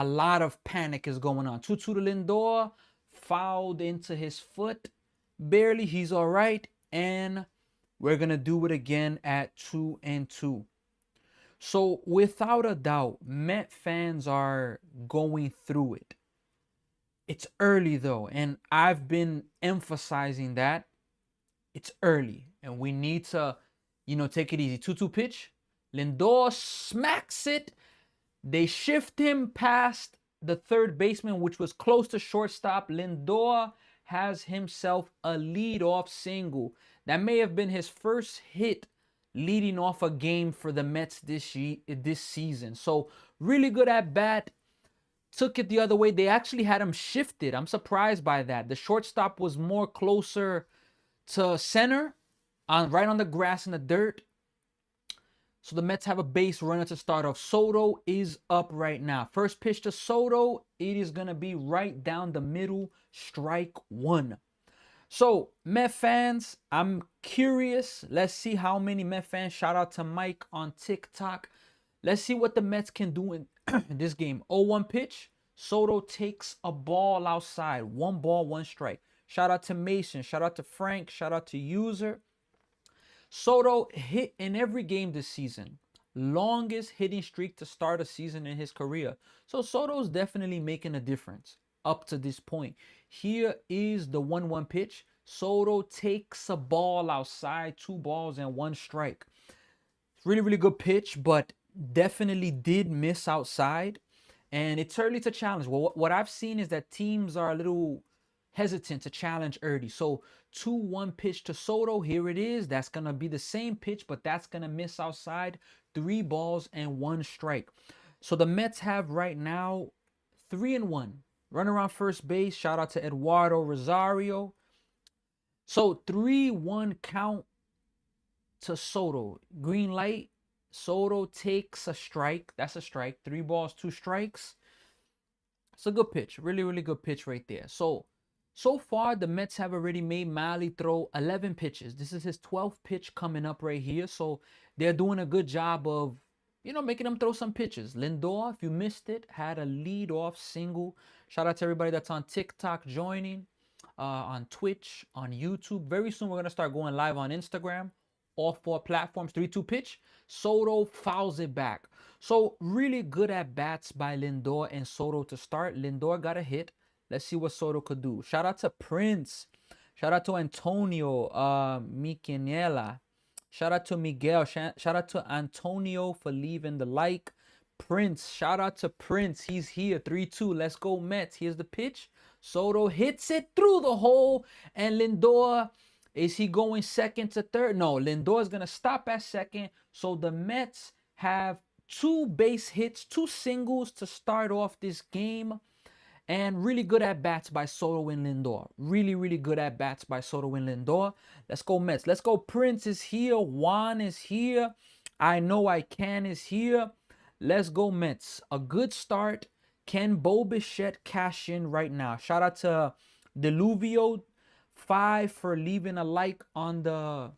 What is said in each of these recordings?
A lot of panic is going on. 2-2 to Lindor, fouled into his foot. Barely, he's all right. And we're going to do it again at 2-2. So without a doubt, Met fans are going through it. It's early though, and I've been emphasizing that it's early and we need to, take it easy. 2-2 pitch. Lindor smacks it. They shift him past the third baseman, which was close to shortstop. Lindor has himself a leadoff single. That may have been his first hit leading off a game for the Mets this season. So really good at bat. Took it the other way. They actually had him shifted. I'm surprised by that. The shortstop was more closer to center, right on the grass in the dirt. So the Mets have a base runner to start off. Soto is up right now. First pitch to Soto. It is going to be right down the middle. Strike one. So, Met fans, I'm curious. Let's see how many Met fans. Shout out to Mike on TikTok. Let's see what the Mets can do in this game. 0-1 pitch. Soto takes a ball outside. 1 ball, 1 strike. Shout out to Mason. Shout out to Frank. Shout out to User. Soto hit in every game this season. Longest hitting streak to start a season in his career. So Soto's definitely making a difference up to this point. Here is the 1-1 pitch. Soto takes a ball outside, 2 balls and 1 strike. Really, really good pitch, but definitely did miss outside. And it's early to challenge. Well, what I've seen is that teams are a little hesitant to challenge early. So 2-1 pitch to Soto. Here it is. That's going to be the same pitch, but that's going to miss outside. 3 balls and 1 strike. So the Mets have right now 3-1. Run around first base. Shout out to Eduardo Rosario. So 3-1 count to Soto. Green light. Soto takes a strike. That's a strike. 3 balls, 2 strikes. It's a good pitch. Really, really good pitch right there. So far, the Mets have already made Miley throw 11 pitches. This is his 12th pitch coming up right here. So they're doing a good job of, making him throw some pitches. Lindor, if you missed it, had a lead-off single. Shout out to everybody that's on TikTok joining, on Twitch, on YouTube. Very soon, we're going to start going live on Instagram. All 4 platforms. 3-2 pitch. Soto fouls it back. So really good at bats by Lindor and Soto to start. Lindor got a hit. Let's see what Soto could do. Shout out to Prince. Shout out to Antonio Miquinela. Shout out to Miguel. Shout out to Antonio for leaving the like. Prince. Shout out to Prince. He's here. 3-2. Let's go Mets. Here's the pitch. Soto hits it through the hole. And Lindor, is he going second to third? No, Lindor is going to stop at second. So the Mets have 2 base hits, 2 singles to start off this game. And really good at bats by Soto and Lindor. Really, really good at bats by Soto and Lindor. Let's go Mets. Let's go. Prince is here. Juan is here. I know I can is here. Let's go Mets. A good start. Can Bo Bichette cash in right now? Shout out to Deluvio 5 for leaving a like on the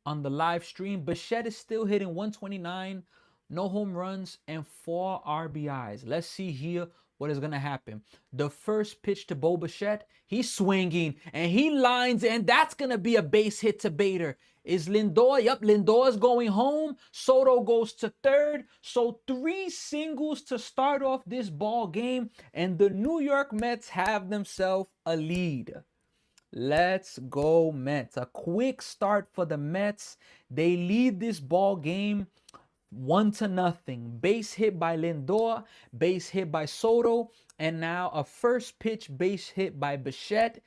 live stream. Bichette is still hitting 129. No home runs and 4 RBIs. Let's see here what is going to happen. The first pitch to Bo Bichette, he's swinging and he lines, and that's going to be a base hit to Bader. Is Lindor? Yep, Lindor is going home. Soto goes to third. So 3 singles to start off this ball game, and the New York Mets have themselves a lead. Let's go Mets. A quick start for the Mets. They lead this ball game 1-0. Base hit by Lindor, base hit by Soto, and now a first pitch base hit by Bichette.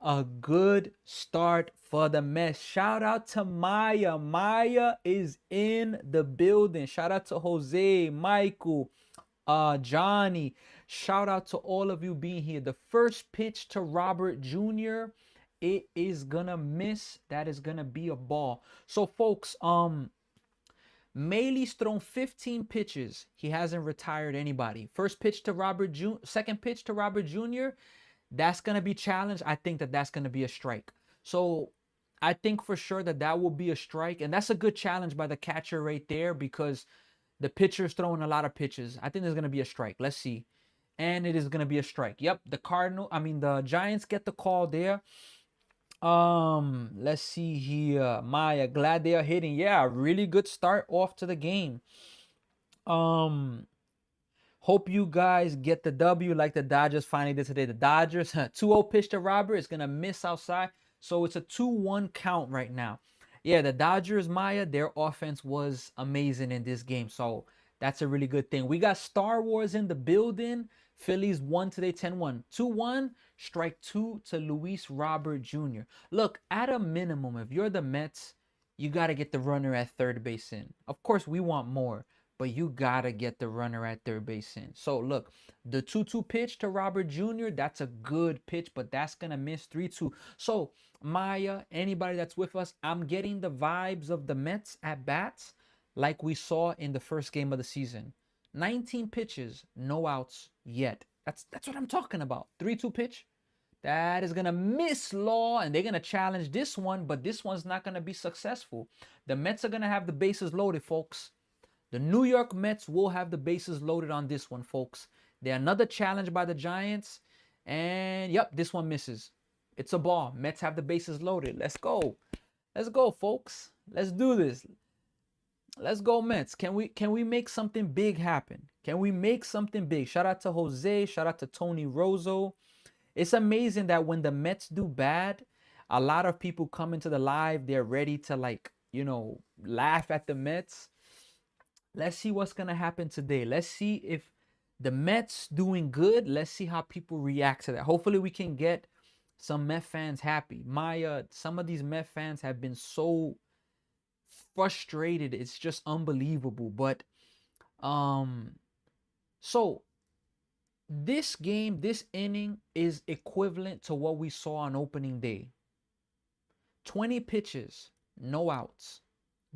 A good start for the Mets. Shout out to Maya. Maya is in the building. Shout out to Jose, Michael, Johnny. Shout out to all of you being here. The first pitch to Robert Jr., it is gonna miss. That is gonna be a ball. So folks, Maley's thrown 15 pitches. He hasn't retired anybody. First pitch to Robert Jr., second pitch to Robert Jr., that's going to be challenged. I think that that's going to be a strike. So I think for sure that that will be a strike. And that's a good challenge by the catcher right there, because The pitcher's throwing a lot of pitches. I think there's gonna be a strike. Let's see. And it is gonna be a strike. Yep, the Giants get the call there. Let's see here. Maya, glad they are hitting. Yeah, really good start off to the game. Um, Hope you guys get the W like the Dodgers finally did today. The Dodgers 2-0 pitch to Robert. It's gonna miss outside. So it's a 2-1 count right now. Yeah, the Dodgers, Maya, their offense was amazing in this game. So that's a really good thing. We got Star Wars in the building. Phillies won today 10-1. 2-1, strike 2 to Luis Robert Jr. Look, at a minimum, if you're the Mets, you got to get the runner at third base in. Of course, we want more, but you got to get the runner at third base in. So look, the 2-2 pitch to Robert Jr., that's a good pitch, but that's going to miss 3-2. So Maya, anybody that's with us, I'm getting the vibes of the Mets at bats like we saw in the first game of the season. 19 pitches, no outs yet. That's what I'm talking about. 3-2 pitch. That is going to miss Law, and they're going to challenge this one, but this one's not going to be successful. The Mets are going to have the bases loaded, folks. The New York Mets will have the bases loaded on this one, folks. They're another challenge by the Giants, and yep, this one misses. It's a ball. Mets have the bases loaded. Let's go. Let's go, folks. Let's do this. Let's go, Mets. Can we make something big happen? Can we make something big? Shout out to Jose. Shout out to Tony Rosso. It's amazing that when the Mets do bad, a lot of people come into the live. They're ready to, like, laugh at the Mets. Let's see what's going to happen today. Let's see if the Mets doing good. Let's see how people react to that. Hopefully we can get some Met fans happy. Some of these Met fans have been so frustrated. It's just unbelievable. But so this game, this inning is equivalent to what we saw on opening day. 20 pitches, no outs,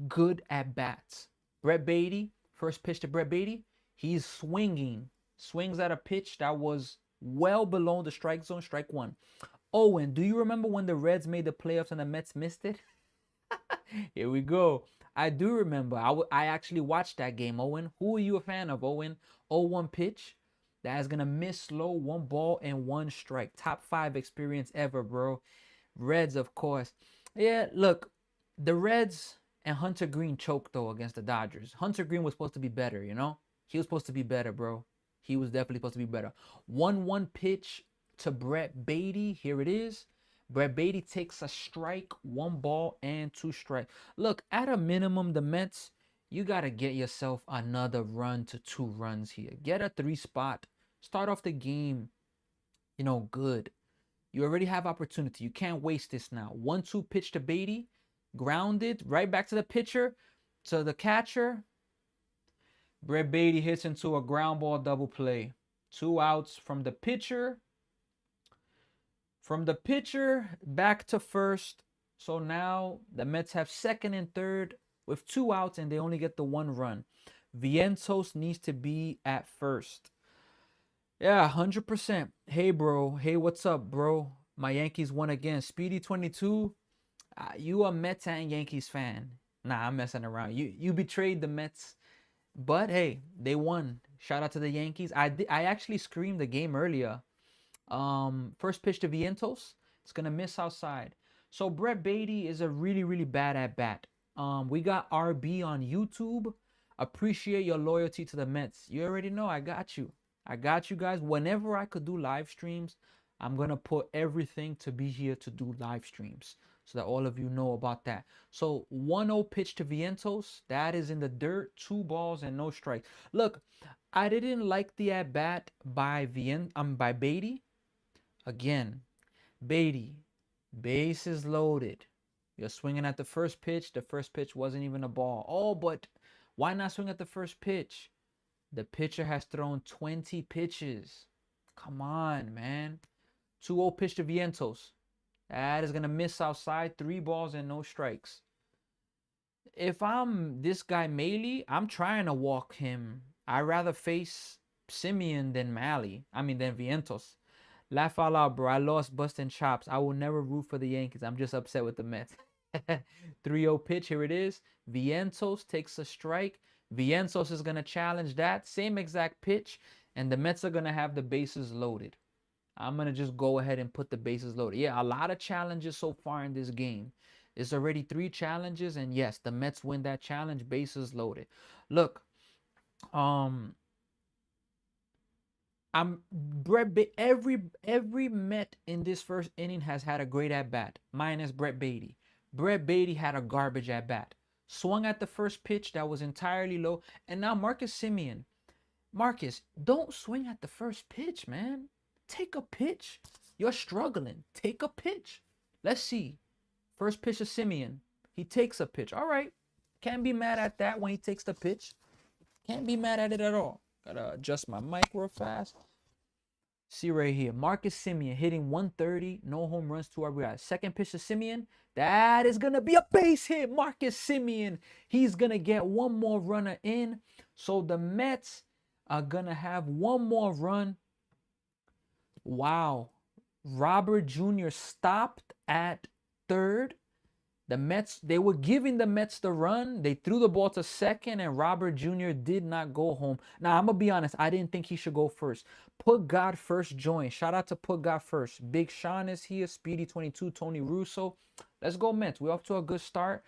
good at bats. Brett Baty, first pitch to Brett Baty, he's swings at a pitch that was well below the strike zone, strike one. Owen, do you remember when the Reds made the playoffs and the Mets missed it? Here we go. I do remember. I actually watched that game, Owen. Who are you a fan of, Owen? 0-1 pitch. That is going to miss slow. 1 ball and 1 strike. Top 5 experience ever, bro. Reds, of course. Yeah, look, the Reds and Hunter Green choked, though, against the Dodgers. Hunter Green was supposed to be better, He was supposed to be better, bro. He was definitely supposed to be better. 1-1 pitch to Brett Baty. Here it is. Brett Baty takes a strike, 1 ball and 2 strikes. Look, at a minimum, the Mets, you got to get yourself another run to 2 runs here. Get a 3 spot. Start off the game, good. You already have opportunity. You can't waste this now. 1-2 pitch to Baty. Grounded. Right back to the pitcher. To the catcher. Brett Baty hits into a ground ball double play. 2 outs from the pitcher. From the pitcher back to first. So now the Mets have second and third with 2 outs, and they only get the 1 run. Vientos needs to be at first. Yeah, 100%. Hey, bro. Hey, what's up, bro? My Yankees won again. Speedy 22. You a Mets and Yankees fan. Nah, I'm messing around. You betrayed the Mets. But hey, they won. Shout out to the Yankees. I actually screamed the game earlier. First pitch to Vientos. It's going to miss outside. So Brett Baty is a really, really bad at bat. We got RB on YouTube. Appreciate your loyalty to the Mets. You already know I got you. I got you guys. Whenever I could do live streams, I'm going to put everything to be here to do live streams so that all of you know about that. So 1-0 pitch to Vientos. That is in the dirt. 2 balls and no strikes. Look, I didn't like the at bat by Baty. Again, Baty, bases loaded. You're swinging at the first pitch. The first pitch wasn't even a ball. Oh, but why not swing at the first pitch? The pitcher has thrown 20 pitches. Come on, man. 2-0 pitch to Vientos. That is going to miss outside. 3 balls and no strikes. If I'm this guy Maley, I'm trying to walk him. I'd rather face Simeon than than Vientos. Laugh out loud, bro. I lost busting chops. I will never root for the Yankees. I'm just upset with the Mets. 3-0 pitch. Here it is. Vientos takes a strike. Vientos is going to challenge that same exact pitch, and the Mets are going to have the bases loaded. I'm going to just go ahead and put the bases loaded. Yeah, a lot of challenges so far in this game. There's already 3 challenges, and yes, the Mets win that challenge, bases loaded. Look, um, I'm every Met in this first inning has had a great at bat, minus Brett Beatty. Brett Beatty had a garbage at bat. Swung at the first pitch that was entirely low, and now Marcus Semien. Marcus, don't swing at the first pitch, man. Take a pitch. You're struggling. Take a pitch. Let's see. First pitch of Semien. He takes a pitch. All right. Can't be mad at that when he takes the pitch. Can't be mad at it at all. Gotta adjust my mic real fast. See right here. Marcus Semien hitting 130. No home runs, 2 RBIs. Second pitch to Semien. That is going to be a base hit. Marcus Semien. He's going to get one more runner in. So the Mets are going to have one more run. Wow. Robert Jr. stopped at third. The Mets, they were giving the Mets the run. They threw the ball to second, and Robert Jr. did not go home. Now, I'm going to be honest. I didn't think he should go first. Put God First join. Shout out to Put God First. Big Sean is here. Speedy22, Tony Russo. Let's go Mets. We're off to a good start.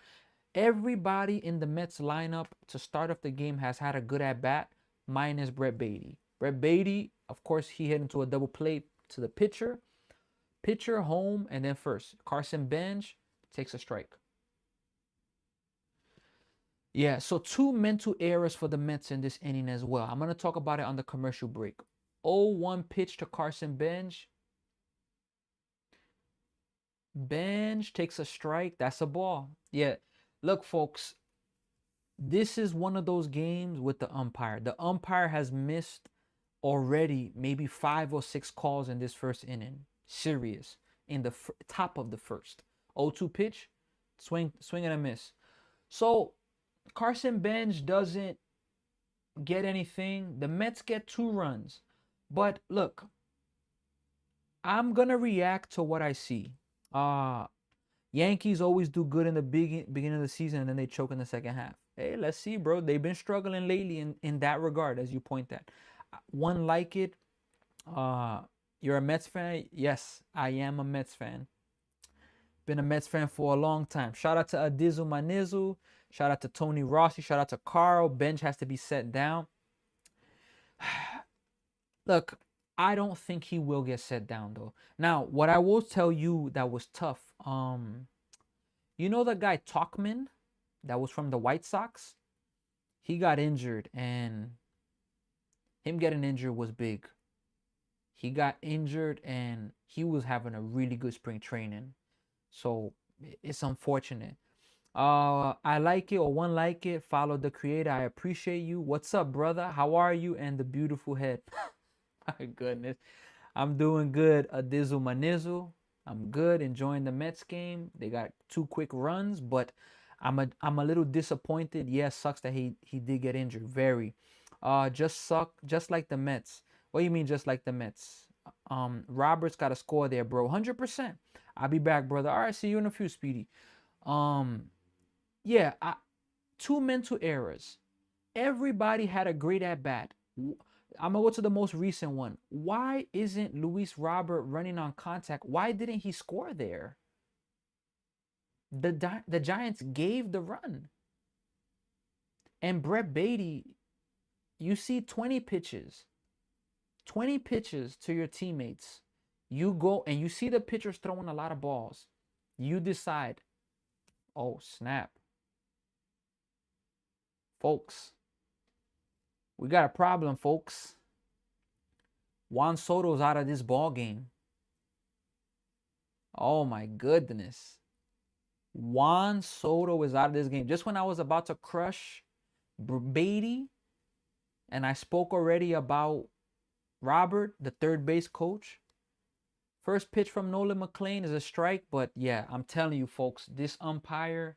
Everybody in the Mets lineup to start off the game has had a good at-bat, minus Brett Beatty. Brett Beatty, of course, he hit into a double play to the pitcher. Pitcher, home, and then first. Carson Bench takes a strike. Yeah, so 2 mental errors for the Mets in this inning as well. I'm going to talk about it on the commercial break. 0-1 pitch to Carson Bench. Bench takes a strike. That's a ball. Yeah, look, folks, this is one of those games with the umpire. The umpire has missed already maybe 5 or 6 calls in this first inning. Serious. In the top of the first. 0-2 pitch, swing and a miss. So Carson Bench doesn't get anything. The Mets get 2 runs. But look, I'm going to react to what I see. Yankees always do good in the beginning of the season, and then they choke in the second half. Hey, let's see, bro. They've been struggling lately in that regard, as you point that. One like it. You're a Mets fan? Yes, I am a Mets fan. Been a Mets fan for a long time. Shout out to Adizu Manizu. Shout out to Tony Rossi. Shout out to Carl. Bench has to be set down. Look, I don't think he will get set down, though. Now, what I will tell you that was tough. You know the guy Talkman that was from the White Sox? He got injured, and him getting injured was big. He got injured, and he was having a really good spring training. So it's unfortunate. I like it, or one like it. Follow the creator. I appreciate you. What's up, brother? How are you? And the beautiful head. My goodness. I'm doing good. Adizu Manizu. I'm good. Enjoying the Mets game. They got 2 quick runs, but I'm a little disappointed. Yes, sucks that he did get injured. Very. Just like the Mets. What do you mean just like the Mets? Roberts got a score there, bro. 100%. I'll be back, brother. All right, see you in a few, Speedy. Yeah, 2 mental errors. Everybody had a great at-bat. I'm going to go to the most recent one. Why isn't Luis Robert running on contact? Why didn't he score there? The Giants gave the run. And Brett Beatty, you see 20 pitches. 20 pitches to your teammates. You go and you see the pitchers throwing a lot of balls. You decide, oh, snap. Folks, we got a problem, folks. Juan Soto's out of this ball game. Oh, my goodness. Juan Soto is out of this game. Just when I was about to crush Beatty, and I spoke already about Robert, the third base coach. First pitch from Nolan McLean is a strike, but yeah, I'm telling you, folks, this umpire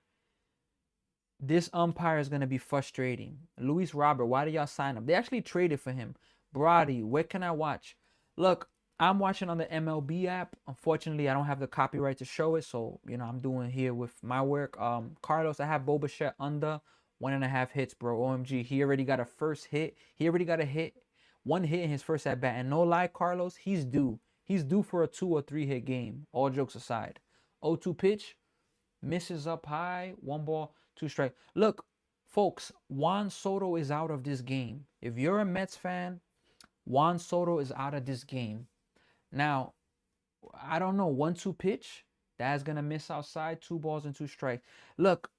is going to be frustrating. Luis Robert, why did y'all sign him? They actually traded for him. Brody, where can I watch? Look, I'm watching on the MLB app. Unfortunately, I don't have the copyright to show it, so, I'm doing here with my work. Carlos, I have Boba Fett under 1.5 hits, bro. OMG. He already got a first hit. He already got a hit. One hit in his first at bat. And no lie, Carlos, he's due. He's due for a 2 or 3 hit game. All jokes aside. 0-2 pitch. Misses up high. 1 ball, 2 strike. Look, folks, Juan Soto is out of this game. If you're a Mets fan, Juan Soto is out of this game. Now, I don't know. 1-2 pitch. That's going to miss outside. 2 balls and 2 strikes. Look,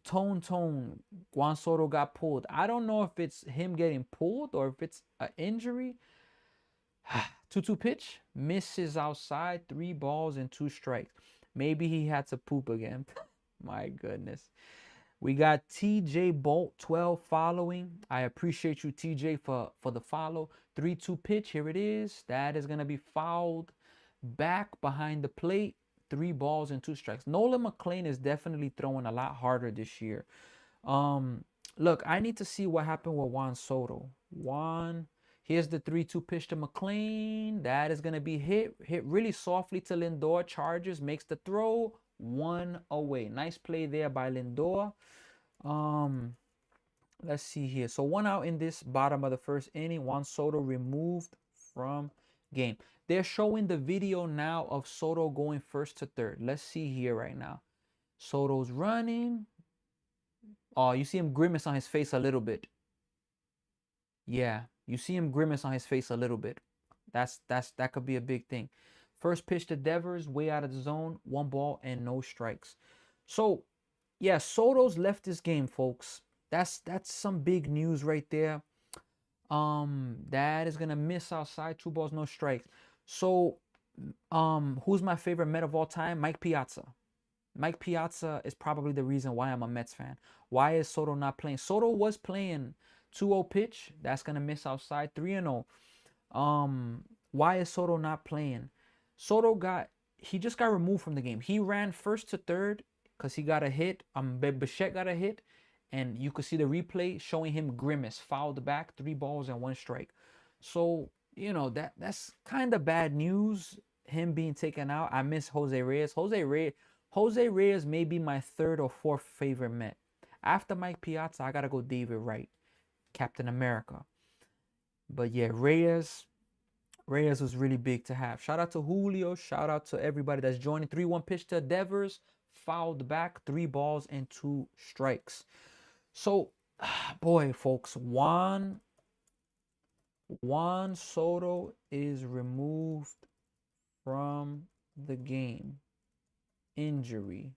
Tone, Juan Soto got pulled. I don't know if it's him getting pulled or if it's an injury. 2-2 pitch. Misses outside. 3 balls and 2 strikes. Maybe he had to poop again. My goodness. We got TJ Bolt 12 following. I appreciate you, TJ, for the follow. 3-2 pitch. Here it is. That is going to be fouled back behind the plate. 3 balls and 2 strikes. Nolan McLean is definitely throwing a lot harder this year. Look, I need to see what happened with Juan Soto. Here's the 3-2 pitch to McLean. That is going to be hit really softly to Lindor. Charges, makes the throw. 1 away. Nice play there by Lindor. Let's see here. So 1 out in this bottom of the first inning. Juan Soto removed from game. They're showing the video now of Soto going first to third. Let's see here right now. Soto's running. Oh, you see him grimace on his face a little bit. Yeah, you see him grimace on his face a little bit. That could be a big thing. First pitch to Devers, way out of the zone. 1 ball and no strikes. So, yeah, Soto's left this game, folks. That's some big news right there. That is gonna miss outside. 2 balls, no strikes. So, who's my favorite Met of all time? Mike Piazza. Mike Piazza is probably the reason why I'm a Mets fan. Why is Soto not playing? Soto was playing 2-0 pitch. That's gonna miss outside. 3-0. Why is Soto not playing? He just got removed from the game. He ran first to third because he got a hit. Bichette got a hit. And you could see the replay showing him grimace, fouled back, 3 balls and 1 strike. So, you know, that's kind of bad news, him being taken out. I miss Jose Reyes. Jose Reyes may be my 3rd or 4th favorite Met. After Mike Piazza, I got to go David Wright, Captain America. But yeah, Reyes was really big to have. Shout out to Julio. Shout out to everybody that's joining. 3-1 pitch to Devers, fouled back, 3 balls and 2 strikes. So, boy, folks, Juan Soto is removed from the game. Injury.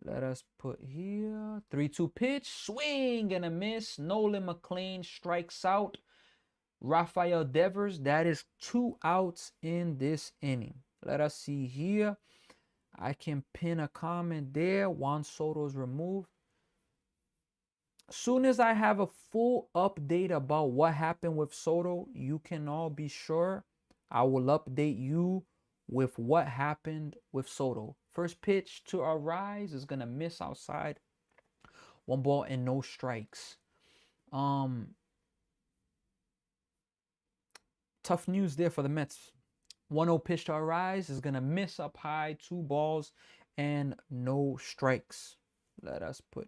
Let us put here. 3-2 pitch. Swing and a miss. Nolan McLean strikes out Rafael Devers. That is 2 outs in this inning. Let us see here. I can pin a comment there. Juan Soto is removed. Soon as I have a full update about what happened with Soto, you can all be sure I will update you with what happened with Soto. First pitch to Arise is going to miss outside. 1 ball and no strikes. Tough news there for the Mets. 1-0 pitch to Arise is going to miss up high. 2 balls and no strikes. Let us put.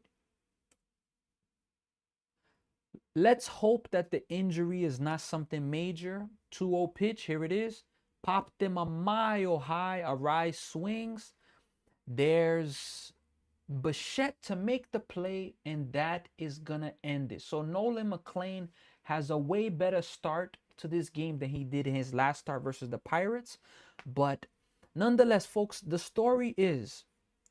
Let's hope that the injury is not something major. 2-0 pitch. Here it is. Popped him a mile high. Arise swings. There's Bichette to make the play, and that is going to end it. So Nolan McLean has a way better start to this game than he did in his last start versus the Pirates. But nonetheless, folks, the story is,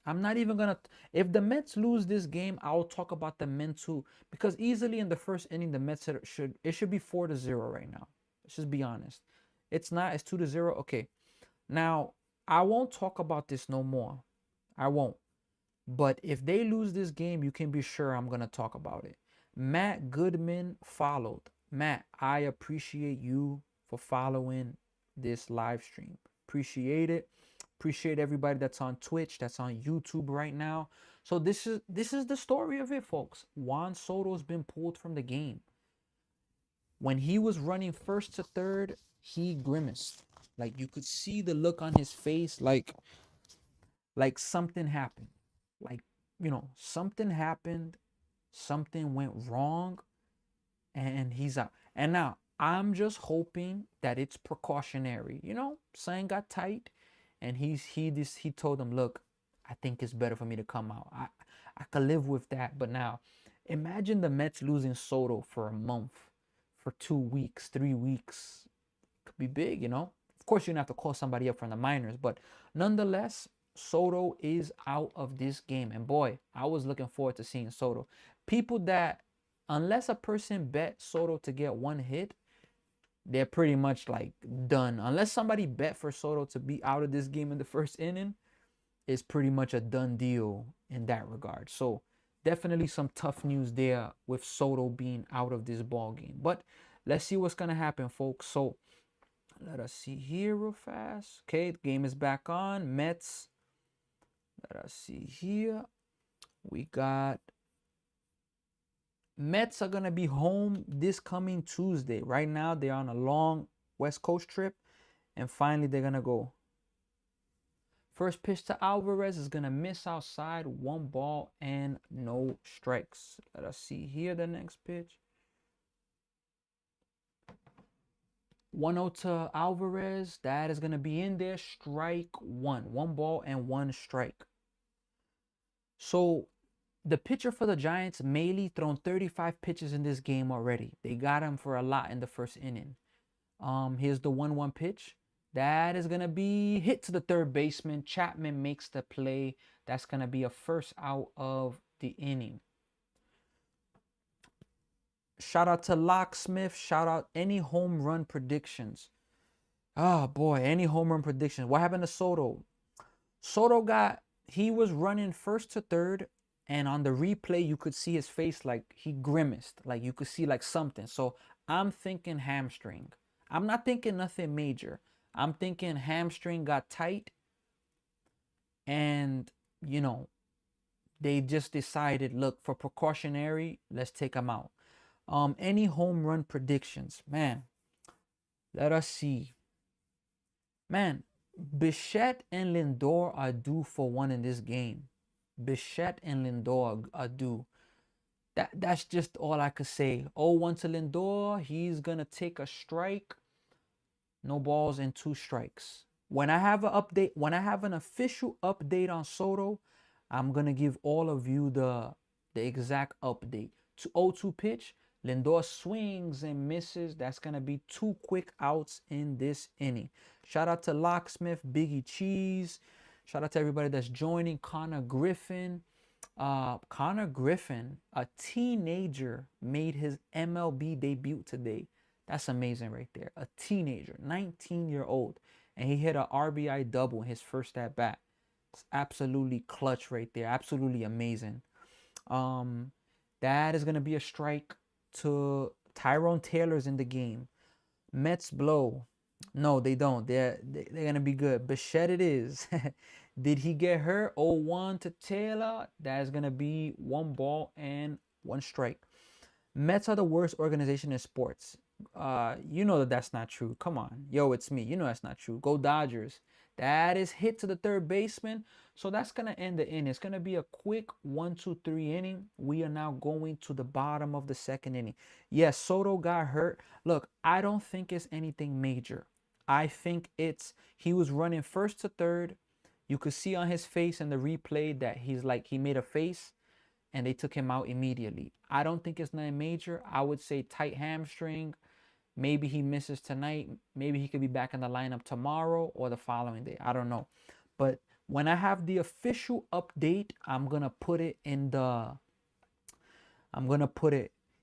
I'm not even going to, if the Mets lose this game, I'll talk about the men too. Because easily in the first inning, the Mets should be 4-0 right now. Let's just be honest. It's not, it's 2-0. Okay. Now, I won't talk about this no more. I won't. But if they lose this game, you can be sure I'm going to talk about it. Matt Goodman followed. Matt, I appreciate you for following this live stream. Appreciate it. Appreciate everybody that's on Twitch, that's on YouTube right now. So this is the story of it, folks. Juan Soto's been pulled from the game. When he was running first to third, he grimaced. Like, you could see the look on his face, like something happened. Like, you know, something happened something went wrong and he's out. And now I'm just hoping that it's precautionary. You know, something got tight, and he told him, look, I think it's better for me to come out. I could live with that. But now, imagine the Mets losing Soto for a month, for 2 weeks, 3 weeks. Could be big, you know. Of course, you're gonna have to call somebody up from the minors, but nonetheless, Soto is out of this game. And boy, I was looking forward to seeing Soto. People that, unless a person bet Soto to get one hit, they're pretty much like done. Unless somebody bet for Soto to be out of this game in the first inning, it's pretty much a done deal in that regard. So definitely some tough news there with Soto being out of this ball game. But let's see what's gonna happen, folks. So let us see here real fast. Okay, the game is back on. Mets. Let us see here. We got Mets are going to be home this coming Tuesday. Right now, they're on a long West Coast trip. And finally, they're going to go. First pitch to Alvarez is going to miss outside. 1 ball and no strikes. Let us see here the next pitch. 1-0 to Alvarez. That is going to be in there. Strike 1. 1 ball and 1 strike. So the pitcher for the Giants, Maley, thrown 35 pitches in this game already. They got him for a lot in the first inning. Here's the 1-1 pitch. That is going to be hit to the third baseman. Chapman makes the play. That's going to be a first out of the inning. Shout out to Locksmith. Shout out any home run predictions. Oh, boy, any home run predictions. What happened to Soto? He was running first to third, and on the replay, you could see his face like he grimaced. Like you could see like something. So I'm thinking hamstring. I'm not thinking nothing major. I'm thinking hamstring got tight, and, you know, they just decided, look, for precautionary, let's take him out. Any home run predictions? Man, let us see. Man, Bichette and Lindor are due for one in this game. Bichette and Lindor are due. That's just all I could say. 0-1 to Lindor. He's going to take a strike. No balls and 2 strikes. When I have an update, when I have an official update on Soto, I'm going to give all of you the exact update. 0-2 pitch. Lindor swings and misses. That's going to be 2 quick outs in this inning. Shout out to Locksmith, Biggie Cheese. Shout out to everybody that's joining. Connor Griffin. Connor Griffin, a teenager, made his MLB debut today. That's amazing right there. A teenager, 19-year-old. And he hit an RBI double in his first at bat. It's absolutely clutch right there. Absolutely amazing. That is going to be a strike to Tyrone Taylor's in the game. Mets blow. No, they don't. They're going to be good. Bichette it is. Did he get hurt? 0-1 to Taylor. That is going to be 1 ball and 1 strike. Mets are the worst organization in sports. You know that's not true. Come on. Yo, it's me. You know that's not true. Go Dodgers. That is hit to the third baseman. So that's going to end the inning. It's going to be a quick 1-2-3 inning. We are now going to the bottom of the second inning. Yes, Soto got hurt. Look, I don't think it's anything major. I think he was running first to third. You could see on his face in the replay that he made a face, and they took him out immediately. I don't think it's nothing major. I would say tight hamstring. Maybe he misses tonight. Maybe he could be back in the lineup tomorrow or the following day. I don't know. But when I have the official update, I'm going to put it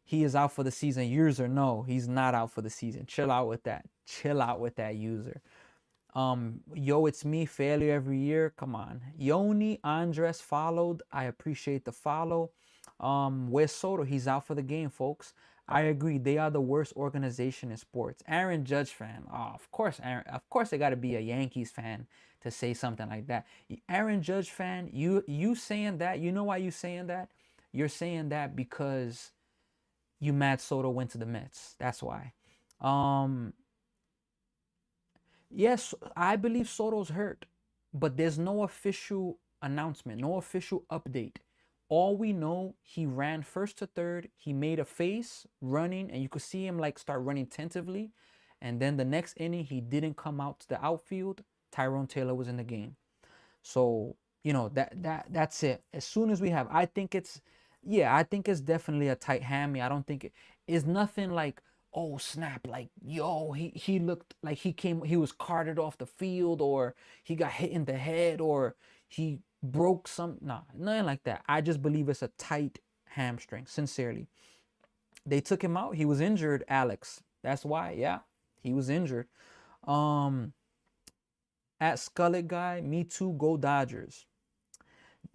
he is out for the season. User, no, he's not out for the season. Chill out with that. Chill out with that, user. Yo, it's me. Failure every year. Come on. Yoni Andres followed. I appreciate the follow. Where's Soto? He's out for the game, folks. I agree. They are the worst organization in sports. Aaron Judge fan. Oh, of course, Aaron. Of course, they got to be a Yankees fan to say something like that. Aaron Judge fan. You saying that? You know why you saying that? You're saying that because you mad Soto went to the Mets. That's why. Yes, I believe Soto's hurt, but there's no official announcement, no official update. All we know, he ran first to third. He made a face running, and you could see him like start running tentatively. And then the next inning, he didn't come out to the outfield. Tyrone Taylor was in the game. So, that's it. As soon as we have, I think it's, yeah, I think it's definitely a tight hammy. I don't think it is nothing like, oh snap, like yo, he looked like he was carted off the field, or he got hit in the head, or he broke some, nah, nothing like that. I just believe it's a tight hamstring, sincerely. They took him out. He was injured, Alex. That's why, yeah, he was injured. Um, at Skullet guy, me too, go Dodgers.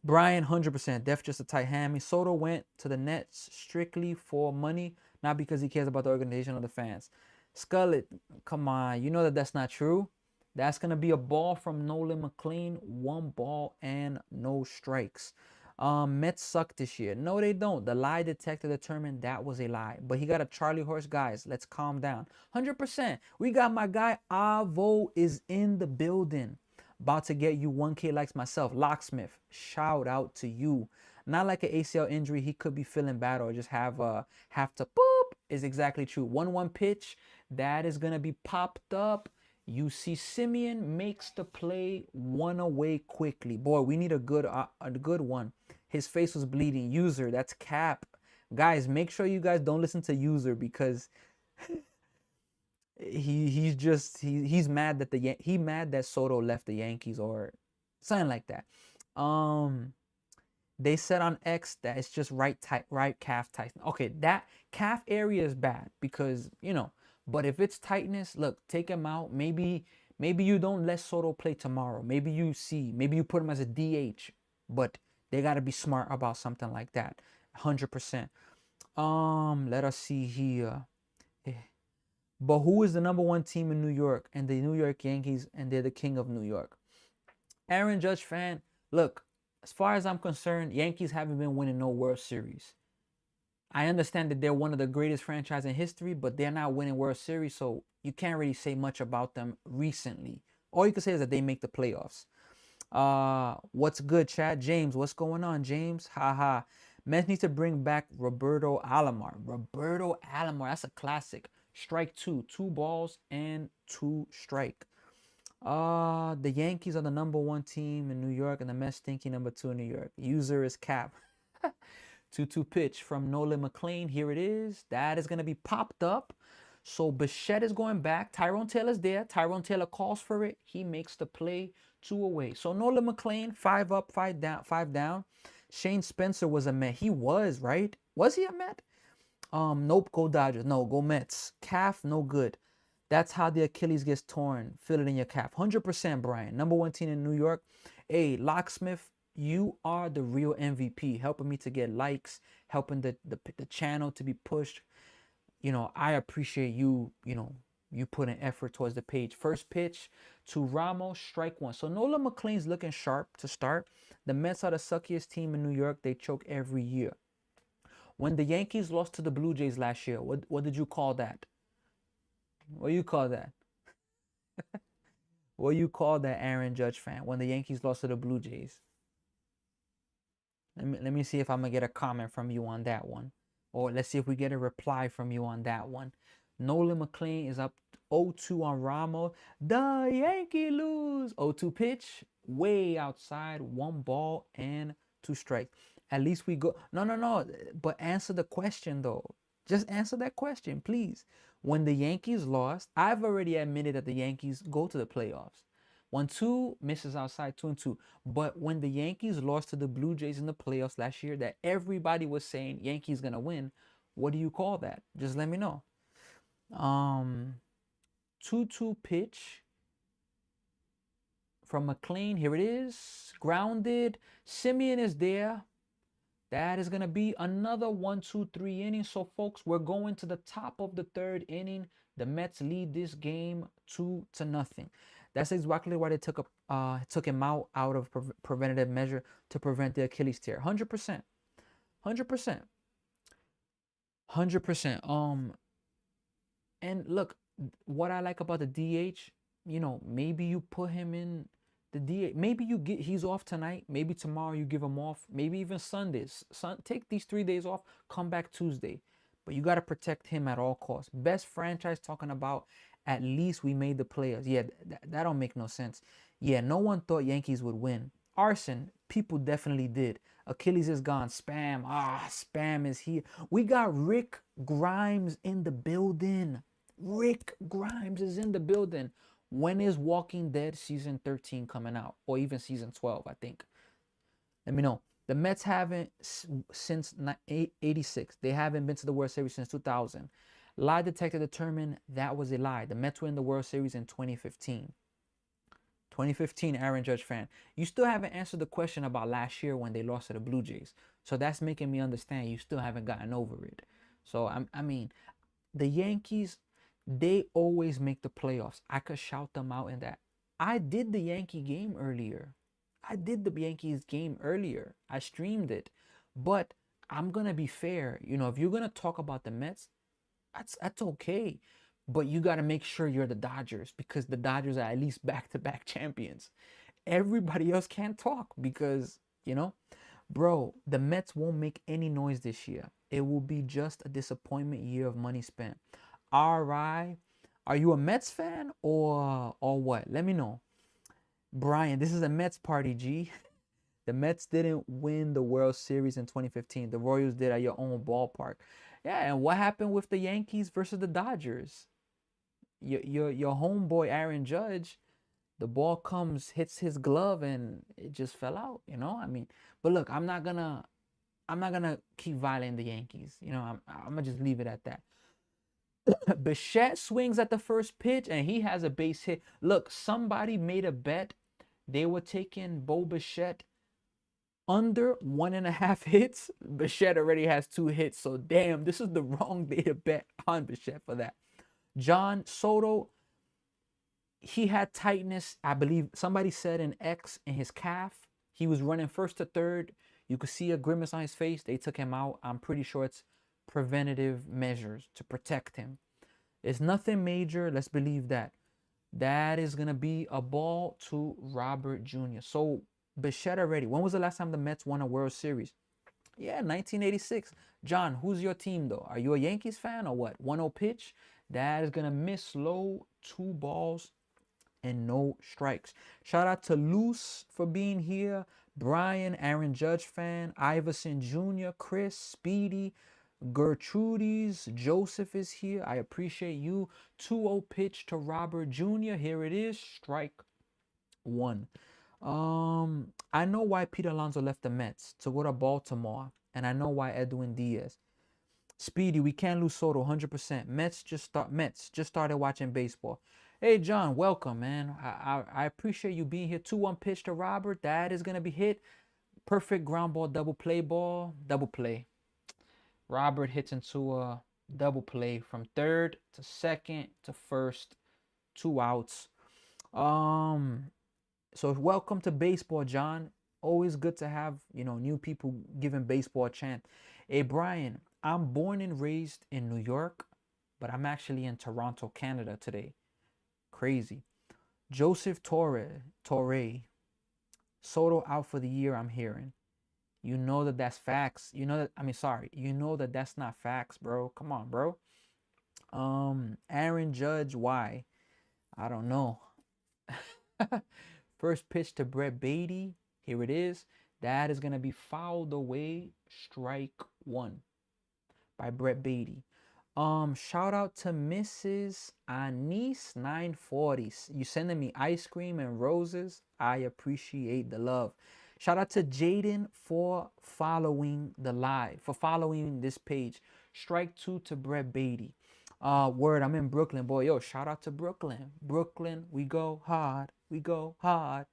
Brian, 100%. Def just a tight hammy. Soto went to the Nets strictly for money, not because he cares about the organization or the fans. Skullet, come on. You know that that's not true. That's going to be a ball from Nolan McLean. 1 ball and no strikes. Mets suck this year. No, they don't. The lie detector determined that was a lie. But he got a Charlie horse. Guys, let's calm down. 100%. We got my guy Avo is in the building. About to get you 1K likes myself. Locksmith, shout out to you. Not like an ACL injury. He could be feeling bad or just have to boop. Is exactly true. 1-1 pitch. That is going to be popped up. You see Simeon makes the play, 1 away quickly. Boy, we need a good one. His face was bleeding. User, that's cap. Guys, make sure you guys don't listen to User, because he's mad that mad that Soto left the Yankees or something like that. They said on X that it's just right calf tightness. Okay, that calf area is bad because but if it's tightness, look, take him out. Maybe you don't let Soto play tomorrow. Maybe you put him as a DH, but they got to be smart about something like that. 100%. Let us see here. But who is the #1 team in New York? And the New York Yankees, and they're the king of New York. Aaron Judge fan, look, as far as I'm concerned, Yankees haven't been winning no World Series. I understand that they're one of the greatest franchises in history, but they're not winning World Series, so you can't really say much about them recently. All you can say is that they make the playoffs. What's good, Chad? James, what's going on, James? Haha. Mets need to bring back Roberto Alomar. Roberto Alomar, that's a classic. Strike 2, 2 balls and 2 strike. The Yankees are the #1 team in New York, and the Mets stinky #2 in New York. User is cap. 2-2 pitch from Nolan McLean. Here it is. That is going to be popped up. So Bichette is going back. Tyrone Taylor's there. Tyrone Taylor calls for it. He makes the play. 2 away. So Nolan McLean, 5 up, 5 down, 5 down. Shane Spencer was a Met. He was, right? Was he a Met? Nope, go Dodgers. No, go Mets. Calf, no good. That's how the Achilles gets torn. Fill it in your calf. 100%, Brian. #1 team in New York. Hey, Locksmith, you are the real MVP. Helping me to get likes, helping the channel to be pushed. I appreciate you, you put an effort towards the page. First pitch to Ramos, strike 1. So Nolan McLean's looking sharp to start. The Mets are the suckiest team in New York. They choke every year. When the Yankees lost to the Blue Jays last year, what did you call that? What do you call that? What do you call that, Aaron Judge fan? When the Yankees lost to the Blue Jays? Let me see if I'm gonna get a comment from you on that one, or let's see if we get a reply from you on that one. Nolan McLean is up 0-2 on Ramos. The Yankee lose. 0-2 pitch, way outside, 1 ball and 2 strikes. At least we go. No. But answer the question though. Just answer that question, please. When the Yankees lost, I've already admitted that the Yankees go to the playoffs. 1-2 misses outside, 2-2. But when the Yankees lost to the Blue Jays in the playoffs last year, that everybody was saying Yankees gonna win, what do you call that? Just let me know. 2-2 pitch from McLean. Here it is. Grounded. Simeon is there. That is going to be another 1-2-3 inning. So, folks, we're going to the top of the 3rd inning. The Mets lead this game 2-0. That's exactly why they took him out of preventative measure to prevent the Achilles tear. 100%. 100%. 100%. And look, what I like about the DH, maybe you put him in The DA, maybe he's off tonight. Maybe tomorrow you give him off. Maybe even Sundays. Take these 3 days off. Come back Tuesday. But you got to protect him at all costs. Best franchise talking about at least we made the players. Yeah, that don't make no sense. Yeah, no one thought Yankees would win. Arson, people definitely did. Achilles is gone. Spam is here. We got Rick Grimes in the building. Rick Grimes is in the building. When is Walking Dead season 13 coming out? Or even season 12, I think. Let me know. The Mets haven't since 86. They haven't been to the World Series since 2000. Lie detector determined that was a lie. The Mets win the World Series in 2015. 2015, Aaron Judge fan. You still haven't answered the question about last year when they lost to the Blue Jays. So that's making me understand you still haven't gotten over it. So, I mean, the Yankees, they always make the playoffs. I could shout them out in that. I did the Yankee game earlier. I did the Yankees game earlier. I streamed it. But I'm going to be fair. You know, if you're going to talk about the Mets, that's okay. But you got to make sure you're the Dodgers because the Dodgers are at least back-to-back champions. Everybody else can't talk because, you know, bro, the Mets won't make any noise this year. It will be just a disappointment year of money spent. RI, are you a Mets fan or what? Let me know. Brian, this is a Mets party, G. The Mets didn't win the World Series in 2015. The Royals did at your own ballpark. Yeah, and what happened with the Yankees versus the Dodgers? Your homeboy Aaron Judge, the ball comes, hits his glove, and it just fell out. You know, I mean, but look, I'm not gonna keep violating the Yankees. You know, I'm gonna just leave it at that. Bichette swings at the first pitch and he has a base hit. Look, somebody made a bet. They were taking Bo Bichette under 1.5 hits. Bichette already has 2 hits. So damn, this is the wrong day to bet on Bichette for that. John Soto, he had tightness. I believe somebody said an X in his calf. He was running first to third. You could see a grimace on his face. They took him out. I'm pretty sure it's preventative measures to protect him. It's nothing major. Let's believe that. That is going to be a ball to Robert Jr. So Bichette already. When was the last time the Mets won a World Series? Yeah, 1986. John, who's your team though? Are you a Yankees fan or what? 1-0 pitch. That is going to miss low. 2 balls and no strikes. Shout out to Luce for being here. Brian, Aaron Judge fan. Iverson Jr., Chris, Speedy, Gertrudes, Joseph is here. I appreciate you. 2-0 pitch to Robert Jr. Here it is. Strike 1. I know why Pete Alonso left the Mets to go to Baltimore. And I know why Edwin Diaz. Speedy, we can't lose Soto 100%. Mets just started watching baseball. Hey, John, welcome, man. I appreciate you being here. 2-1 pitch to Robert. That is going to be hit. Perfect ground ball, double play ball. Double play. Robert hits into a double play from third to second to first. 2 outs. So welcome to baseball, John. Always good to have, you know, new people giving baseball a chance. Hey, Brian, I'm born and raised in New York, but I'm actually in Toronto, Canada today. Crazy. Joseph Torre, Soto out for the year, I'm hearing. You know that that's facts. You know that, I mean, sorry. You know that that's not facts, bro. Come on, bro. Aaron Judge, why? I don't know. First pitch to Brett Beatty. Here it is. That is going to be fouled away. Strike 1 by Brett Beatty. Shout out to Mrs. Anise 940. You sending me ice cream and roses. I appreciate the love. Shout out to Jaden for following the live, for following this page. Strike 2 to Brett Beatty. Word, I'm in Brooklyn, boy. Yo, shout out to Brooklyn. Brooklyn, we go hard. We go hard.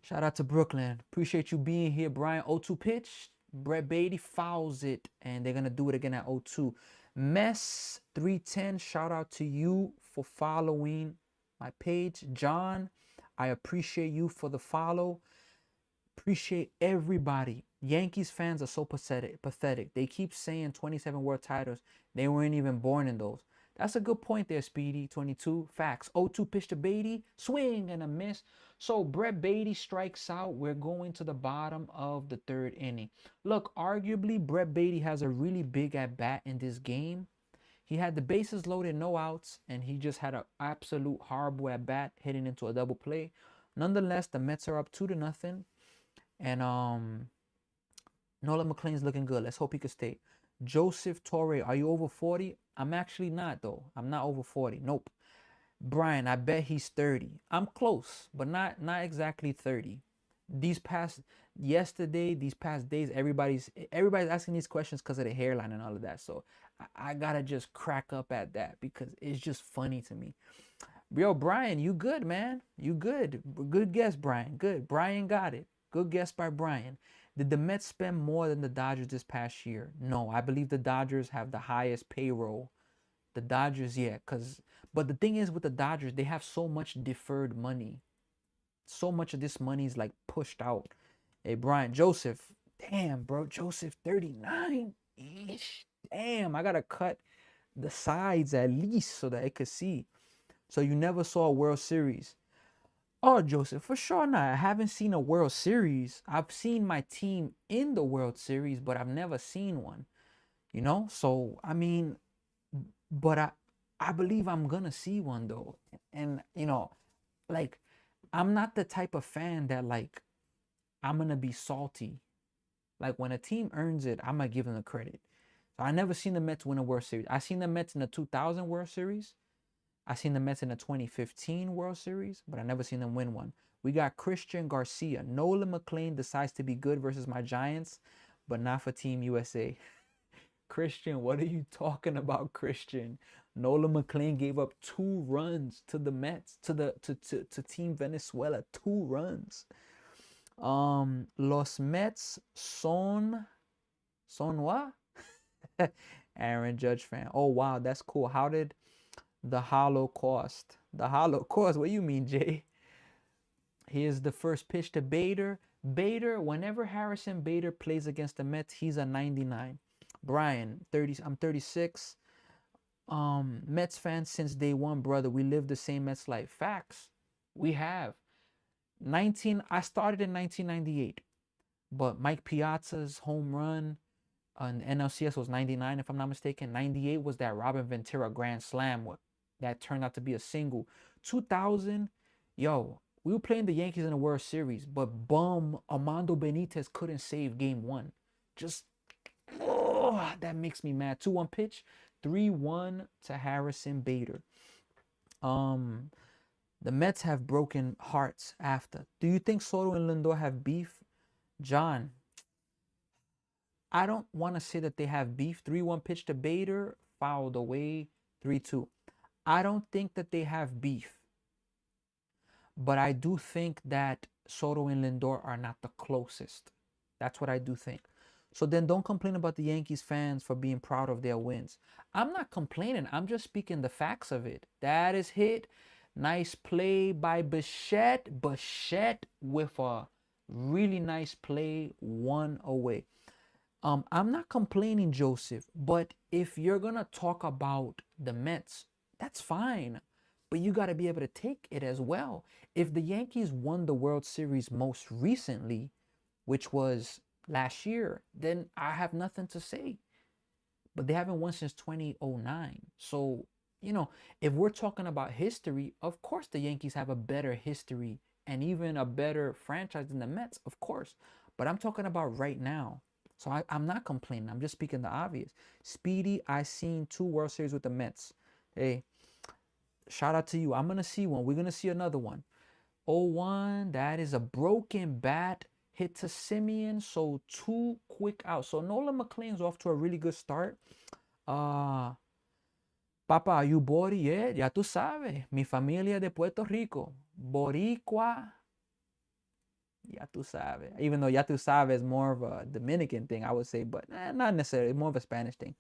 Shout out to Brooklyn. Appreciate you being here, Brian. 0-2 pitch. Brett Beatty fouls it, and they're going to do it again at 0-2. Mess 310, shout out to you for following my page. John, I appreciate you for the follow. Appreciate everybody. Yankees fans are so pathetic. They keep saying 27 world titles. They weren't even born in those. That's a good point there, Speedy. 22 facts. 0-2 pitch to Beatty, swing and a miss. So Brett Beatty strikes out. We're going to the bottom of the third inning. Look, arguably Brett Beatty has a really big at bat in this game. He had the bases loaded, no outs, and he just had an absolute horrible at bat hitting into a double play. Nonetheless, the Mets are up 2-0, and Nolan McLean's looking good. Let's hope he can stay. Joseph Torre, are you over 40? I'm actually not, though. I'm not over 40. Nope. Brian, I bet he's 30. I'm close, but not exactly 30. These past days, everybody's asking these questions because of the hairline and all of that. So I gotta just crack up at that because it's just funny to me. Yo, Brian, you good, man? You good? Good guess, Brian. Good. Brian got it. Good guess by Brian. Did the Mets spend more than the Dodgers this past year? No, I believe the Dodgers have the highest payroll. The Dodgers, yeah, but the thing is with the Dodgers, they have so much deferred money. So much of this money is like pushed out. Hey, Brian, Joseph, damn, bro, Joseph, 39-ish. Damn, I gotta cut the sides at least so that I could see. So you never saw a World Series. Oh, Joseph, for sure not. I haven't seen a World Series. I've seen my team in the World Series, but I've never seen one. So I mean, but I believe I'm gonna see one though. And like I'm not the type of fan that like I'm gonna be salty. Like when a team earns it, I'm gonna give them the credit. So I never seen the Mets win a World Series. I seen the Mets in the 2000 World Series. I seen the Mets in the 2015 World Series, but I never seen them win one. We got Christian Garcia. Nolan McLean decides to be good versus my Giants, but not for Team USA. Christian, what are you talking about, Christian? Nolan McLean gave up 2 runs to the Mets, to Team Venezuela. 2 runs. Los Mets son what? Aaron Judge fan. Oh wow, that's cool. How did the Holocaust? The Holocaust? What do you mean, Jay? Here's the first pitch to Bader. Bader, whenever Harrison Bader plays against the Mets, he's a 99. Brian, 30. I'm 36. Mets fans since day one, brother. We live the same Mets life. Facts. We have. I started in 1998, but Mike Piazza's home run on NLCS was 99, if I'm not mistaken. 98 was that Robin Ventura grand slam that turned out to be a single. 2000, yo, we were playing the Yankees in the World Series, but bum Armando Benitez couldn't save game 1. Just, oh, that makes me mad. 2-1 pitch, 3-1 to Harrison Bader. The Mets have broken hearts after. Do you think Soto and Lindor have beef? John, I don't want to say that they have beef. 3-1 pitch to Bader, fouled away, 3-2. I don't think that they have beef. But I do think that Soto and Lindor are not the closest. That's what I do think. So then don't complain about the Yankees fans for being proud of their wins. I'm not complaining. I'm just speaking the facts of it. That is hit. Nice play by Bichette. Bichette with a really nice play, 1 away. I'm not complaining, Joseph, but if you're going to talk about the Mets, that's fine. But you got to be able to take it as well. If the Yankees won the World Series most recently, which was last year, then I have nothing to say. But they haven't won since 2009. So, if we're talking about history, of course the Yankees have a better history and even a better franchise than the Mets, of course. But I'm talking about right now. So I'm not complaining. I'm just speaking the obvious. Speedy, I seen 2 World Series with the Mets. Hey, shout out to you. I'm going to see one. We're going to see another one. 0-1, that is a broken bat hit to Simeon. So 2 quick outs. So Nolan McLean's off to a really good start. Papa, are you Bori? Yeah, ya tú sabes. Mi familia de Puerto Rico. Boricua. Ya tú sabes. Even though ya tú sabes is more of a Dominican thing, I would say, but not necessarily. More of a Spanish thing.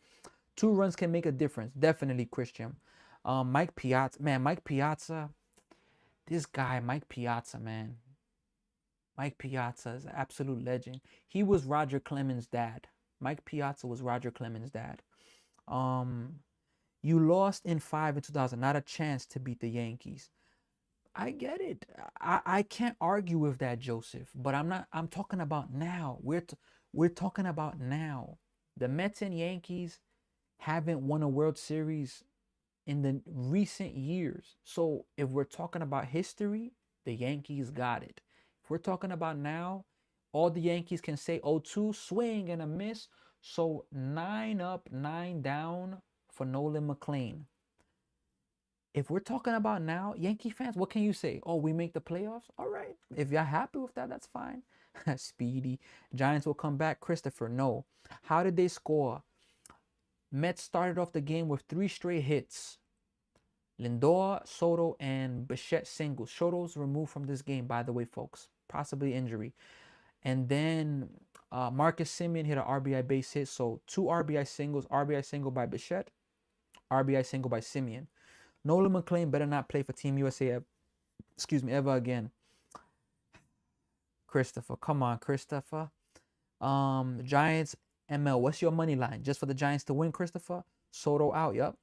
2 runs can make a difference. Definitely, Christian. Mike Piazza. Man, Mike Piazza. This guy, Mike Piazza, man. Mike Piazza is an absolute legend. He was Roger Clemens' dad. Mike Piazza was Roger Clemens' dad. You lost in 5 in 2000, not a chance to beat the Yankees. I get it. I can't argue with that, Joseph. But I'm talking about now. We're talking about now. The Mets and Yankees haven't won a World Series in the recent years. So if we're talking about history, the Yankees got it. If we're talking about now, all the Yankees can say 0-2, swing and a miss. So 9 up, 9 down for Nolan McLean. If we're talking about now, Yankee fans, what can you say? Oh, we make the playoffs? All right. If you're happy with that, that's fine. Speedy. Giants will come back. Christopher, no. How did they score? Mets started off the game with 3 straight hits. Lindor, Soto, and Bichette singles. Soto's removed from this game, by the way, folks. Possibly injury. And then Marcus Semien hit an RBI base hit. So 2 RBI singles. RBI single by Bichette. RBI single by Semien. Nolan McLean better not play for Team USA ever again. Christopher, come on, Christopher. Giants, ML, what's your money line? Just for the Giants to win, Christopher? Soto out, yep.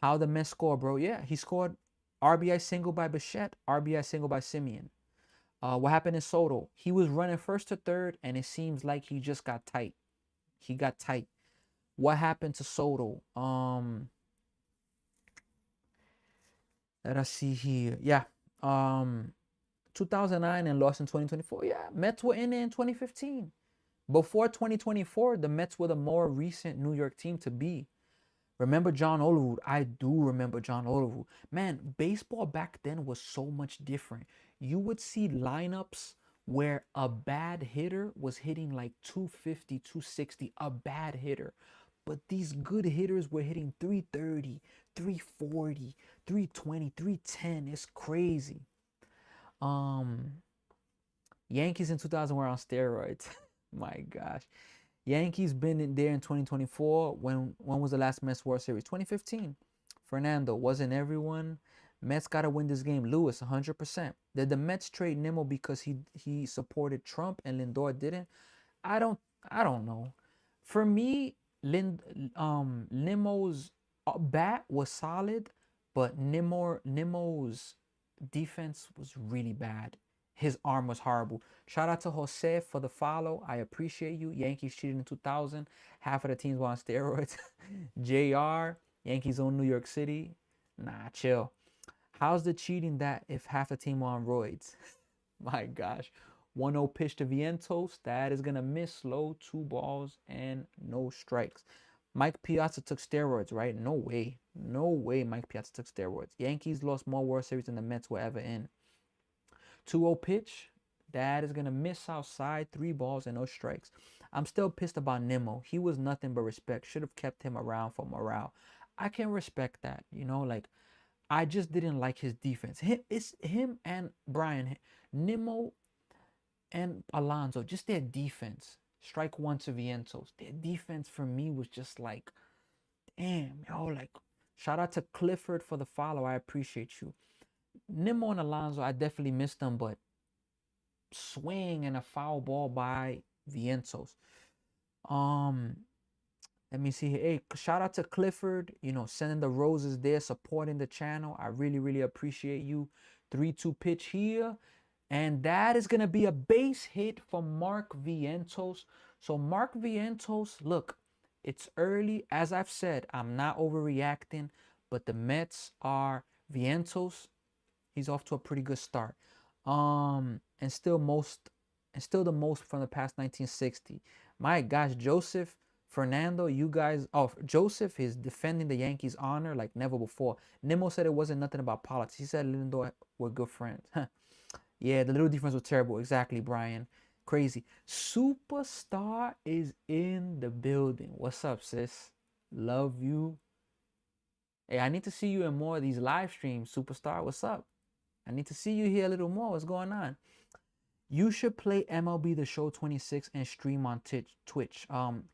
How the Mets score, bro? Yeah, he scored RBI single by Bichette, RBI single by Semien. What happened in Soto? He was running first to third, and it seems like he just got tight. He got tight. What happened to Soto? Let us see here. Yeah. 2009 and lost in 2024. Yeah, Mets were in it in 2015. Before 2024, the Mets were the more recent New York team to be. Remember John Oliver? I do remember John Oliver. Man, baseball back then was so much different. You would see lineups where a bad hitter was hitting like 250, 260, a bad hitter. But these good hitters were hitting 330, 340, 320, 310. It's crazy. Yankees in 2000 were on steroids. My gosh. Yankees been in there in 2024. When was the last Mets World Series? 2015. Fernando, wasn't everyone? Mets gotta win this game. Lewis, 100%. Did the Mets trade Nimmo because he supported Trump and Lindor didn't? I don't know. For me, Nimmo's bat was solid, but Nimmo's defense was really bad. His arm was horrible. Shout out to Jose for the follow. I appreciate you. Yankees cheated in 2000. Half of the teams were on steroids. JR, Yankees own New York City. Nah, chill. How's the cheating that if half the team were on roids? My gosh. 1-0 pitch to Vientos. That is going to miss low. 2 balls and no strikes. Mike Piazza took steroids, right? No way. No way Mike Piazza took steroids. Yankees lost more World Series than the Mets were ever in. 2-0 pitch. That is going to miss outside. 3 balls and no strikes. I'm still pissed about Nimmo. He was nothing but respect. Should have kept him around for morale. I can respect that. You know, like, I just didn't like his defense. It's him and Brian. Nimmo and Alonso, just their defense. Strike 1 to Vientos. Their defense for me was just like, damn, yo, like, shout out to Clifford for the follow. I appreciate you. Nimmo and Alonso, I definitely missed them, but swing and a foul ball by Vientos. Let me see here. Hey, shout out to Clifford, you know, sending the roses there, supporting the channel. I really, really appreciate you. 3-2 pitch here. And that is going to be a base hit for Mark Vientos. So Mark Vientos, look, it's early. As I've said, I'm not overreacting, but the Mets are Vientos. He's off to a pretty good start. And still the most from the past 1960. My gosh, Joseph, Fernando, you guys, Joseph is defending the Yankees' honor like never before. Nimmo said it wasn't nothing about politics. He said Lindor were good friends. Yeah, the little defense was terrible. Exactly, Brian. Crazy. Superstar is in the building. What's up, sis? Love you. Hey, I need to see you in more of these live streams, Superstar. What's up? I need to see you here a little more. What's going on? You should play MLB The Show 26 and stream on Twitch.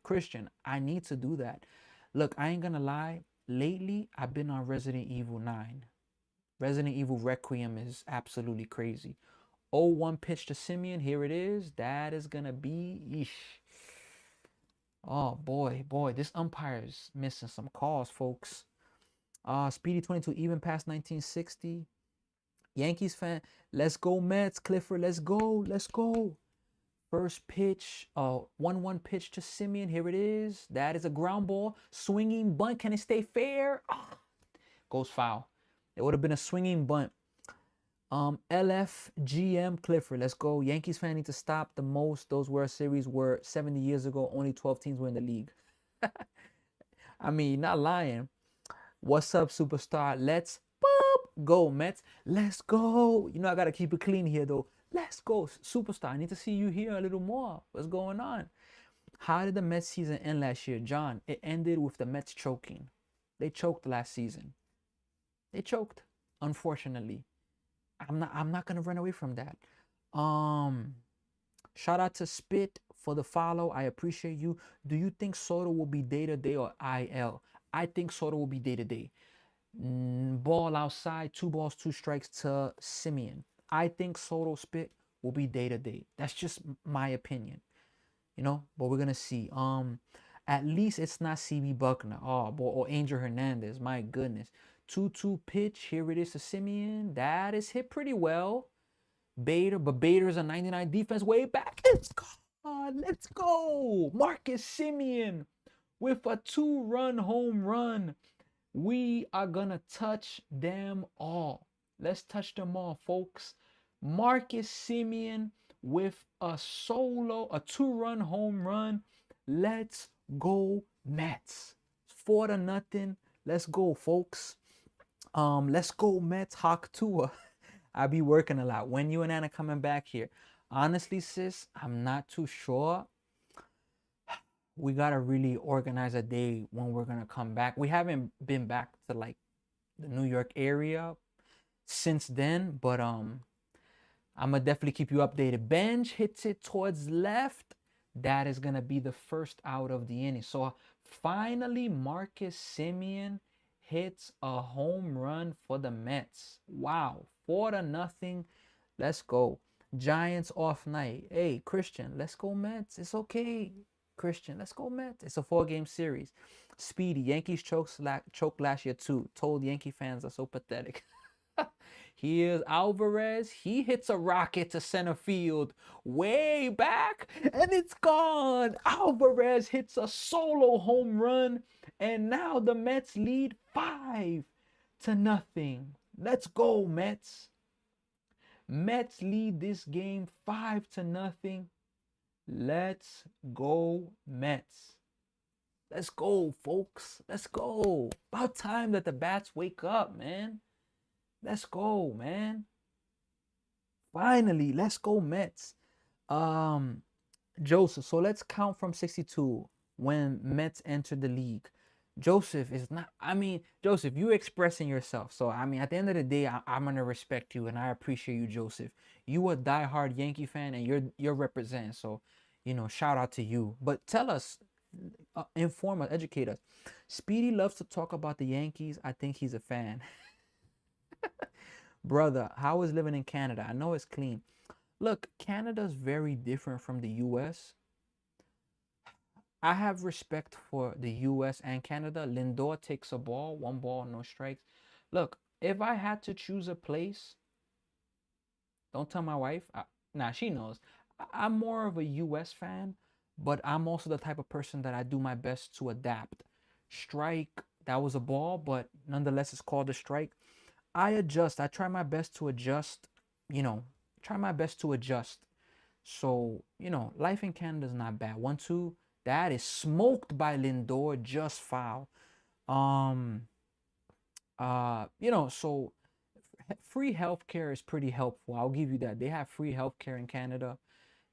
Christian, I need to do that. Look, I ain't gonna lie. Lately, I've been on Resident Evil 9. Resident Evil Requiem is absolutely crazy. 0-1 pitch to Semien. Here it is. That is gonna be. Eesh. Oh boy, this umpire is missing some calls, folks. Speedy 22, even past 1960. Yankees fan, let's go Mets. Clifford, let's go, let's go. First pitch, 1-1 pitch to Simeon. Here it is. That is a ground ball. Swinging bunt. Can it stay fair? Goes foul. It would have been a swinging bunt. LFGM Clifford, let's go. Yankees fan need to stop. The most those World Series were 70 years ago. Only 12 teams were in the league. I mean, not lying. What's up, superstar? Let's go, Mets. Let's go. You know, I got to keep it clean here, though. Let's go, superstar. I need to see you here a little more. What's going on? How did the Mets season end last year? John, it ended with the Mets choking. They choked last season. They choked, unfortunately. I'm not gonna run away from that. Shout out to Spit for the follow. I appreciate you. Do you think Soto will be day to day or IL? I think Soto will be day to day. Ball outside, 2 balls, 2 strikes to Simeon. I think Soto Spit will be day to day. That's just my opinion, but we're gonna see. At least it's not CB Buckner, or Angel Hernandez. My goodness. 2-2 pitch. Here it is to Simeon. That is hit pretty well. But Bader's a 99 defense way back. It's gone. Let's go. Marcus Simeon with a 2-run home run. We are gonna touch them all. Let's touch them all, folks. Marcus Simeon with a 2-run home run. Let's go, Mets. 4-0. Let's go, folks. Let's go, Mets. Hawk Tua. I be working a lot. When you and Anna coming back here? Honestly, sis, I'm not too sure. We gotta really organize a day when we're gonna come back. We haven't been back to like the New York area since then, but I'm gonna definitely keep you updated. Benj hits it towards left. That is gonna be the first out of the inning. So finally, Marcus Simeon hits a home run for the Mets. Wow, 4-0. Let's go. Giants off night. Hey, Christian, let's go Mets. It's okay. Christian, let's go Mets. It's a 4-game series. Speedy, Yankees choked last year too. Told Yankee fans are so pathetic. Here's Alvarez. He hits a rocket to center field way back, and it's gone. Alvarez hits a solo home run, and now the Mets lead 5-0. Let's go, Mets. Mets lead this game 5-0. Let's go, Mets. Let's go, folks. Let's go. About time that the bats wake up, man. Let's go, man. Finally, let's go, Mets. Joseph, so let's count from 62 when Mets entered the league. Joseph is not, Joseph, you're expressing yourself. So, at the end of the day, I'm going to respect you and I appreciate you, Joseph. You a diehard Yankee fan and you're representing. So, shout out to you. But tell us, inform us, educate us. Speedy loves to talk about the Yankees. I think he's a fan. Brother, how is living in Canada? I know it's clean. Look, Canada's very different from the US. I have respect for the US and Canada. Lindor takes a ball, 1 ball, no strikes. Look, if I had to choose a place, don't tell my wife. She knows. I'm more of a US fan, but I'm also the type of person that I do my best to adapt. Strike, that was a ball, but nonetheless, it's called a strike. I adjust. I try my best to adjust, So, life in Canada is not bad. 1-2, that is smoked by Lindor, just foul. So free healthcare is pretty helpful. I'll give you that. They have free healthcare in Canada.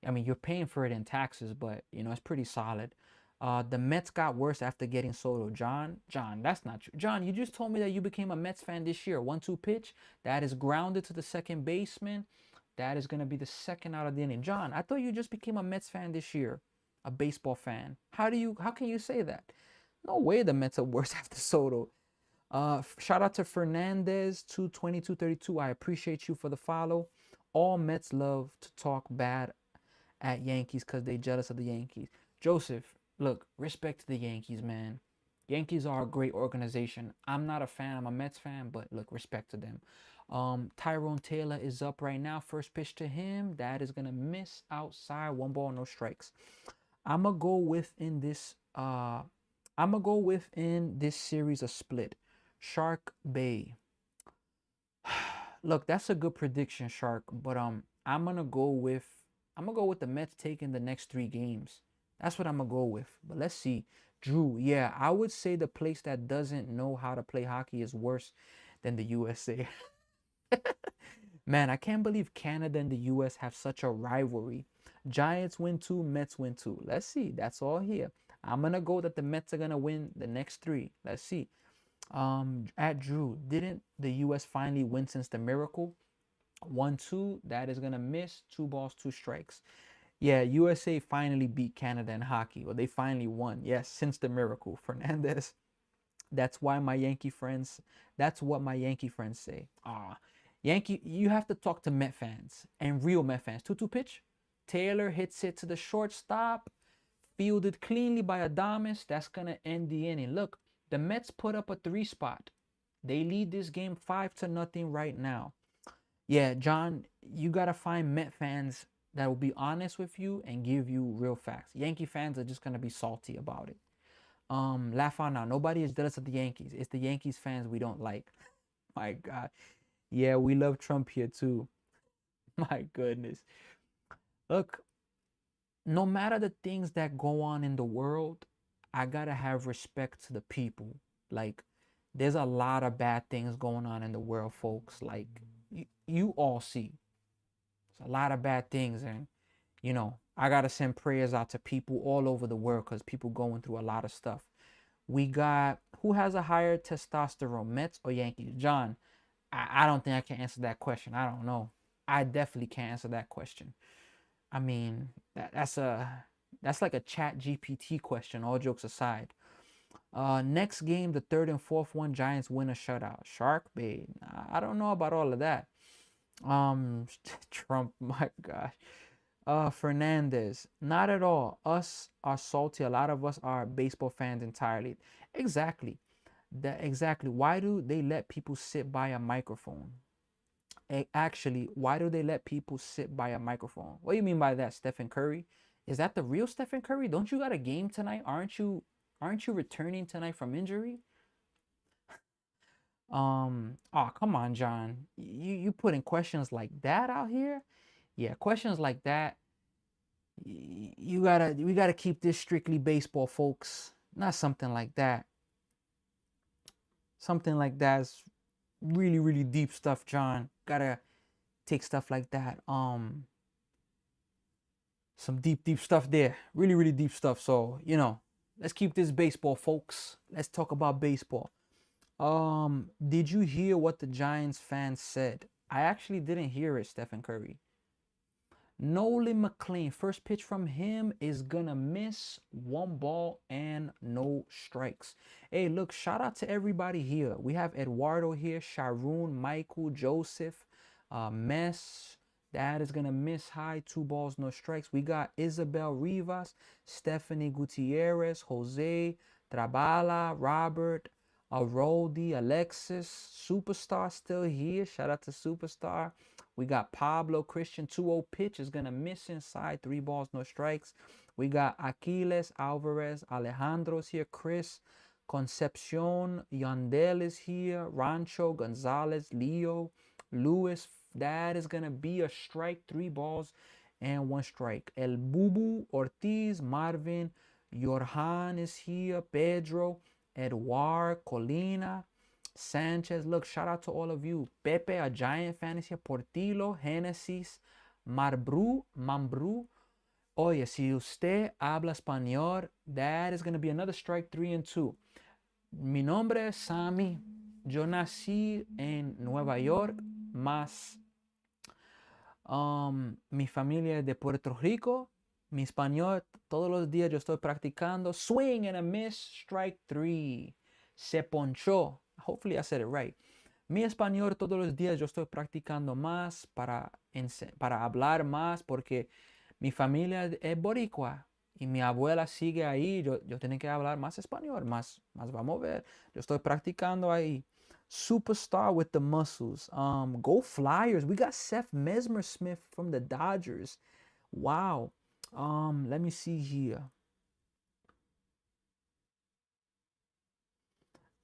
You're paying for it in taxes, but it's pretty solid. The Mets got worse after getting Soto. John, that's not true. John, you just told me that you became a Mets fan this year. 1-2 pitch. That is grounded to the second baseman. That is going to be the second out of the inning. John, I thought you just became a Mets fan this year. A baseball fan. How can you say that? No way the Mets are worse after Soto. Shout out to Fernandez, 22232. I appreciate you for the follow. All Mets love to talk bad at Yankees because they jealous of the Yankees. Joseph, look, respect to the Yankees, man. Yankees are a great organization. I'm not a fan. I'm a Mets fan, but look, respect to them. Tyrone Taylor is up right now. First pitch to him. That is gonna miss outside. One ball, no strikes. I'm gonna go within this. I'm gonna go within this series a split. Shark Bay. Look, that's a good prediction, Shark. But I'm gonna go with the Mets taking the next 3 games. That's what I'm gonna go with. But let's see. Drew, yeah, I would say the place that doesn't know how to play hockey is worse than the USA. Man, I can't believe Canada and the US have such a rivalry. Giants win 2, Mets win 2. Let's see. That's all here. I'm gonna go that the Mets are gonna win the next 3. Let's see. At Drew, didn't the US finally win since the miracle? 1-2. That is gonna miss. 2 balls, 2 strikes. Yeah, USA finally beat Canada in hockey. Well, they finally won. Yes, since the miracle. Fernandez. That's why my Yankee friends. That's what my Yankee friends say. Yankee, you have to talk to Met fans and real Met fans. 2-2 pitch. Taylor hits it to the shortstop. Fielded cleanly by Adames. That's gonna end the inning. Look, the Mets put up a 3 spot. They lead this game 5-0 right now. Yeah, John, you gotta find Met fans that will be honest with you and give you real facts. Yankee fans are just gonna be salty about it. Laugh out now. Nobody is jealous of the Yankees. It's the Yankees fans we don't like. My God. Yeah, we love Trump here too. My goodness. Look, no matter the things that go on in the world, I gotta have respect to the people. Like, there's a lot of bad things going on in the world, folks. Like, you all see. There's a lot of bad things, and I gotta send prayers out to people all over the world because people going through a lot of stuff. We got who has a higher testosterone, Mets or Yankees? John, I don't think I can answer that question. I don't know. I definitely can't answer that question. I mean, that's like a chat GPT question, all jokes aside. Next game, the third and fourth one, Giants win a shutout. Shark Bay. I don't know about all of that. Trump, my gosh. Fernandez, not at all. Us are salty. A lot of us are baseball fans entirely. Exactly. Exactly. Why do they let people sit by a microphone? Actually, why do they let people sit by a microphone? What do you mean by that, Stephen Curry? Is that the real Stephen Curry? Don't you got a game tonight? Aren't you returning tonight from injury? Oh, come on, John. You putting questions like that out here? Yeah, questions like that. We gotta keep this strictly baseball, folks. Not something like that. Something like that's really, really deep stuff, John. Gotta take stuff like that. Some deep stuff there. Really, really deep stuff. So, let's keep this baseball, folks. Let's talk about baseball. Did you hear what the Giants fans said? I actually didn't hear it, Stephen Curry. Nolan McLean, first pitch from him is gonna miss. 1 ball and no strikes. Hey, look, shout out to everybody here. We have Eduardo here, Sharon, Michael, Joseph, Mess. That is gonna miss high. 2 balls, no strikes. We got Isabel Rivas, Stephanie Gutierrez, Jose, Trabala, Robert, Aroldi, Alexis, Superstar still here. Shout out to Superstar. We got Pablo Christian, 2-0 pitch is going to miss inside. 3 balls, no strikes. We got Aquiles, Alvarez, Alejandro's here. Chris, Concepcion, Yandel is here. Rancho, Gonzalez, Leo, Luis. That is going to be a strike. 3 balls and 1 strike. El Bubu, Ortiz, Marvin, Yorhan is here. Pedro, Eduard, Colina, Sanchez. Look, shout out to all of you. Pepe, a Giant fan is here. Portillo, Genesis, Mambru. Oye, si usted habla español, that is going to be another strike. 3-2. Mi nombre es Sammy. Yo nací en Nueva York, más mi familia es de Puerto Rico. Mi español, todos los días yo estoy practicando. Swing and a miss, strike 3. Se ponchó. Hopefully I said it right. Mi español todos los días yo estoy practicando más para hablar más porque mi familia es boricua. Y mi abuela sigue ahí. Yo tengo que hablar más español, más vamos a ver. Yo estoy practicando ahí. Superstar with the muscles. Go Flyers. We got Seth Mesmer Smith from the Dodgers. Wow. Let me see here.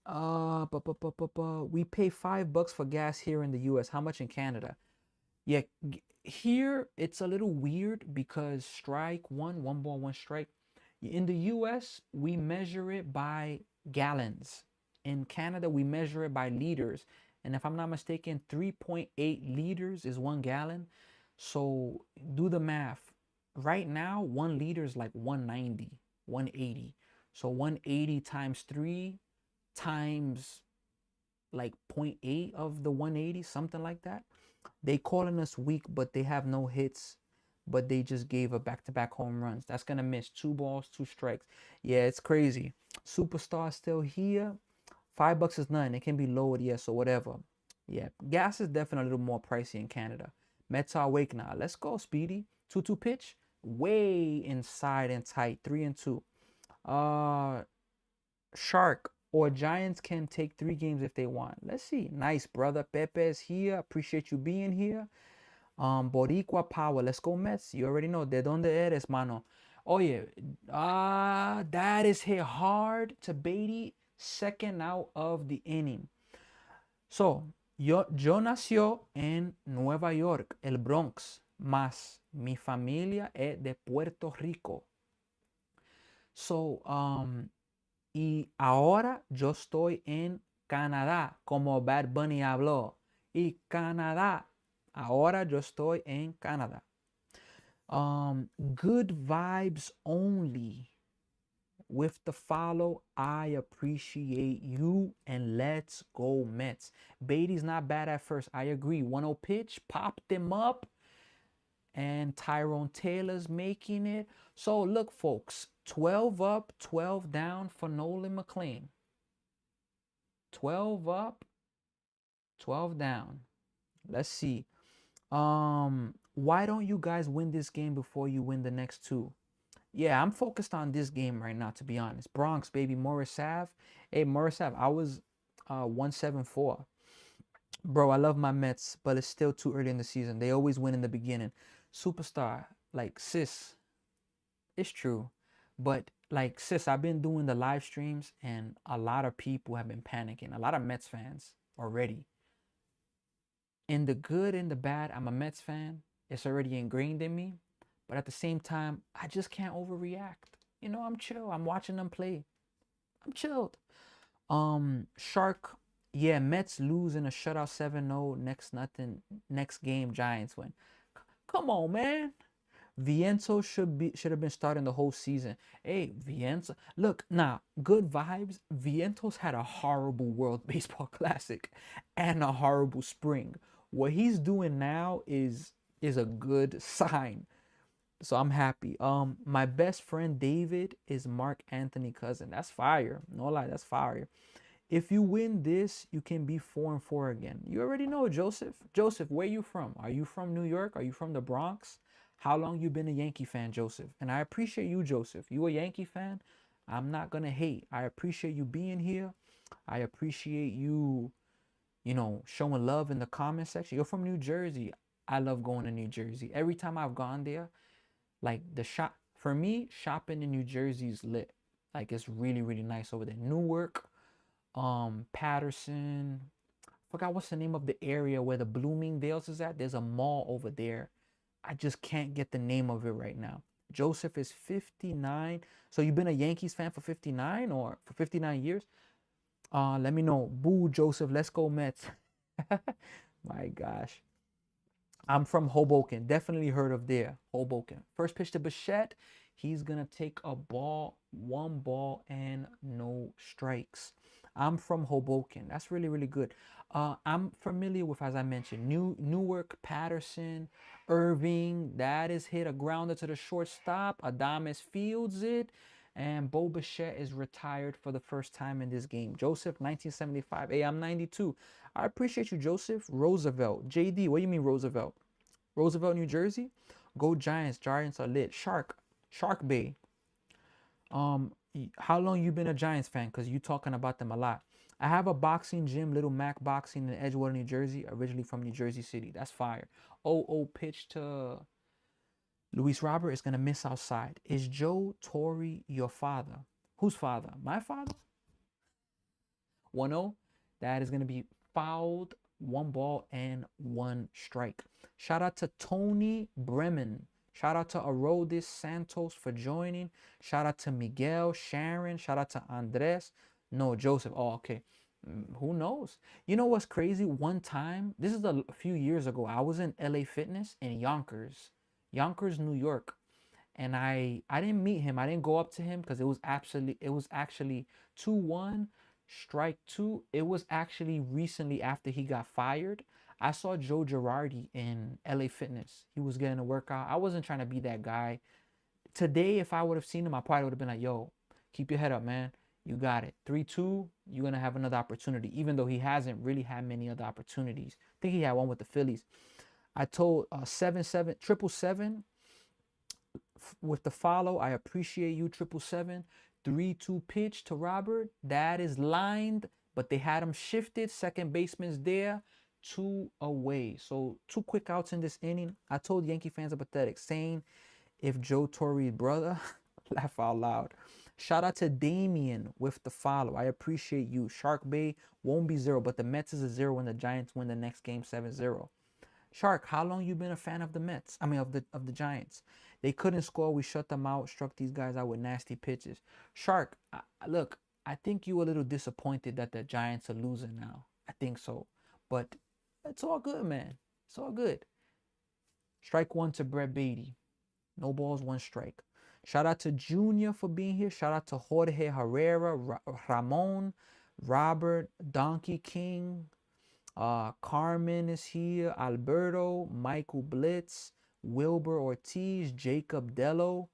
We pay $5 for gas here in the US. How much in Canada? Yeah, here it's a little weird because strike one ball, one strike. In the US, we measure it by gallons. In Canada, we measure it by liters. And if I'm not mistaken, 3.8 liters is 1 gallon. So do the math. Right now, 1 liter is like 190, 180. So 180 times 3 times like point 0.8 of the 180, something like that. They calling us weak, but they have no hits. But they just gave a back-to-back home runs. That's gonna miss 2 balls, 2 strikes. Yeah, it's crazy. Superstar still here. $5 is nothing. It can be lowered, yes, or whatever. Yeah, gas is definitely a little more pricey in Canada. Mets are awake now. Let's go, Speedy. 2-2 pitch. Way inside and tight. 3-2. Shark or Giants can take 3 games if they want. Let's see. Nice, brother. Pepe's here. Appreciate you being here. Boricua Power. Let's go, Mets. You already know. De donde eres, mano? Oh, yeah. That is hit hard to Beatty. Second out of the inning. So, yo nació en Nueva York, el Bronx. Más mi familia es de Puerto Rico. So, y ahora yo estoy en Canadá, como Bad Bunny habló. Y Canadá. Ahora yo estoy en Canadá. Good vibes only. With the follow, I appreciate you, and let's go Mets. Beatty's not bad at first. I agree. 1-0 pitch, popped him up, and Tyrone Taylor's making it. So look, folks, 12 up, 12 down for Nolan McLean. 12 up, 12 down. Let's see. Why don't you guys win this game before you win the next 2? Yeah, I'm focused on this game right now, to be honest. Bronx, baby, Morris Ave. Hey, Morris Ave, I was 174. Bro, I love my Mets, but it's still too early in the season. They always win in the beginning. Superstar, like, sis, it's true. But, like, sis, I've been doing the live streams, and a lot of people have been panicking. A lot of Mets fans already. In the good and the bad, I'm a Mets fan. It's already ingrained in me. But at the same time, I just can't overreact. You know, I'm chill. I'm watching them play. I'm chilled. Shark, yeah, Mets lose in a shutout 7-0. Next game, Giants win. Come on, man. Vientos should have been starting the whole season. Hey, Vientos. Look, now, good vibes. Vientos had a horrible World Baseball Classic and a horrible spring. What he's doing now is a good sign. So I'm happy. My best friend David is Mark Anthony cousin. That's fire. No lie, that's fire. If you win this, you can be 4-4 again. You already know, Joseph. Joseph, where you from? Are you from New York? Are you from the Bronx? How long you been a Yankee fan, Joseph? And I appreciate you, Joseph. You a Yankee fan? I'm not gonna hate. I appreciate you being here. I appreciate you, showing love in the comment section. You're from New Jersey. I love going to New Jersey. Every time I've gone there, like the shop, for me, shopping in New Jersey is lit. Like it's really, really nice over there. Newark, Patterson. Forgot what's the name of the area where the Bloomingdale's is at. There's a mall over there. I just can't get the name of it right now. Joseph is 59. So you've been a Yankees fan for 59 or for 59 years? Let me know. Boo, Joseph. Let's go Mets. My gosh. I'm from Hoboken. Definitely heard of there. Hoboken. First pitch to Bichette. He's going to take a ball, 1 ball, and no strikes. I'm from Hoboken. That's really, really good. I'm familiar with, as I mentioned, Newark, Patterson, Irving. That is hit a grounder to the shortstop. Adames fields it. And Bo Bichette is retired for the first time in this game. Joseph, 1975. Hey, I'm 92. I appreciate you, Joseph. Roosevelt. JD, what do you mean Roosevelt? Roosevelt, New Jersey? Go Giants. Giants are lit. Shark Bay. How long you been a Giants fan? Cause you talking about them a lot. I have a boxing gym, Little Mac Boxing in Edgewater, New Jersey. Originally from New Jersey City. That's fire. Oh, pitch to Luis Robert is gonna miss outside. Is Joe Torre your father? Whose father? My father? 1-0. That is gonna be fouled. One ball and one strike. Shout out to Tony Bremen. Shout out to Arodis Santos for joining. Shout out to Miguel, Sharon. Shout out to Andres. No, Joseph. Oh, okay. Who knows? You know what's crazy? One time, this is a few years ago, I was in LA Fitness in Yonkers, New York, and I didn't meet him. I didn't go up to him because it was actually 2-1, strike two. It was actually recently after he got fired. I saw Joe Girardi in LA Fitness. He was getting a workout. I wasn't trying to be that guy. Today, if I would have seen him, I probably would have been like, yo, keep your head up, man. You got it. 3-2, you're going to have another opportunity, even though he hasn't really had many other opportunities. I think he had one with the Phillies. I told 7-7, 777 with the follow. I appreciate you, 777. 3-2 pitch to Robert. That is lined, but they had him shifted. Second baseman's there. Two away. So two quick outs in this inning. I told Yankee fans are pathetic, saying if Joe Torre's brother, laugh out loud. Shout out to Damien with the follow. I appreciate you. Shark Bay won't be 0, but the Mets is a 0 when the Giants win the next game 7-0. Shark, how long you been a fan of the Mets? I mean of the Giants. They couldn't score. We shut them out. Struck these guys out with nasty pitches. Shark, look, I think you a little disappointed that the Giants are losing now. I think so, but it's all good, man. It's all good. Strike one to Brett Beatty. No balls, one strike. Shout out to Junior for being here. Shout out to Jorge Herrera, Ramon, Robert, Donkey King, Carmen is here. Alberto, Michael Blitz, Wilbur Ortiz, Jacob Dello,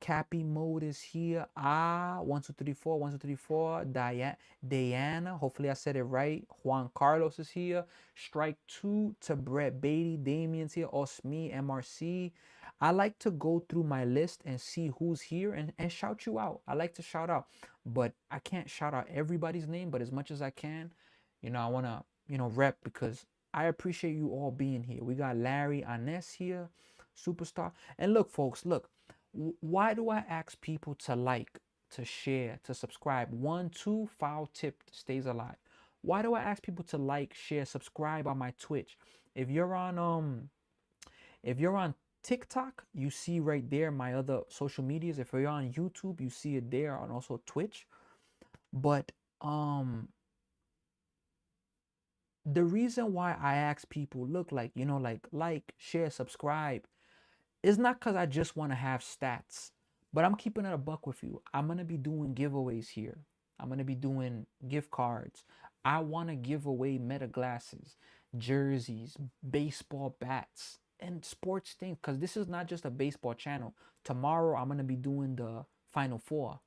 Cappy Mode is here. 1234, 1234. Diana, hopefully I said it right. Juan Carlos is here. Strike two to Brett Beatty. Damien's here. Osme, MRC. I like to go through my list and see who's here and shout you out. I like to shout out, but I can't shout out everybody's name, but as much as I can, I want to rep because I appreciate you all being here. We got Larry Aness here, superstar. And look, folks, look, why do I ask people to like, to share, to subscribe? 1, 2, foul tip stays alive. Why do I ask people to like, share, subscribe on my Twitch? If you're on TikTok, you see right there my other social medias. If you're on YouTube, you see it there, and also Twitch. But the reason why I ask people, look, like, share, subscribe, is not because I just want to have stats, but I'm keeping it a buck with you. I'm going to be doing giveaways here. I'm going to be doing gift cards. I want to give away Meta glasses, jerseys, baseball bats, and sports things, because this is not just a baseball channel. Tomorrow, I'm going to be doing the Final Four.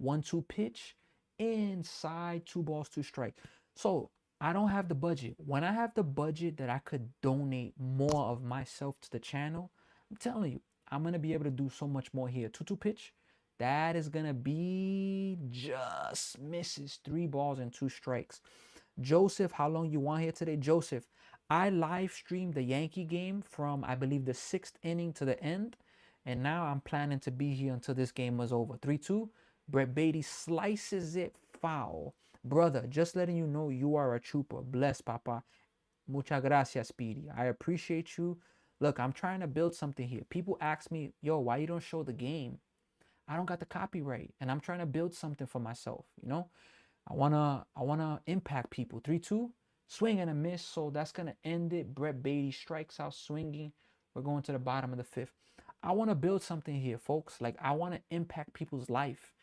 1-2 pitch, inside, 2 balls, 2 strikes. So I don't have the budget. When I have the budget that I could donate more of myself to the channel, I'm telling you, I'm going to be able to do so much more here. 2-2 pitch, that is going to be just misses. 3 balls and 2 strikes. Joseph, how long you want here today? Joseph, I live streamed the Yankee game from, I believe, the 6th inning to the end. And now I'm planning to be here until this game was over. 3-2. Brett Beatty slices it foul. Brother, just letting you know you are a trooper. Bless, Papa. Muchas gracias, Speedy. I appreciate you. Look, I'm trying to build something here. People ask me, yo, why you don't show the game? I don't got the copyright, and I'm trying to build something for myself, I wanna impact people. 3-2, swing and a miss, so that's gonna end it. Brett Beatty strikes out swinging. We're going to the bottom of the 5th. I want to build something here, folks. Like, I want to impact people's life.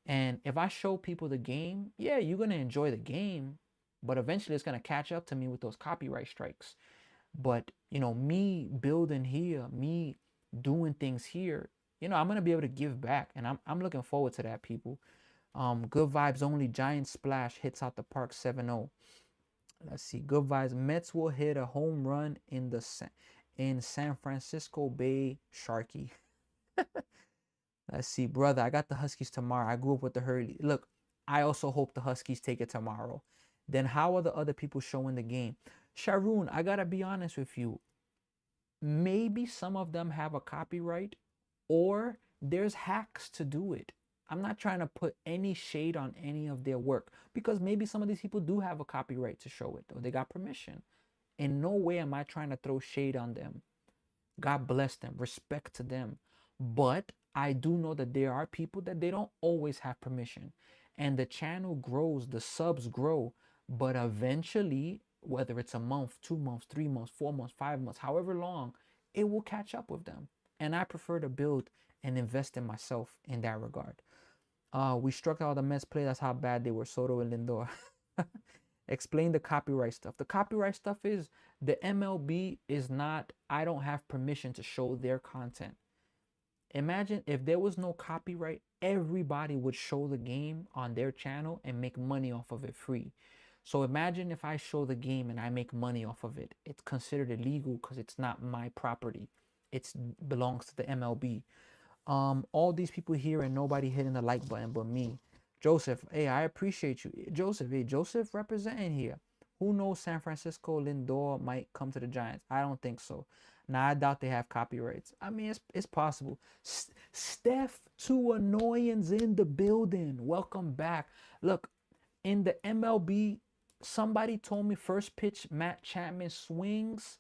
And if I show people the game, yeah, you're going to enjoy the game, but eventually it's going to catch up to me with those copyright strikes. But, me building here, me doing things here, I'm going to be able to give back. And I'm looking forward to that, people. Good vibes only. Giant splash hits out the park 7-0. Let's see. Good vibes. Mets will hit a home run in San Francisco Bay. Sharky. Let's see, brother. I got the Huskies tomorrow. I grew up with the Hurley. Look, I also hope the Huskies take it tomorrow. Then how are the other people showing the game? Sharoon, I gotta be honest with you. Maybe some of them have a copyright, or there's hacks to do it. I'm not trying to put any shade on any of their work, because maybe some of these people do have a copyright to show it, or they got permission. In no way am I trying to throw shade on them. God bless them, respect to them. But I do know that there are people that they don't always have permission. And the channel grows, the subs grow, but eventually, whether it's a month, 2 months, 3 months, 4 months, 5 months, however long, it will catch up with them. And I prefer to build and invest in myself in that regard. We struck out the Mets play. That's how bad they were, Soto and Lindor. Explain the copyright stuff. The copyright stuff is the MLB is not, I don't have permission to show their content. Imagine if there was no copyright, everybody would show the game on their channel and make money off of it free. So imagine if I show the game and I make money off of it. It's considered illegal because it's not my property. It belongs to the MLB. All these people here and nobody hitting the like button but me. Joseph, hey, I appreciate you. Joseph, hey, Joseph representing here. Who knows San Francisco Lindor might come to the Giants? I don't think so. Now, I doubt they have copyrights. I mean, it's possible. Steph, two annoyance in the building. Welcome back. Look, in the MLB, somebody told me first pitch, Matt Chapman swings.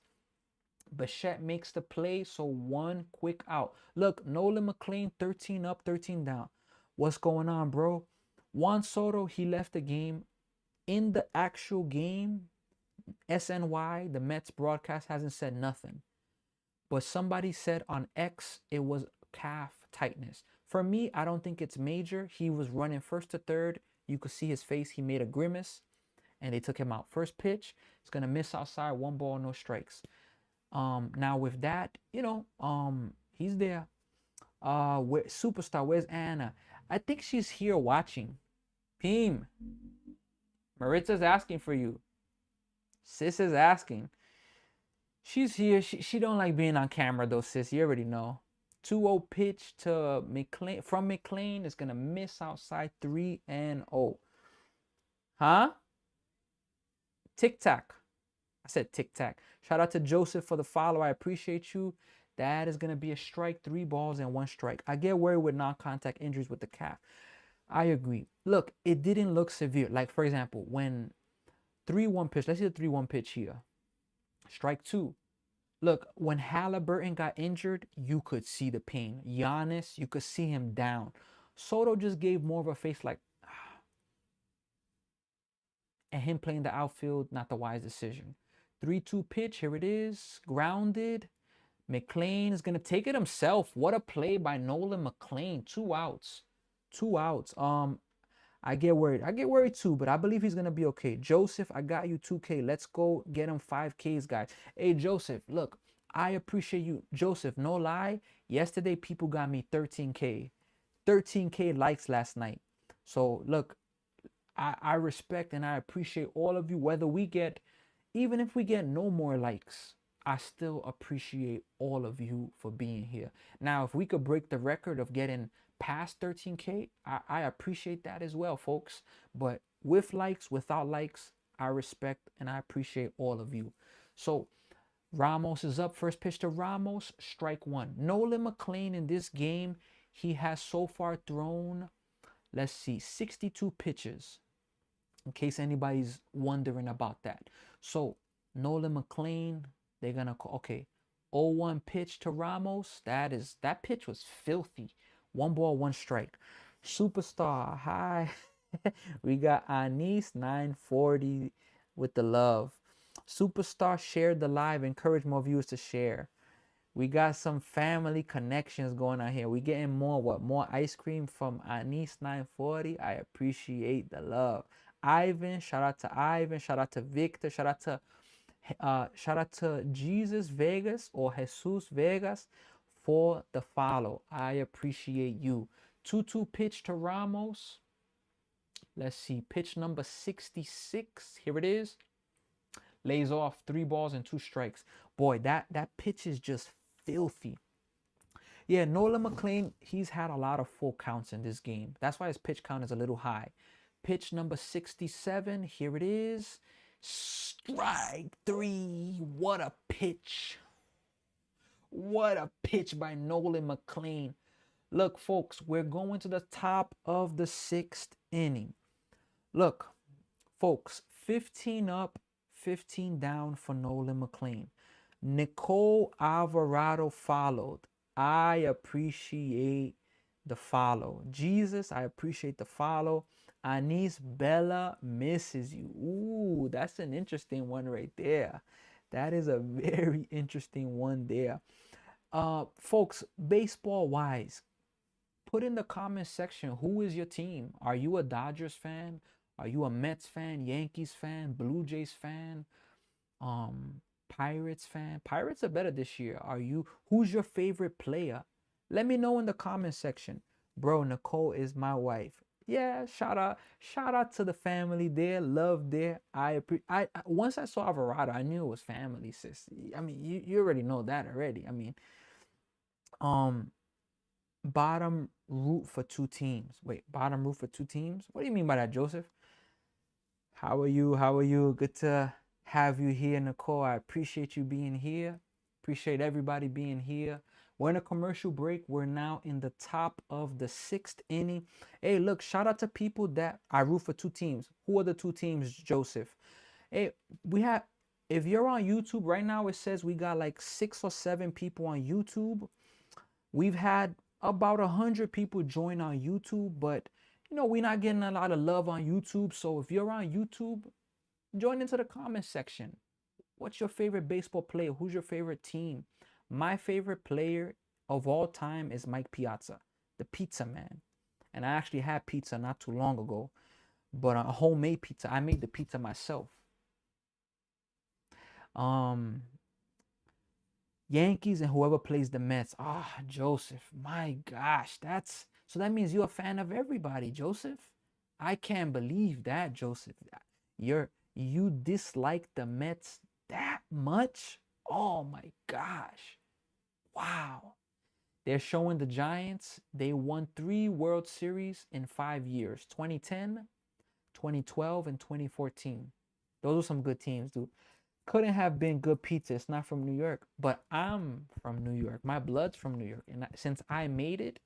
Bichette makes the play, so one quick out. Look, Nolan McLean, 13 up, 13 down. What's going on, bro? Juan Soto, he left the game. In the actual game, SNY, the Mets broadcast, hasn't said nothing. But somebody said on X it was calf tightness. For me, I don't think it's major. He was running first to third. You could see his face. He made a grimace, and they took him out. First pitch, he's going to miss outside. 1 ball, no strikes. Now with that, he's there. Superstar, where's Anna? I think she's here watching. Peem, Maritza's asking for you. Sis is asking. She's here. She don't like being on camera though, sis. You already know. 2-0 pitch to McLean. From McLean, is gonna miss outside 3-0. Huh? Tic Tac. I said tic tac. Shout out to Joseph for the follow. I appreciate you. That is going to be a strike, 3 balls and 1 strike. I get worried with non-contact injuries with the calf. I agree. Look, it didn't look severe. Like, for example, when 3-1 pitch, let's see the 3-1 pitch here. Strike 2. Look, when Halliburton got injured, you could see the pain. Giannis, you could see him down. Soto just gave more of a face like, and him playing the outfield, not the wise decision. 3-2 pitch, here it is, grounded. McLean is going to take it himself. What a play by Nolan McLean. 2 outs. 2 outs. I get worried. I get worried too, but I believe he's going to be okay. Joseph, I got you 2K. Let's go get him 5Ks, guys. Hey, Joseph, look, I appreciate you. Joseph, no lie, yesterday people got me 13K. 13K likes last night. So, look, I respect and I appreciate all of you, whether we get, even if we get no more likes, I still appreciate all of you for being here. Now, if we could break the record of getting past 13K, I appreciate that as well, folks. But with likes, without likes, I respect and I appreciate all of you. So, Ramos is up. First pitch to Ramos, strike 1. Nolan McLean in this game, he has so far thrown, let's see, 62 pitches. In case anybody's wondering about that. So, Nolan McLean, they're going to call, okay, 0-1 pitch to Ramos. That pitch was filthy. 1 ball, 1 strike. Superstar, hi. We got Anis 940 with the love. Superstar, shared the live. Encourage more viewers to share. We got some family connections going on here. We getting more ice cream from Anis 940. I appreciate the love. Ivan, shout out to Ivan, shout out to Victor, shout out to Jesus Vegas or Jesus Vegas for the follow. I appreciate you. 2-2 pitch to Ramos. Let's see, pitch number 66. Here it is. Lays off 3 balls and 2 strikes. Boy, that pitch is just filthy. Yeah, Nolan McLean, he's had a lot of full counts in this game. That's why his pitch count is a little high. Pitch number 67. Here it is. Strike three. What a pitch. What a pitch by Nolan McLean. Look, folks, we're going to the top of the sixth inning. Look, folks, 15 up, 15 down for Nolan McLean. Nicole Alvarado followed. I appreciate the follow. Jesus, I appreciate the follow. Anis Bella misses you. Ooh, that's an interesting one right there. That is a very interesting one there. Folks, baseball wise, put in the comment section, who is your team? Are you a Dodgers fan? Are you a Mets fan, Yankees fan, Blue Jays fan, Pirates fan? Pirates are better this year. Who's your favorite player? Let me know in the comment section. Bro, Nicole is my wife. Yeah, shout out to the family there, love there. I once I saw Alvarado, I knew it was family, sis. I mean, you already know that already. I mean, bottom root for two teams. Wait, bottom root for two teams? What do you mean by that, Joseph? How are you? How are you? Good to have you here, Nicole. I appreciate you being here. Appreciate everybody being here. We're in a commercial break. We're now in the top of the sixth inning. Hey, look, shout out to people that I root for two teams. Who are the two teams, Joseph? Hey, if you're on YouTube right now, it says we got like 6 or 7 people on YouTube. We've had about 100 people join on YouTube, but we're not getting a lot of love on YouTube. So if you're on YouTube, join into the comment section. What's your favorite baseball player? Who's your favorite team? My favorite player of all time is Mike Piazza, the pizza man. And I actually had pizza not too long ago, but a homemade pizza. I made the pizza myself. Yankees and whoever plays the Mets. Joseph, my gosh, so that means you're a fan of everybody, Joseph. I can't believe that, Joseph. You dislike the Mets that much? Oh my gosh. Wow. They're showing the Giants. They won 3 World Series in 5 years. 2010, 2012, and 2014. Those are some good teams, dude. Couldn't have been good pizza. It's not from New York, but I'm from New York. My blood's from New York, and since I made it,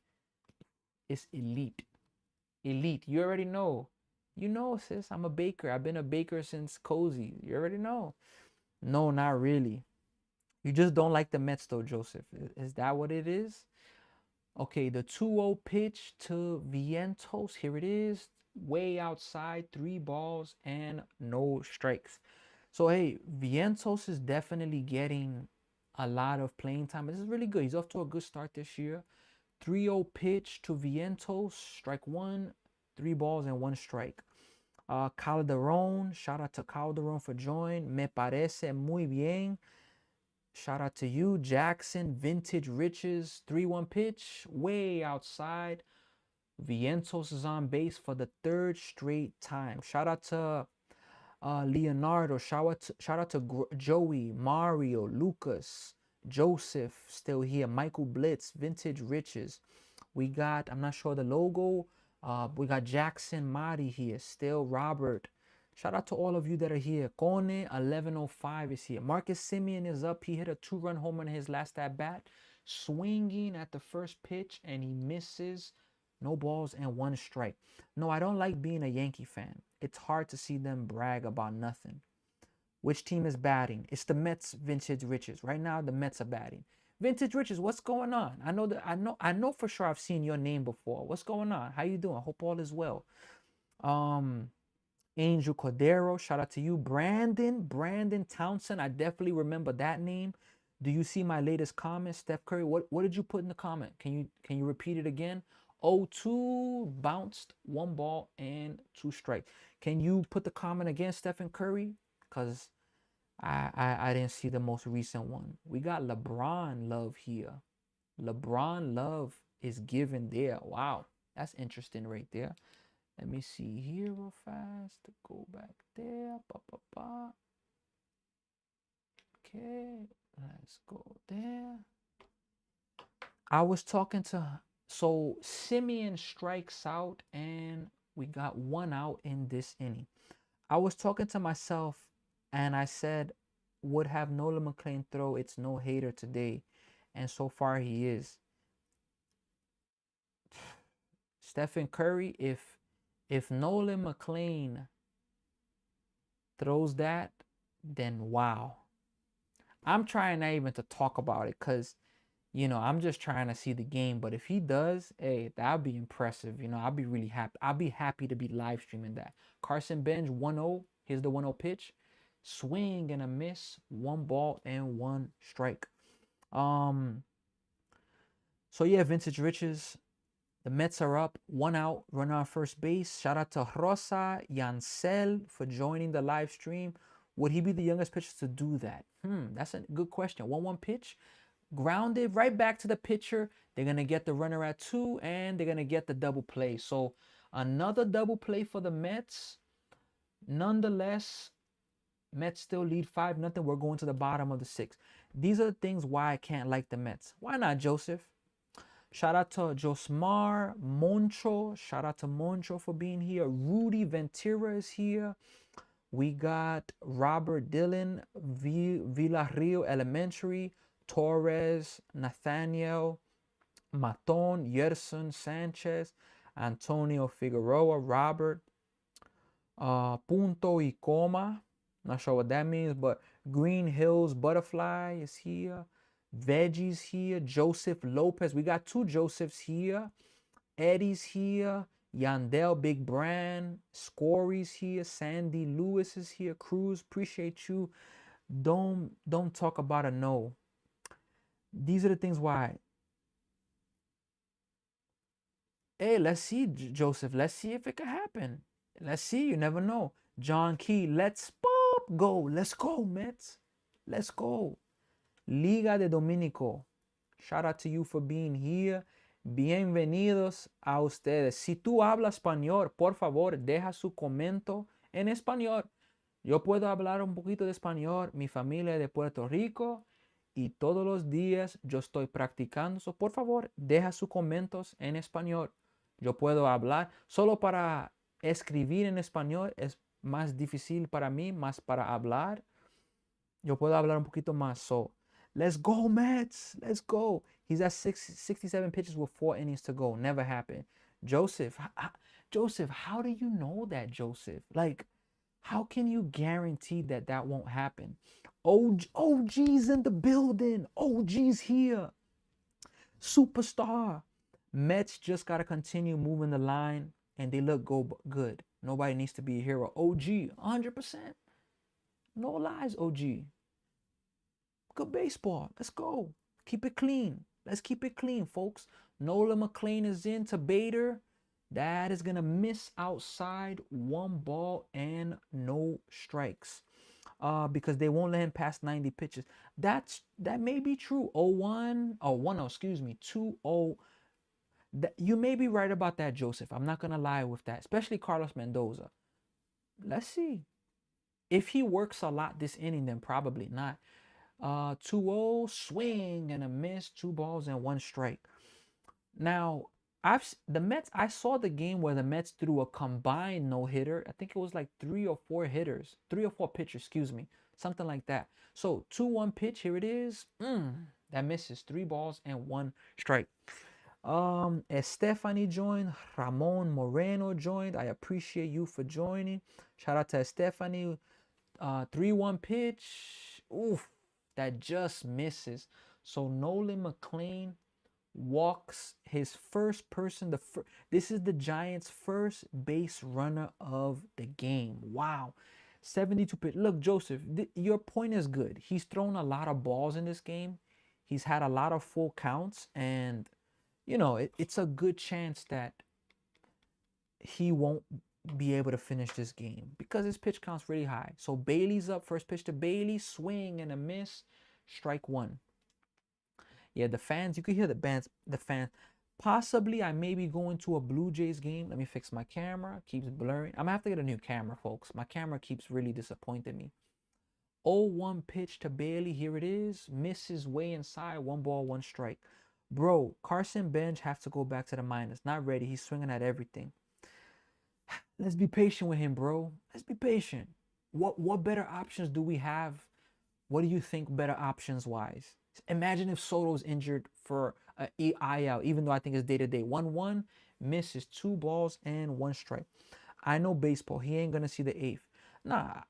it's elite. Elite. You already know. You know, sis. I'm a baker. I've been a baker since Cozy. You already know. No, not really. You just don't like the Mets, though, Joseph. Is that what it is? Okay, the 2-0 pitch to Vientos. Here it is. Way outside. 3 balls and no strikes. So, hey, Vientos is definitely getting a lot of playing time. This is really good. He's off to a good start this year. 3-0 pitch to Vientos. Strike 1, 3 balls and 1 strike. Calderon. Shout out to Calderon for joining. Me parece muy bien. Shout out to you. Jackson. Vintage Riches. 3-1 pitch. Way outside. Vientos is on base for the 3rd straight time. Shout out to Leonardo, shout out to Joey, Mario, Lucas, Joseph, still here, Michael Blitz, Vintage Riches. We got, I'm not sure the logo, we got Jackson Madi here, still Robert. Shout out to all of you that are here. Cone 1105 is here. Marcus Simeon is up. He hit a 2-run home run in his last at bat, swinging at the first pitch, and he misses. No balls and 1 strike. No, I don't like being a Yankee fan. It's hard to see them brag about nothing. Which team is batting? It's the Mets, Vintage Riches. Right now, the Mets are batting. Vintage Riches, what's going on? I know for sure I've seen your name before. What's going on? How you doing? Hope all is well. Angel Cordero, shout out to you. Brandon Townsend, I definitely remember that name. Do you see my latest comment? Steph Curry, what did you put in the comment? Can you repeat it again? 0-2 bounced, 1 ball and 2 strikes. Can you put the comment again, Stephen Curry? Because I didn't see the most recent one. We got LeBron love here. LeBron love is given there. Wow, that's interesting right there. Let me see here real fast. Go back there. Okay, let's go there. I was talking to, so Simeon strikes out and we got one out in this inning. I was talking to myself and I said, would have Nolan McLean throw it's no hater today. And so far he is. Stephen Curry, if Nolan McLean throws that, then wow. I'm trying not even to talk about it because, I'm just trying to see the game. But if he does, hey, that'd be impressive. I'll be really happy. I'll be happy to be live streaming that. Carson Bench 1-0. Here's the 1-0 pitch. Swing and a miss. 1-1 strike. So yeah, Vintage Riches. The Mets are up, 1 out, runner on first base. Shout out to Rosa Yancel for joining the live stream. Would he be the youngest pitcher to do that? That's a good question. 1-1 pitch, grounded right back to the pitcher. They're going to get the runner at 2, and they're going to get the double play. So another double play for the Mets. Nonetheless, Mets still lead 5-0. We're going to the bottom of the 6th. These are the things why I can't like the Mets. Why not, Joseph? Shout out to Josmar Moncho. Shout out to Moncho for being here. Rudy Ventura is here. We got Robert Dillon, Villarreal Elementary, Torres, Nathaniel, Maton, Yerson Sanchez, Antonio Figueroa, Robert, Punto y Coma. Not sure what that means, but Green Hills Butterfly is here. Veggies here. Joseph Lopez. We got 2 Josephs here. Eddie's here. Yandel Big Brand. Scory's here. Sandy Lewis is here. Cruz, appreciate you. Don't talk about a no. These are the things why. Hey, let's see, Joseph. Let's see if it can happen. Let's see. You never know. John Key, let's go. Let's go, Mets. Let's go. Liga de Dominico. Shout out to you for being here. Bienvenidos a ustedes. Si tú hablas español, por favor, deja su comentario en español. Yo puedo hablar un poquito de español. Mi familia es de Puerto Rico y todos los días yo estoy practicando. So, por favor, deja sus comentarios en español. Yo puedo hablar. Solo para escribir en español es más difícil para mí, más para hablar. Yo puedo hablar un poquito más. So, let's go, Mets. Let's go. He's at 67 pitches with 4 innings to go. Never happened. Joseph, how do you know that, Joseph? Like, how can you guarantee that that won't happen? OG's in the building. OG's here. Superstar. Mets just got to continue moving the line, and they look good. Nobody needs to be a hero. OG, 100%. No lies, OG. Good baseball. Let's go. Keep it clean. Let's keep it clean, folks. Nolan McLean is in to Bader. That is going to miss outside. 1 ball and no strikes. Because they won't let him pass 90 pitches. That may be true. 0-1. Oh, 1-0, excuse me. 2-0. You may be right about that, Joseph. I'm not going to lie with that. Especially Carlos Mendoza. Let's see. If he works a lot this inning, then probably not. 2-0, swing and a miss, 2 balls and 1 strike. Now, the Mets, I saw the game where the Mets threw a combined no-hitter. I think it was like 3 or 4 hitters, 3 or 4 pitchers, excuse me, something like that. So 2-1 pitch, here it is. That misses, 3 balls and 1 strike. Estefany joined, Ramon Moreno joined. I appreciate you for joining. Shout out to Estefany. 3-1 pitch. Oof, that just misses. So Nolan McLean walks his first person. This is the Giants' first base runner of the game. Wow. 72 pitch. Look, Joseph, your point is good. He's thrown a lot of balls in this game. He's had a lot of full counts, and it's a good chance that he won't be able to finish this game because his pitch count's really high. So Bailey's up. First pitch to Bailey. Swing and a miss. Strike 1. Yeah, the fans, you could hear the fans. Possibly I may be going to a Blue Jays game. Let me fix my camera. Keeps blurring. I'm going to have to get a new camera, folks. My camera keeps really disappointing me. 0-1 pitch to Bailey. Here it is. Misses way inside. 1 ball, 1 strike. Bro, Carson Bench has to go back to the minors. Not ready. He's swinging at everything. Let's be patient with him, bro. Let's be patient. What better options do we have? What do you think better options wise? Imagine if Soto's injured for a IL, even though I think it's day to day. 1-1, misses 2 balls and 1 strike. I know baseball. He ain't gonna see the eighth. Nah,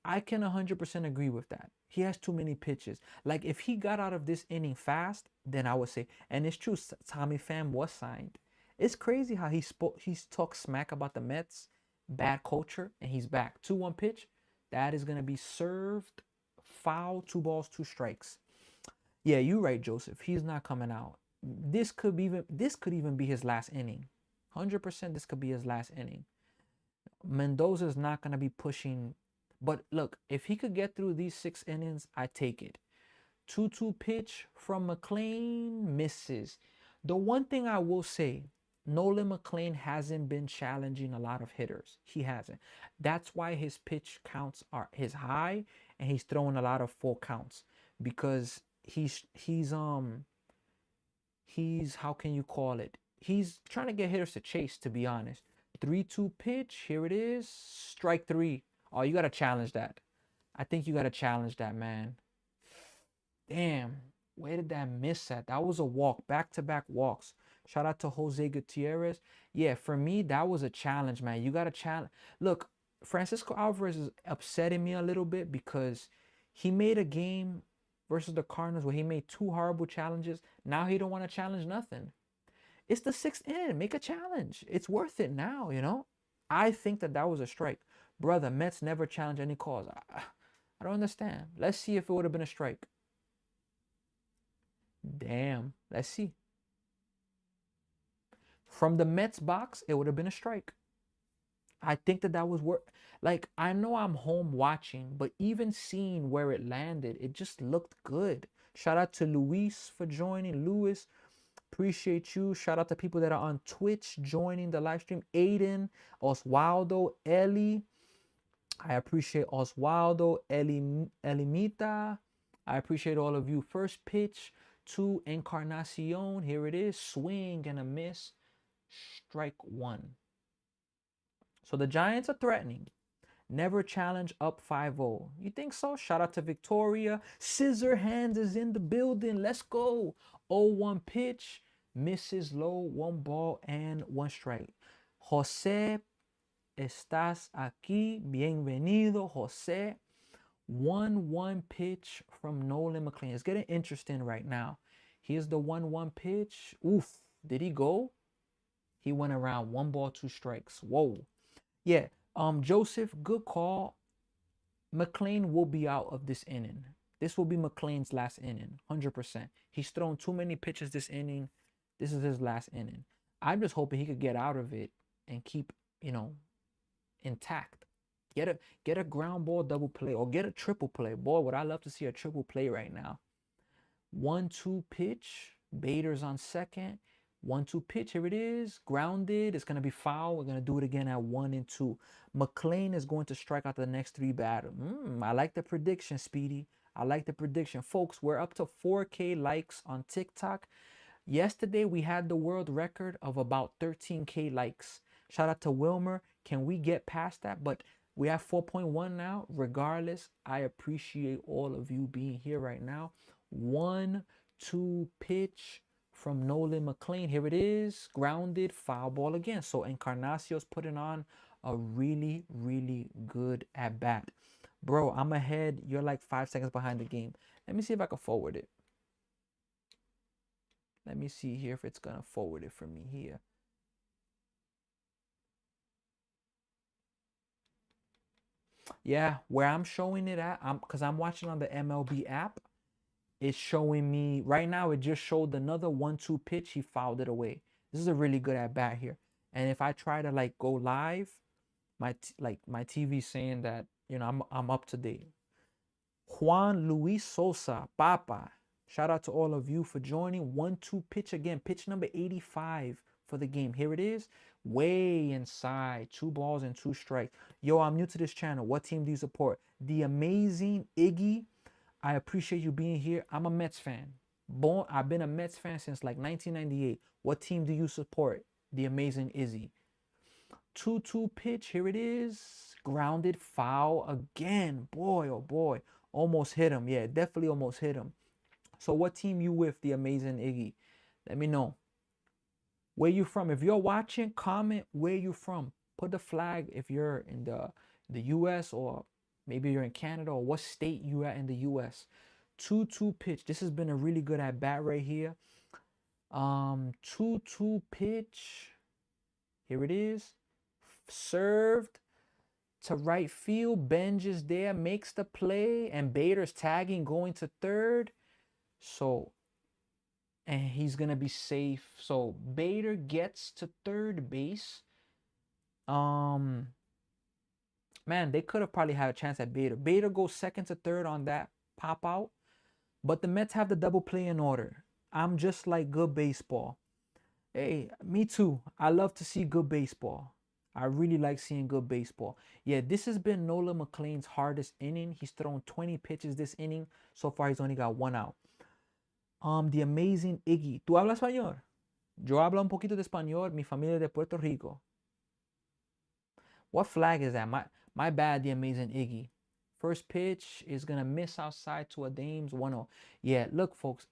I can 100% agree with that. He has too many pitches. Like if he got out of this inning fast, then I would say, and it's true, Tommy Pham was signed. It's crazy how he's talked smack about the Mets, bad culture, and he's back. 2-1 pitch, that is gonna be served foul, 2 balls, 2 strikes. Yeah, you're right, Joseph. He's not coming out. This could even be his last inning. 100% this could be his last inning. Mendoza's not going to be pushing. But look, if he could get through these 6 innings, I take it. 2-2 pitch from McLean, misses. The one thing I will say, Nolan McLean hasn't been challenging a lot of hitters. He hasn't. That's why his pitch counts are his high, and he's throwing a lot of full counts because he's how can you call it? He's trying to get hitters to chase, to be honest. 3-2 pitch, here it is. Strike 3. Oh, you gotta challenge that. I think you gotta challenge that, man. Damn, where did that miss at? That was a walk, back-to-back walks. Shout out to Jose Gutierrez. Yeah, for me, that was a challenge, man. You gotta challenge. Look, Francisco Alvarez is upsetting me a little bit because he made a game versus the Cardinals where he made 2 horrible challenges. Now he don't want to challenge nothing. It's the 6th inning. Make a challenge. It's worth it now, you know? I think that was a strike. Brother, Mets never challenge any calls. I don't understand. Let's see if it would have been a strike. Damn. Let's see. From the Mets box, it would have been a strike. I think that was worth. Like, I know I'm home watching, but even seeing where it landed, it just looked good. Shout out to Luis for joining. Luis, appreciate you. Shout out to people that are on Twitch joining the live stream. Aiden, Oswaldo, Ellie. I appreciate Oswaldo, Elimita. I appreciate all of you. First pitch to Encarnacion. Here it is. Swing and a miss. Strike 1. So the Giants are threatening. Never challenge up 5-0. You think so? Shout out to Victoria. Scissor Hands is in the building. Let's go. 0-1 pitch. Misses low. 1 ball and 1 strike. Jose, estás aquí. Bienvenido, Jose. 1-1 pitch from Nolan McLean. It's getting interesting right now. Here's the 1-1 pitch. Oof. Did he go? He went around. 1 ball, 2 strikes. Whoa. Yeah. Joseph, good call. McLean will be out of this inning. This will be McLean's last inning, 100%. He's thrown too many pitches this inning. This is his last inning. I'm just hoping he could get out of it and keep, intact. Get a ground ball double play or get a triple play. Boy, would I love to see a triple play right now. 1-2 pitch. Bader's on second. 1-2 pitch. Here it is. Grounded. It's going to be foul. We're going to do it again at 1-2. McLean is going to strike out the next 3 batters. I like the prediction, Speedy. I like the prediction. Folks, we're up to 4K likes on TikTok. Yesterday, we had the world record of about 13K likes. Shout out to Wilmer. Can we get past that? But we have 4.1 now. Regardless, I appreciate all of you being here right now. 1-2 pitch from Nolan McLean. Here it is. Grounded. Foul ball again. So Encarnacion's putting on a really, really good at bat. Bro, I'm ahead. You're like 5 seconds behind the game. Let me see if I can forward it. Let me see here if it's going to forward it for me here. Yeah, where I'm showing it at, because I'm watching on the MLB app, it's showing me right now. It just showed another 1-2 pitch. He fouled it away. This is a really good at bat here. And if I try to like go live, my TV saying that I'm up to date. Juan Luis Sosa, Papa. Shout out to all of you for joining. 1-2 pitch again. Pitch number 85 for the game. Here it is. Way inside. 2 balls and 2 strikes. Yo, I'm new to this channel. What team do you support? The amazing Iggy. I appreciate you being here. I'm a Mets fan. I've been a Mets fan since like 1998. What team do you support? The amazing Izzy. 2-2 pitch. Here it is. Grounded foul again. Boy, oh boy. Almost hit him. Yeah, definitely almost hit him. So what team you with, the amazing Iggy? Let me know. Where you from? If you're watching, comment where you from. Put the flag if you're in the US, or maybe you're in Canada, or what state you at in the US. 2-2 pitch. This has been a really good at bat right here. 2-2 pitch. Here it is. Served to right field. Benj is there, makes the play, and Bader's tagging, going to third. So, and he's gonna be safe. So Bader gets to third base. Man, they could have probably had a chance at Bader. Bader goes second to third on that pop out. But the Mets have the double play in order. I'm just like good baseball. Hey, me too. I love to see good baseball. I really like seeing good baseball. Yeah, this has been Nolan McLean's hardest inning. He's thrown 20 pitches this inning. So far, he's only got 1 out. The amazing Iggy. ¿Tú hablas español? Yo hablo un poquito de español. Mi familia de Puerto Rico. What flag is that? My bad, the amazing Iggy. First pitch is going to miss outside to a Dames 1-0. Yeah, look, folks.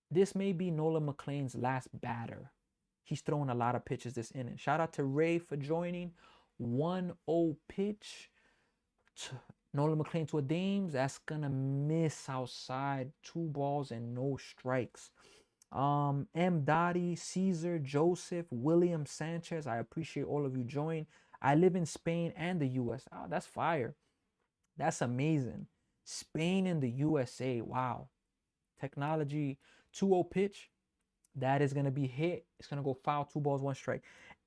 This may be Nolan McLean's last batter. He's throwing a lot of pitches this inning. Shout out to Ray for joining. 1-0 pitch. Nolan McLean to a Dames. That's going to miss outside. 2 balls and no strikes. M. Dottie, Caesar, Joseph, William Sanchez. I appreciate all of you joining. I live in Spain and the US. Oh, that's fire. That's amazing. Spain and the USA. Wow. Technology. 2-0 pitch. That is going to be hit. It's going to go foul. 2 balls, 1 strike.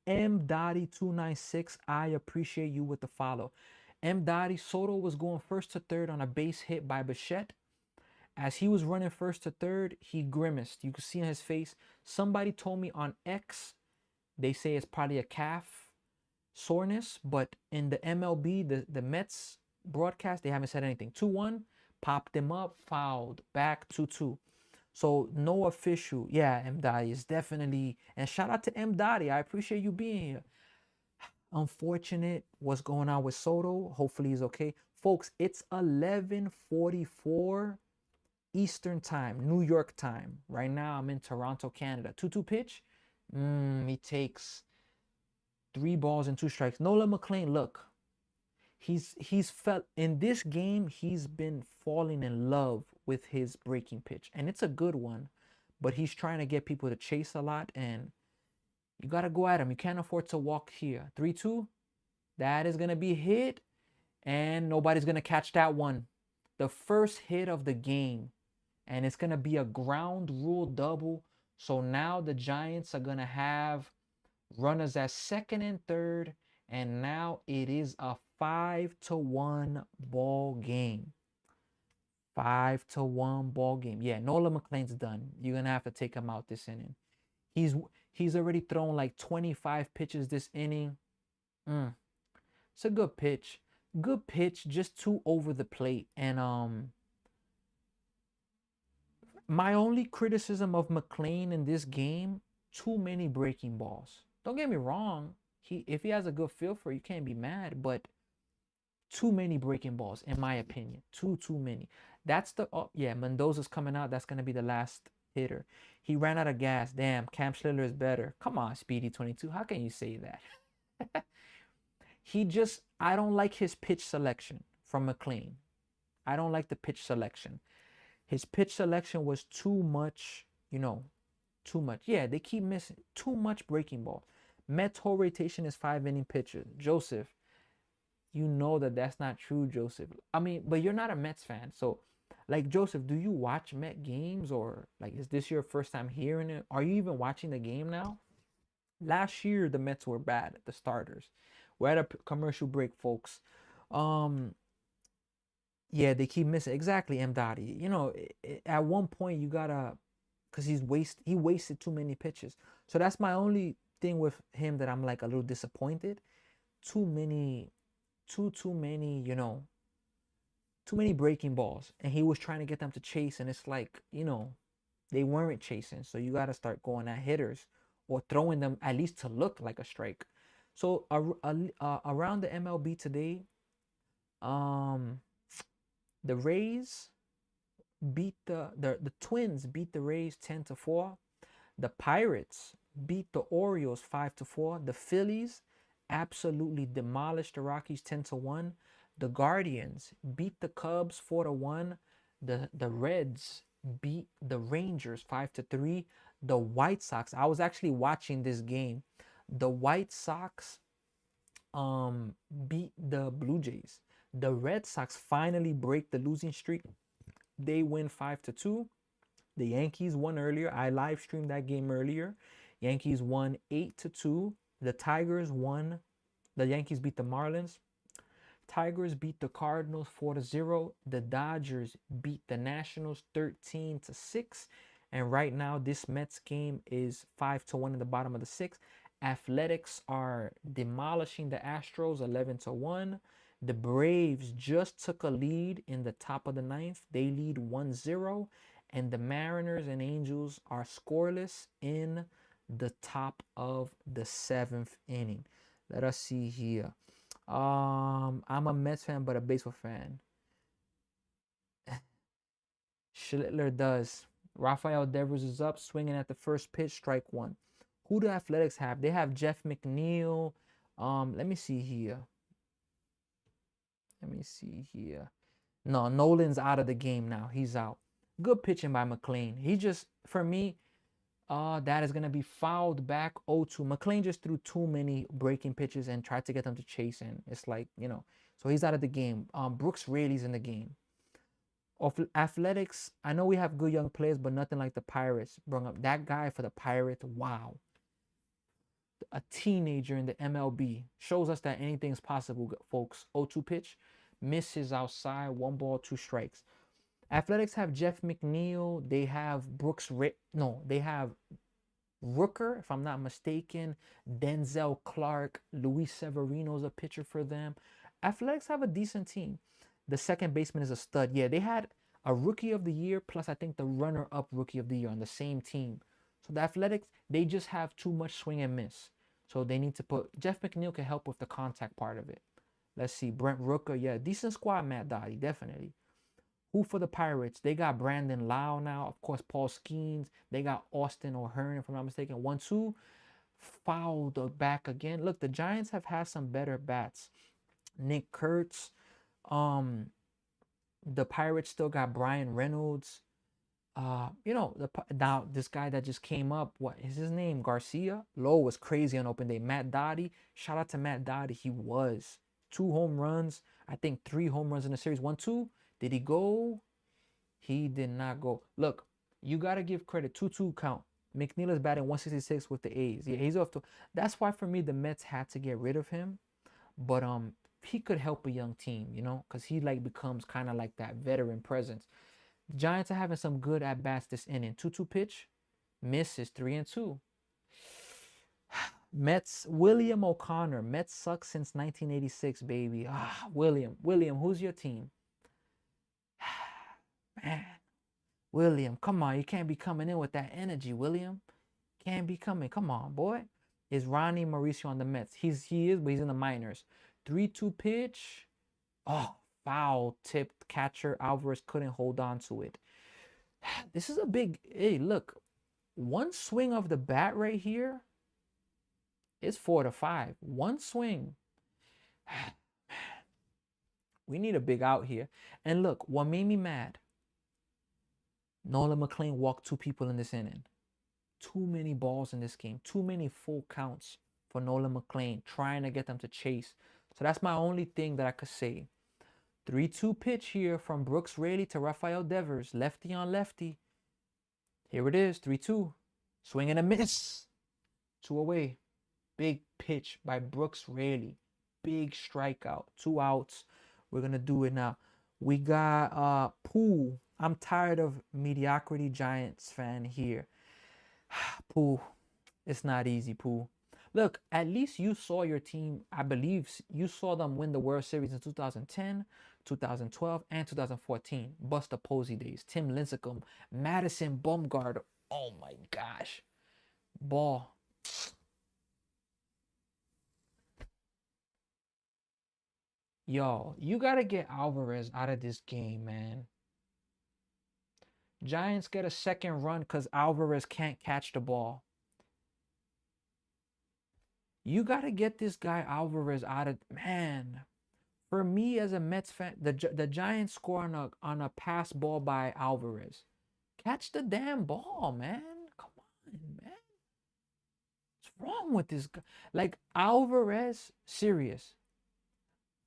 M. Dottie 296. I appreciate you with the follow. M. Dottie, Soto was going first to third on a base hit by Bichette. As he was running first to third, he grimaced. You can see on his face. Somebody told me on X, they say it's probably a calf soreness, but in the MLB, the Mets broadcast, they haven't said anything. 2-1, popped him up, fouled, back 2-2. So no official. Yeah, M. Dottie is definitely, and shout out to M. Dottie. I appreciate you being here. Unfortunate what's going on with Soto. Hopefully he's okay. Folks, it's 11:44 Eastern time, New York time. Right now I'm in Toronto, Canada. 2-2 pitch. He takes 3 balls and 2 strikes. Nolan McLean, look. He's felt in this game, he's been falling in love with his breaking pitch. And it's a good one. But he's trying to get people to chase a lot, and you got to go at him. You can't afford to walk here. 3-2. That is going to be hit, and nobody's going to catch that one. The first hit of the game, and it's going to be a ground rule double. So now the Giants are going to have runners at second and third, and now it is a 5-1 ball game. 5-1 ball game. Yeah, Nolan McLean's done. You're going to have to take him out this inning. He's already thrown like 25 pitches this inning. It's a good pitch. Good pitch, just too over the plate. And my only criticism of McLean in this game, too many breaking balls. Don't get me wrong. If he has a good feel for it, you can't be mad, but too many breaking balls, in my opinion. Too many. That's the yeah, Mendoza's coming out. That's gonna be the last hitter. He ran out of gas. Damn, Cam Schiller is better. Come on, Speedy 22. How can you say that? I don't like his pitch selection from McLean. I don't like the pitch selection. His pitch selection was too much, too much. Yeah, they keep missing too much breaking balls. Mets whole rotation is 5-inning pitchers. Joseph, you know that's not true, Joseph. I mean, but you're not a Mets fan. So, like, Joseph, do you watch Met games, or like, is this your first time hearing it? Are you even watching the game now? Last year, the Mets were bad, the starters. We're at a commercial break, folks. Yeah, they keep missing. Exactly, M. Dottie. At one point, you gotta, because he wasted too many pitches. So that's my only thing with him, that I'm like a little disappointed. Too many, too many breaking balls, and he was trying to get them to chase, and it's like, They weren't chasing. So you got to start going at hitters or throwing them at least to look like a strike. So around the MLB today, um, the Rays beat the Twins beat the Rays 10-4. The Pirates beat the Orioles 5-4. The Phillies absolutely demolished the Rockies 10-1. The Guardians beat the Cubs 4-1. The Reds beat the Rangers 5-3. The White Sox, I was actually watching this game. The White Sox beat the Blue Jays. The Red Sox finally break the losing streak. They win 5-2. The Yankees won earlier. I live streamed that game earlier. Yankees won 8-2. The Tigers won. The Yankees beat the Marlins. Tigers beat the Cardinals 4-0. The Dodgers beat the Nationals 13-6. And right now, this Mets game is 5-1 in the bottom of the sixth. Athletics are demolishing the Astros 11-1. The Braves just took a lead in the top of the ninth. They lead 1-0. And the Mariners and Angels are scoreless in the top of the seventh inning. Let us see here. I'm a Mets fan, but a baseball fan. Schlittler does. Rafael Devers is up, swinging at the first pitch, strike one. Who do Athletics have? They have Jeff McNeil. Let me see here. No, Nolan's out of the game now. He's out. Good pitching by McLean. He just, for me, that is going to be fouled back 0-2. McLean just threw too many breaking pitches and tried to get them to chase in. It's like, so he's out of the game. Brooks Raley's in the game. Of Athletics, I know we have good young players, but nothing like the Pirates. Bring up that guy for the Pirates. Wow. A teenager in the MLB. Shows us that anything is possible, folks. 0-2 pitch. Misses outside. 1 ball, 2 strikes. Athletics have Jeff McNeil. They have they have Rooker, if I'm not mistaken. Denzel Clark. Luis Severino's a pitcher for them. Athletics have a decent team. The second baseman is a stud. Yeah, they had a rookie of the year, plus I think the runner-up rookie of the year on the same team. So the Athletics, they just have too much swing and miss. So they need to put, Jeff McNeil can help with the contact part of it. Let's see, Brent Rooker, yeah, decent squad, Matt Dottie, definitely. Who for the Pirates? They got Brandon Lau now, of course, Paul Skeens. They got Austin O'Hearn, if I'm not mistaken. 1-2, fouled back again. Look, the Giants have had some better bats. Nick Kurtz. The Pirates still got Brian Reynolds. Now this guy that just came up, what is his name? Garcia. Lowe was crazy on open day. Matt Dottie. Shout out to Matt Dottie. He was 2 home runs. I think 3 home runs in the series. 1-2. Did he go? He did not go. Look, you gotta give credit. 2-2 count. McNeil is batting 166 with the A's. Yeah, he's off to. That's why for me the Mets had to get rid of him. But he could help a young team, because he becomes kind of like that veteran presence. The Giants are having some good at bats this inning. 2-2 pitch, misses 3-2. Mets, William O'Connor. Mets suck since 1986, baby. William, who's your team? Man, William, come on, you can't be coming in with that energy, William. Can't be coming. Come on, boy. Is Ronnie Mauricio on the Mets? He is, but he's in the minors. 3-2 pitch. Oh, foul tipped catcher. Alvarez couldn't hold on to it. This is a big, hey, look. One swing of the bat right here is 4-5. One swing. We need a big out here. And look, what made me mad, Nolan McLean walked 2 people in this inning. Too many balls in this game. Too many full counts for Nolan McLean, trying to get them to chase. So that's my only thing that I could say. 3-2 pitch here from Brooks Raley to Rafael Devers. Lefty on lefty. Here it is, 3-2. Swing and a miss. 2 away. Big pitch by Brooks Raley. Big strikeout. 2 outs. We're going to do it now. We got Pooh. I'm tired of mediocrity Giants fan here. Pooh. It's not easy, Pooh. Look, at least you saw your team. I believe you saw them win the World Series in 2010, 2012 and 2014. Buster Posey days. Tim Lincecum, Madison Bumgarner. Oh my gosh. Ball. Yo, you got to get Alvarez out of this game, man. Giants get a second run because Alvarez can't catch the ball. You got to get this guy Alvarez out of, man. For me as a Mets fan, the Giants score on a pass ball by Alvarez. Catch the damn ball, man. Come on, man. What's wrong with this guy? Like Alvarez, serious.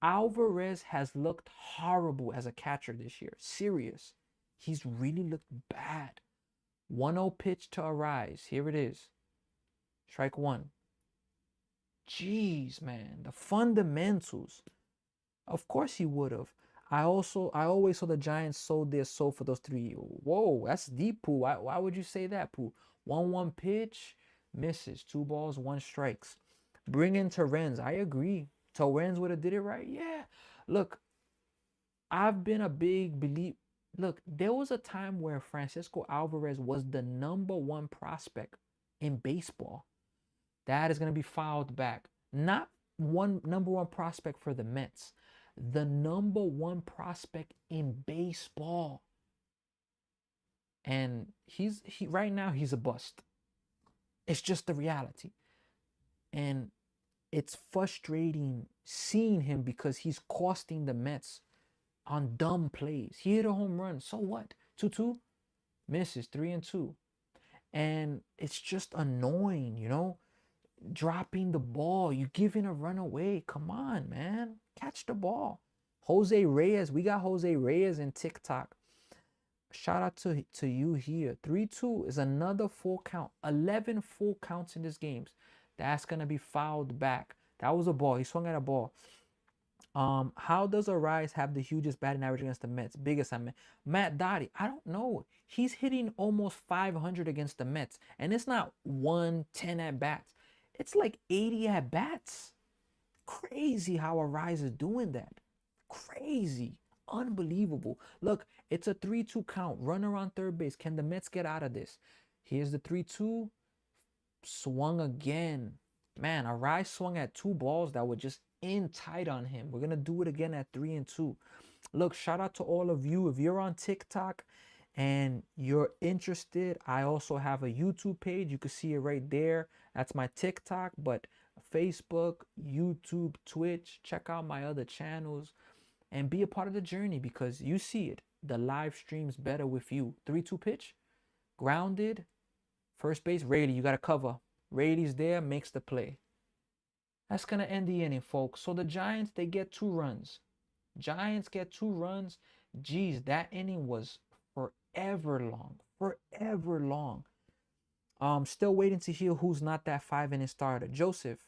Alvarez has looked horrible as a catcher this year. Serious. He's really looked bad. 1-0 pitch to Arise. Here it is. Strike one. Jeez, man. The fundamentals. Of course he would have. I always saw the Giants sold their soul for those three. Whoa, that's deep, Pooh. Why would you say that, Pooh? 1-1 pitch, misses. 2 balls, 1 strikes. Bring in Torrens. I agree. Torrens would have did it right. Yeah. Look, I've been a big believer. Look, there was a time where Francisco Alvarez was the #1 prospect in baseball. That is going to be filed back. Not #1 prospect for the Mets. The #1 prospect in baseball. And right now he's a bust. It's just the reality. And it's frustrating seeing him because he's costing the Mets on dumb plays. He hit a home run. So what? 2-2? Misses 3-2. And it's just annoying, you know? Dropping the ball. You're giving a run away. Come on, man. Catch the ball. Jose Reyes. We got Jose Reyes in TikTok. Shout out to you here. 3-2 is another full count. 11 full counts in this game. That's going to be fouled back. That was a ball. He swung at a ball. How does Arise have the hugest batting average against the Mets? Biggest, I mean, Matt Dottie. I don't know. He's hitting almost 500 against the Mets. And it's not 110 at bats. It's like 80 at bats. Crazy how Arise is doing that. Crazy. Unbelievable. Look, it's a 3-2 count. Runner on third base. Can the Mets get out of this? Here's the 3-2. Swung again. Man, Arise swung at 2 balls that were just in tight on him. We're going to do it again at 3-2. Look, shout out to all of you. If you're on TikTok and you're interested, I also have a YouTube page. You can see it right there. That's my TikTok, but Facebook, YouTube, Twitch, check out my other channels and be a part of the journey because you see it. The live stream's better with you. 3-2 pitch, grounded, first base, Rady, you got to cover. Rady's there, makes the play. That's going to end the inning, folks. So the Giants, they get 2 runs. Giants get 2 runs. Geez, that inning was forever long. Forever long. Still waiting to hear who's not that 5-inning starter. Joseph,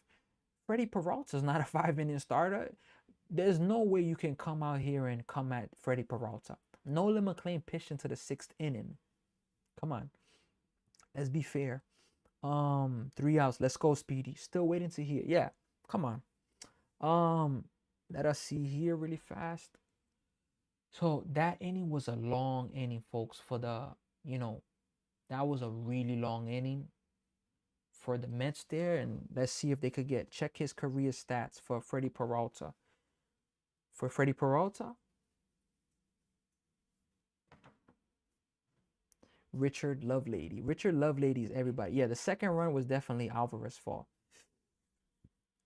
Freddie Peralta's not a 5-inning starter. There's no way you can come out here and come at Freddie Peralta. Nolan McLean pitched into the 6th inning. Come on. Let's be fair. 3 outs. Let's go, Speedy. Still waiting to hear. Yeah, come on. Let us see here really fast. So that inning was a long inning, folks, for the, that was a really long inning for the Mets there. And let's see if they could check his career stats for Freddie Peralta. For Freddie Peralta, Richard Lovelady. Richard Lovelady is everybody. Yeah, the second run was definitely Alvarez's fault.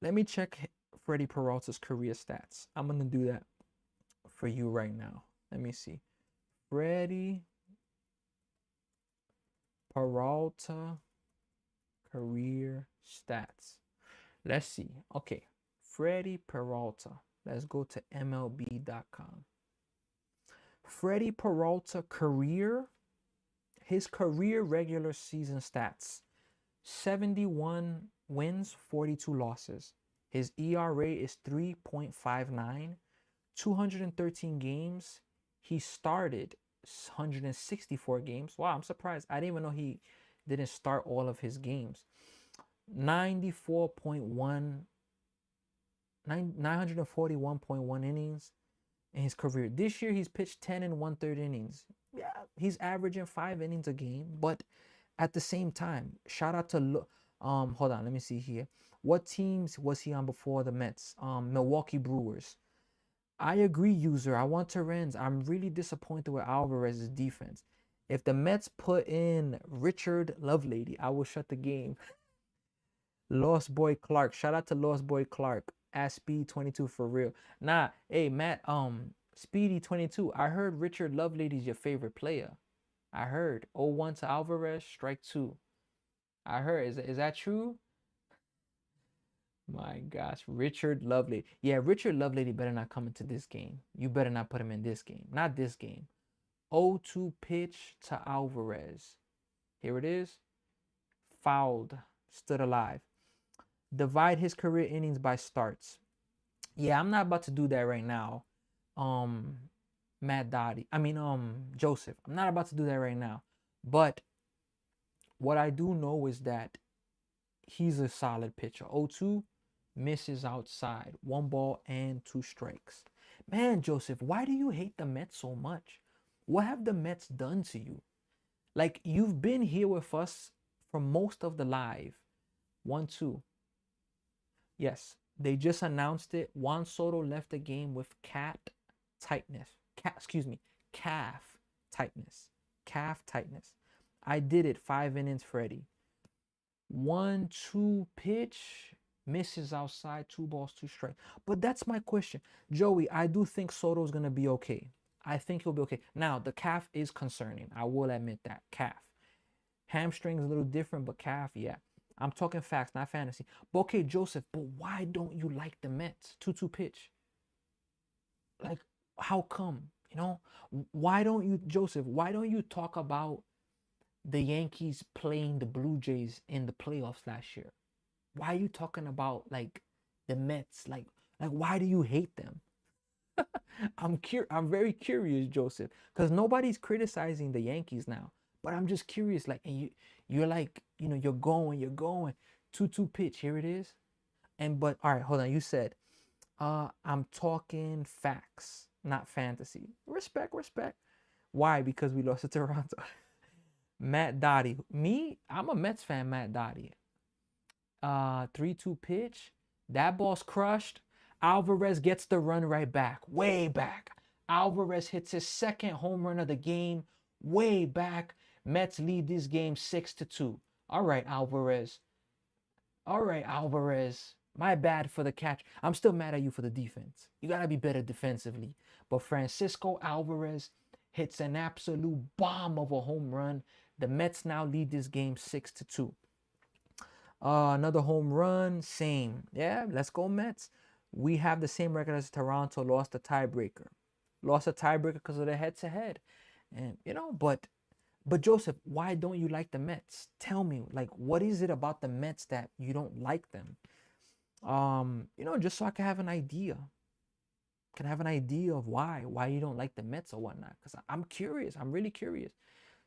Let me check Freddie Peralta's career stats. I'm going to do that for you right now. Let me see. Freddie Peralta career stats. Let's see. Okay. Freddie Peralta. Let's go to MLB.com. Freddie Peralta career. His career regular season stats. 71 wins, 42 losses. His ERA is 3.59. 213 games. He started 164 games. Wow, I'm surprised. I didn't even know he didn't start all of his games. 941.1 innings. in his career. This year, he's pitched 10 and 1/3 innings. Yeah, he's averaging 5 innings a game. But at the same time, shout out to hold on, let me see here. What teams was he on before the Mets? Milwaukee Brewers. I agree, user. I want Terrence. I'm really disappointed with Alvarez's defense. If the Mets put in Richard Lovelady, I will shut the game. Lost Boy Clark. Shout out to Lost Boy Clark. At Speed 22 for real. Nah, hey Matt, Speedy 22. I heard Richard Lovelady's your favorite player. I heard 0-1 to Alvarez, strike 2. I heard. Is that true? My gosh, Richard Lovelady. Yeah, Richard Lovelady better not come into this game. You better not put him in this game. Not this game. 0-2 pitch to Alvarez. Here it is. Fouled. Stood alive. Divide his career innings by starts. Yeah, I'm not about to do that right now. Matt Dottie. Joseph. I'm not about to do that right now. But what I do know is that he's a solid pitcher. 0-2 misses outside. 1 ball and 2 strikes. Man, Joseph, why do you hate the Mets so much? What have the Mets done to you? Like, you've been here with us for most of the live. 1-2. Yes, they just announced it. Juan Soto left the game with calf tightness. Calf tightness. I did it. 5 innings, Freddie. 1-2 pitch. Misses outside. 2 balls, 2 strikes. But that's my question. Joey, I do think Soto's going to be okay. I think he'll be okay. Now, the calf is concerning. I will admit that. Calf. Hamstring's a little different, but calf, yeah. I'm talking facts, not fantasy. But okay, Joseph, but why don't you like the Mets? 2-2 pitch. Like, how come? You know? Why don't you, Joseph, why don't you talk about the Yankees playing the Blue Jays in the playoffs last year? Why are you talking about, like, the Mets? Like why do you hate them? I'm very curious, Joseph, because nobody's criticizing the Yankees now. But I'm just curious, like, and you're like, you're going. 2-2 pitch, here it is. But all right, hold on. You said, I'm talking facts, not fantasy. Respect. Why? Because we lost to Toronto. Matt Dottie. Me, I'm a Mets fan, Matt Dottie. 3-2 pitch. That ball's crushed. Alvarez gets the run right back. Way back. Alvarez hits his second home run of the game. Way back. Mets lead this game 6-2. All right, Alvarez. My bad for the catch. I'm still mad at you for the defense. You got to be better defensively. But Francisco Alvarez hits an absolute bomb of a home run. The Mets now lead this game 6-2. Another home run, same. Yeah, let's go Mets. We have the same record as Toronto, lost a tiebreaker. Because of the head-to-head. And, but Joseph, why don't you like the Mets? Tell me, like, what is it about the Mets that you don't like them? Just so I can have an idea. Of why you don't like the Mets or whatnot. Because I'm curious. I'm really curious.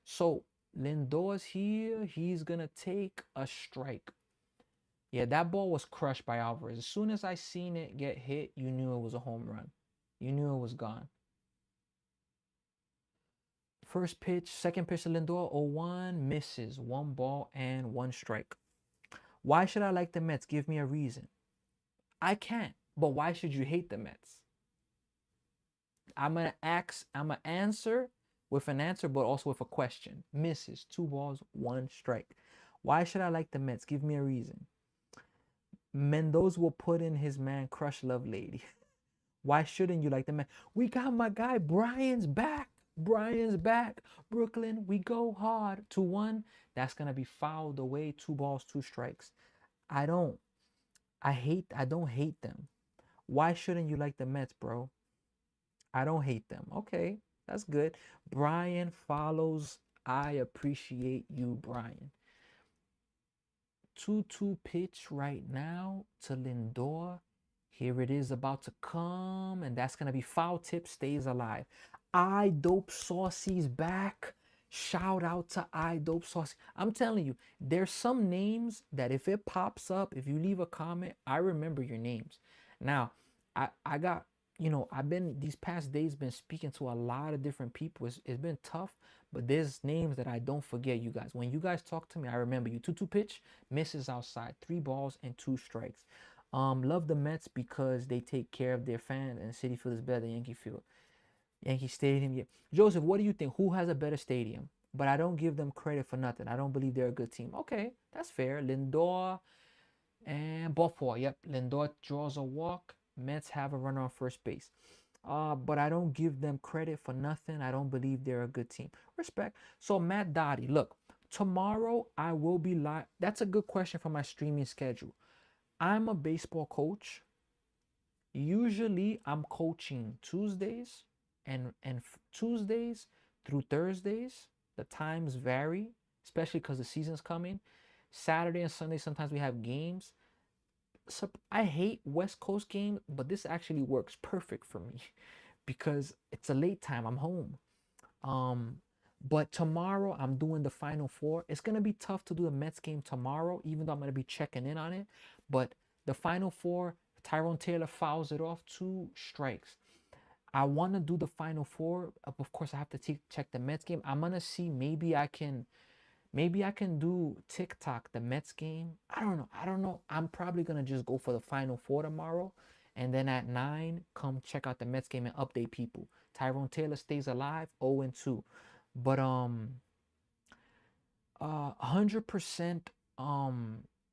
So Lindor's here. He's gonna take a strike. Yeah, that ball was crushed by Alvarez. As soon as I seen it get hit, you knew it was a home run. You knew it was gone. First pitch, second pitch to Lindor, 0-1, misses. 1 ball and 1 strike. Why should I like the Mets? Give me a reason. I can't. But why should you hate the Mets? I'm going to answer with an answer, but also with a question. Misses. 2 balls, 1 strike. Why should I like the Mets? Give me a reason. Mendoza will put in his man, Crush Lovelady. Why shouldn't you like the Mets? We got my guy, Brian's back. Brooklyn, we go hard. 2-1. That's going to be fouled away. 2 balls, 2 strikes. I don't hate them. Why shouldn't you like the Mets, bro? I don't hate them. Okay, that's good. Brian follows. I appreciate you, Brian. 2-2 pitch right now to Lindor. Here it is about to come, and that's going to be foul tip, stays alive. I Dope Saucy's back. Shout out to I Dope Saucy. I'm telling you, there's some names that if it pops up, if you leave a comment, I remember your names. Now, I got I've been these past days been speaking to a lot of different people. It's been tough, but there's names that I don't forget, you guys. When you guys talk to me, I remember you. 2-2 pitch, misses outside, 3 balls and 2 strikes. Love the Mets because they take care of their fans, and Citi Field is better than Yankee Field. Yankee Stadium, yeah. Joseph, what do you think? Who has a better stadium? But I don't give them credit for nothing. I don't believe they're a good team. Okay, that's fair. Lindor and Balfour. Yep, Lindor draws a walk. Mets have a runner on first base. But I don't give them credit for nothing. I don't believe they're a good team. Respect. So Matt Dottie, look, tomorrow I will be live. That's a good question for my streaming schedule. I'm a baseball coach. Usually I'm coaching Tuesdays and Tuesdays through Thursdays. The times vary, especially because the season's coming. Saturday and Sunday sometimes we have games. So I hate West Coast games, but this actually works perfect for me because it's a late time. I'm home. Um, but tomorrow I'm doing the final four. It's gonna be tough to do the Mets game tomorrow, even though I'm gonna be checking in on it. But the final four, Tyrone Taylor fouls it off, 2 strikes. I want to do the final four. Of course, I have to check the Mets game. I'm gonna see maybe I can do TikTok the Mets game. I don't know. I don't know. I'm probably gonna just go for the final four tomorrow, and then at 9, come check out the Mets game and update people. Tyrone Taylor stays alive, 0-2, but 100%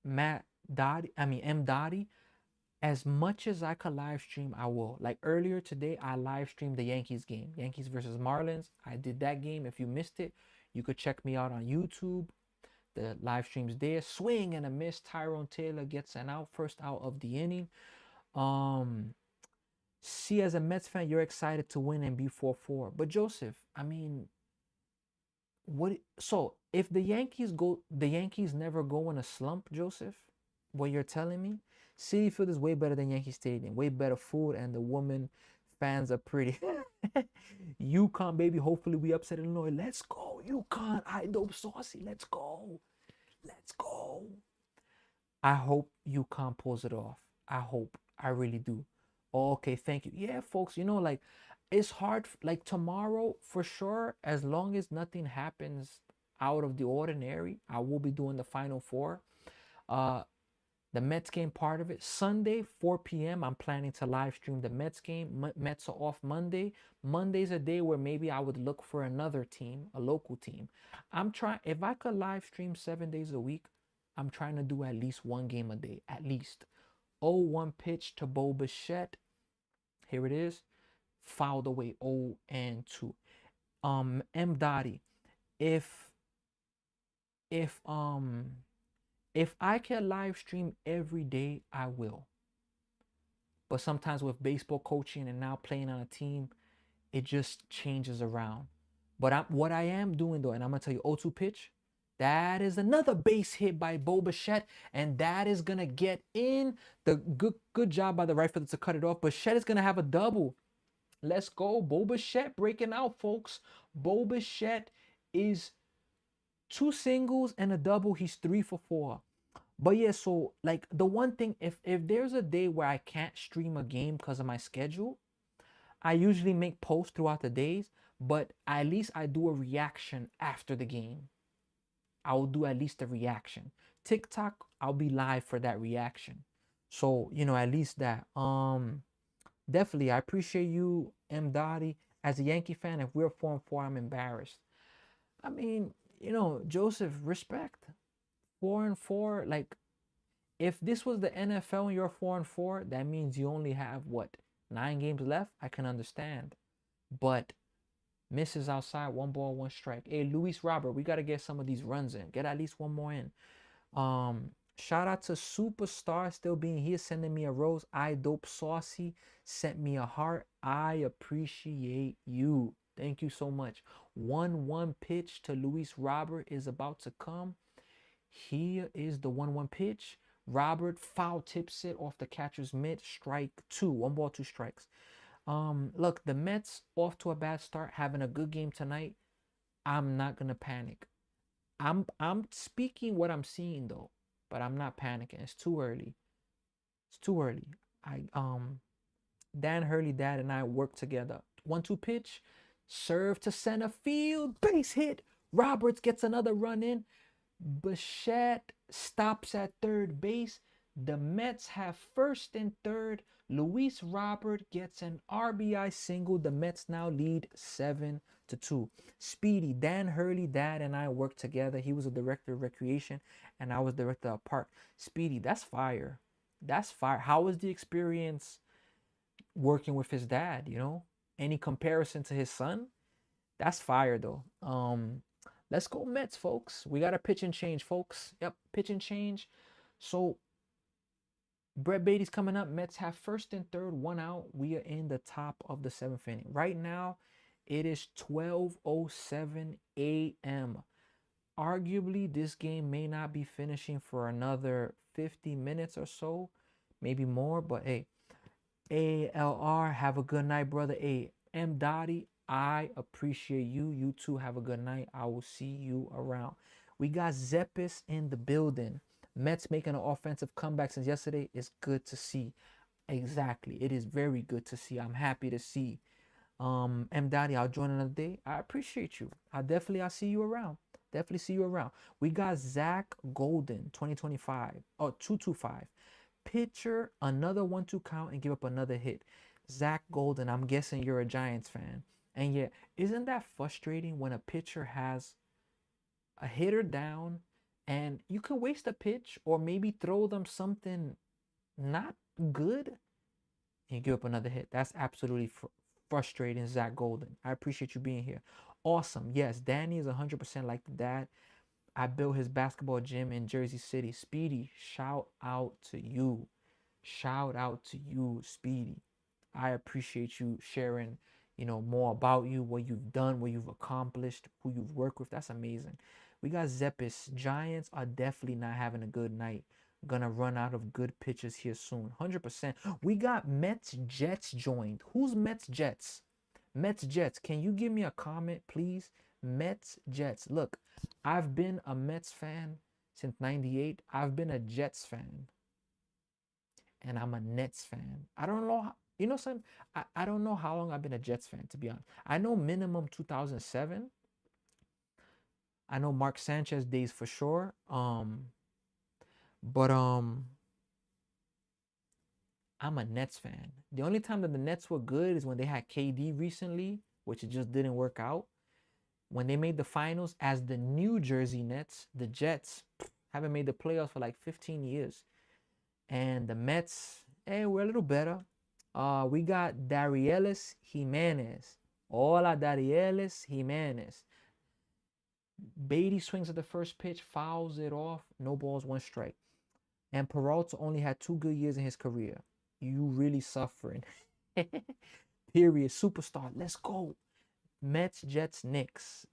Matt Dottie. I mean M Dottie. As much as I could live stream, I will. Like earlier today, I live streamed the Yankees game, Yankees versus Marlins. I did that game. If you missed it, you could check me out on YouTube. The live stream's there. Swing and a miss. Tyrone Taylor gets an out, first out of the inning. Um, See, as a Mets fan, you're excited to win and be 4-4. But Joseph, I mean, what? So if the Yankees never go in a slump, Joseph. What you're telling me? Citi Field is way better than Yankee Stadium. Way better food, and the woman fans are pretty. UConn, baby. Hopefully we upset Illinois. Let's go, UConn. I dope saucy. Let's go. Let's go. I hope UConn pulls it off. I hope. I really do. Okay, thank you. Yeah, folks, like it's hard. Like tomorrow, for sure, as long as nothing happens out of the ordinary, I will be doing the final four. Uh, the Mets game part of it. Sunday, 4 p.m., I'm planning to live stream the Mets game. Mets are off Monday. Monday's a day where maybe I would look for another team, a local team. I'm trying, if I could live stream 7 days a week, I'm trying to do at least one game a day, at least. 0-1 pitch to Bo Bichette. Here it is. Fouled away 0-2. M Dottie, if if um if I can live stream every day, I will. But sometimes with baseball coaching and now playing on a team, it just changes around. But what I am doing though, and I'm gonna tell you, 0-2 pitch, that is another base hit by Bo Bichette, and that is gonna get in. The good job by the right fielder to cut it off. Bichette is gonna have a double. Let's go, Bo Bichette breaking out, folks. Bo Bichette is 2 singles and a double. He's 3 for 4. But yeah, so like the one thing, if there's a day where I can't stream a game because of my schedule, I usually make posts throughout the days, but at least I do a reaction after the game. I will do at least a reaction. TikTok, I'll be live for that reaction. So, at least that. Definitely, I appreciate you, M. Dottie. As a Yankee fan, if we're 4-4, I'm embarrassed. I mean, Joseph, respect. 4-4, like if this was the NFL and you're 4-4, that means you only have what, 9 games left? I can understand. But misses outside, 1 ball, 1 strike. Hey, Luis Robert, we gotta get some of these runs in. Get at least one more in. Shout out to Superstar still being here, sending me a rose. I dope saucy sent me a heart. I appreciate you. Thank you so much. 1-1 pitch to Luis Robert is about to come. Here is the 1-1 pitch. Robert foul tips it off the catcher's mitt. Strike 2. 1 ball, 2 strikes. Look, the Mets off to a bad start, having a good game tonight. I'm not gonna panic. I'm speaking what I'm seeing though, but I'm not panicking. It's too early. It's too early. Dan Hurley, Dad, and I work together. 1-2 pitch, serve to center field, base hit. Roberts gets another run in. Bichette stops at third base. The Mets have first and third. Luis Robert gets an RBI single. The Mets now lead 7-2. Speedy, Dan Hurley, Dad, and I worked together. He was a director of recreation, and I was director of park. Speedy, that's fire. That's fire. How was the experience working with his dad? Any comparison to his son? That's fire though. Let's go Mets, folks. We got a pitch and change, folks. Yep, pitch and change. So Brett Beatty's coming up. Mets have first and third, 1 out. We are in the top of the 7th inning. Right now, it is 12:07 a.m. Arguably, this game may not be finishing for another 50 minutes or so, maybe more. But hey, ALR, have a good night, brother. Hey, M. Dottie, I appreciate you. You too, have a good night. I will see you around. We got Zeppis in the building. Mets making an offensive comeback since yesterday is good to see. Exactly. It is very good to see. I'm happy to see. M. Dottie, I'll join another day. I appreciate you. I'll see you around. Definitely see you around. We got Zach Golden, 2025. Oh, 225. Pitcher, another 1-2 count and give up another hit. Zach Golden, I'm guessing you're a Giants fan. And yeah, isn't that frustrating when a pitcher has a hitter down and you can waste a pitch or maybe throw them something not good and you give up another hit? That's absolutely frustrating, Zach Golden. I appreciate you being here. Awesome. Yes, Danny is 100% like the dad. I built his basketball gym in Jersey City. Speedy, shout out to you. Shout out to you, Speedy. I appreciate you sharing, more about you, what you've done, what you've accomplished, who you've worked with. That's amazing. We got Zeppis. Giants are definitely not having a good night. Gonna run out of good pitchers here soon. 100%. We got Mets Jets joined. Who's Mets Jets? Mets Jets. Can you give me a comment, please? Mets Jets. Look, I've been a Mets fan since 98. I've been a Jets fan. And I'm a Nets fan. I don't know. Son, I don't know how long I've been a Jets fan, to be honest. I know minimum 2007. I know Mark Sanchez days for sure. But I'm a Nets fan. The only time that the Nets were good is when they had KD recently, which it just didn't work out. When they made the finals as the New Jersey Nets, the Jets haven't made the playoffs for like 15 years. And the Mets, we're a little better. We got Darielis Jimenez. Hola, Darielis Jimenez. Beatty swings at the first pitch, fouls it off. No balls, 1 strike. And Peralta only had 2 good years in his career. You really suffering. Period. Superstar. Let's go. Mets, Jets, Knicks.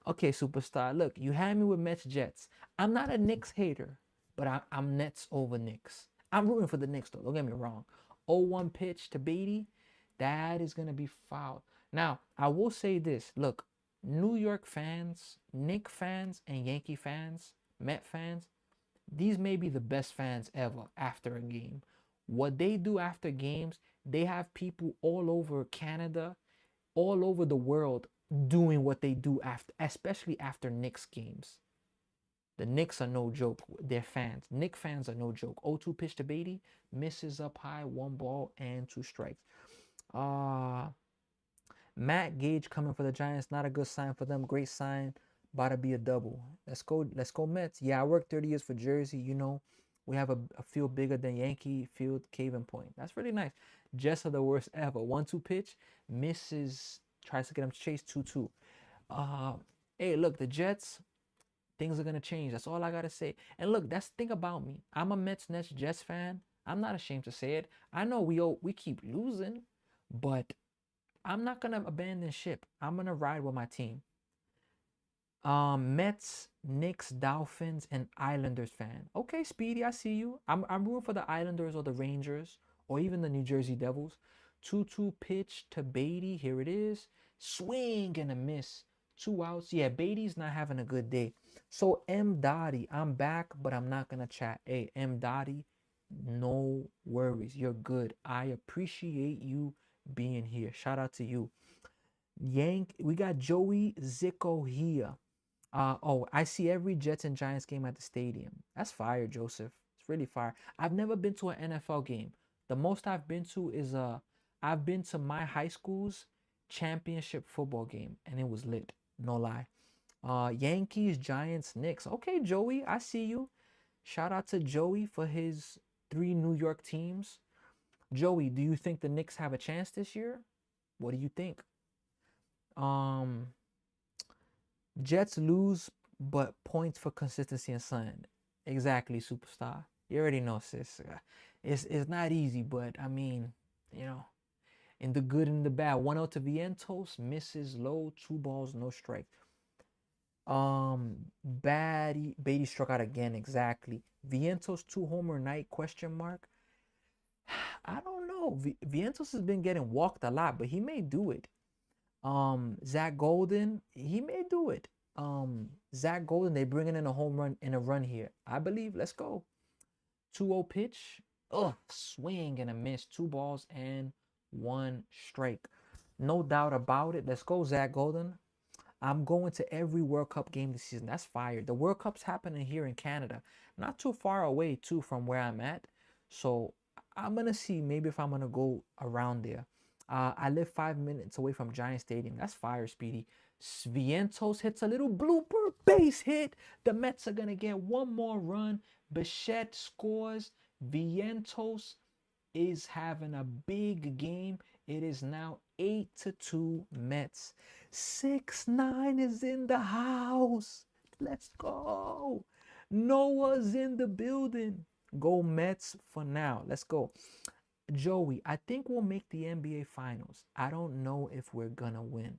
Okay, superstar. Look, you had me with Mets, Jets. I'm not a Knicks hater, but I'm Nets over Knicks. I'm rooting for the Knicks, though. Don't get me wrong. 0-1 pitch to Beatty. That is going to be fouled. Now, I will say this. Look, New York fans, Knicks fans, and Yankee fans, Met fans, these may be the best fans ever after a game. What they do after games, they have people all over Canada, all over the world doing what they do after, especially after Knicks games. The Knicks are no joke. They're fans. Knicks fans are no joke. 0-2 pitch to Beatty, misses up high, 1 ball and 2 strikes. Matt Gage coming for the Giants, not a good sign for them. Great sign, about to be a double. Let's go Mets. Yeah, I worked 30 years for Jersey. We have a field bigger than Yankee Field, Cave Point. That's really nice. Jets are the worst ever. 1-2 pitch, misses, tries to get him to chase 2-2. Hey, look, the Jets, things are gonna change. That's all I gotta say. And look, that's the thing about me. I'm a Mets, Nets, Jets fan. I'm not ashamed to say it. I know we keep losing, but I'm not gonna abandon ship. I'm gonna ride with my team. Mets, Knicks, Dolphins, and Islanders fan. Okay, Speedy, I see you. I'm rooting for the Islanders or the Rangers or even the New Jersey Devils. 2-2 pitch to Beatty. Here it is. Swing and a miss. 2 outs. Yeah, Beatty's not having a good day. So M. Dottie, I'm back, but I'm not gonna chat. Hey, M. Dottie, No worries. You're good. I appreciate you being here. Shout out to you. We got Joey Zico here. Oh, I see every Jets and Giants game at the stadium. That's fire, Joseph. It's really fire. I've never been to an NFL game. The most I've been to is I've been to my high school's championship football game, and it was lit. No lie. Yankees, Giants, Knicks. Okay, Joey, I see you. Shout out to Joey for his 3 New York teams. Joey, do you think the Knicks have a chance this year? What do you think? Um, Jets lose, but points for consistency and sun. Exactly, superstar. You already know, sis. It's not easy, but I mean, you know, in the good and the bad. 1-0 to Vientos, misses low, 2 balls, no strike. Beatty struck out again. Exactly. Vientos 2 homer night? Question mark. I don't know. Vientos has been getting walked a lot, but he may do it. Zach Golden, he may do it. Zach Golden, they bringing in a home run in a run here. I believe. Let's go. 2-0 pitch. Swing and a miss. 2 balls and 1 strike. No doubt about it. Let's go, Zach Golden. I'm going to every World Cup game this season. That's fire. The World Cup's happening here in Canada, not too far away too from where I'm at. So I'm gonna see maybe if I'm gonna go around there. I live 5 minutes away from Giant Stadium. That's fire, Speedy. Vientos hits a little blooper base hit. The Mets are gonna get one more run. Bichette scores. Vientos is having a big game. It is now 8-2 Mets. 6-9 is in the house. Let's go. Noah's in the building. Go Mets for now. Let's go. Joey, I think we'll make the NBA Finals. I don't know if we're gonna win.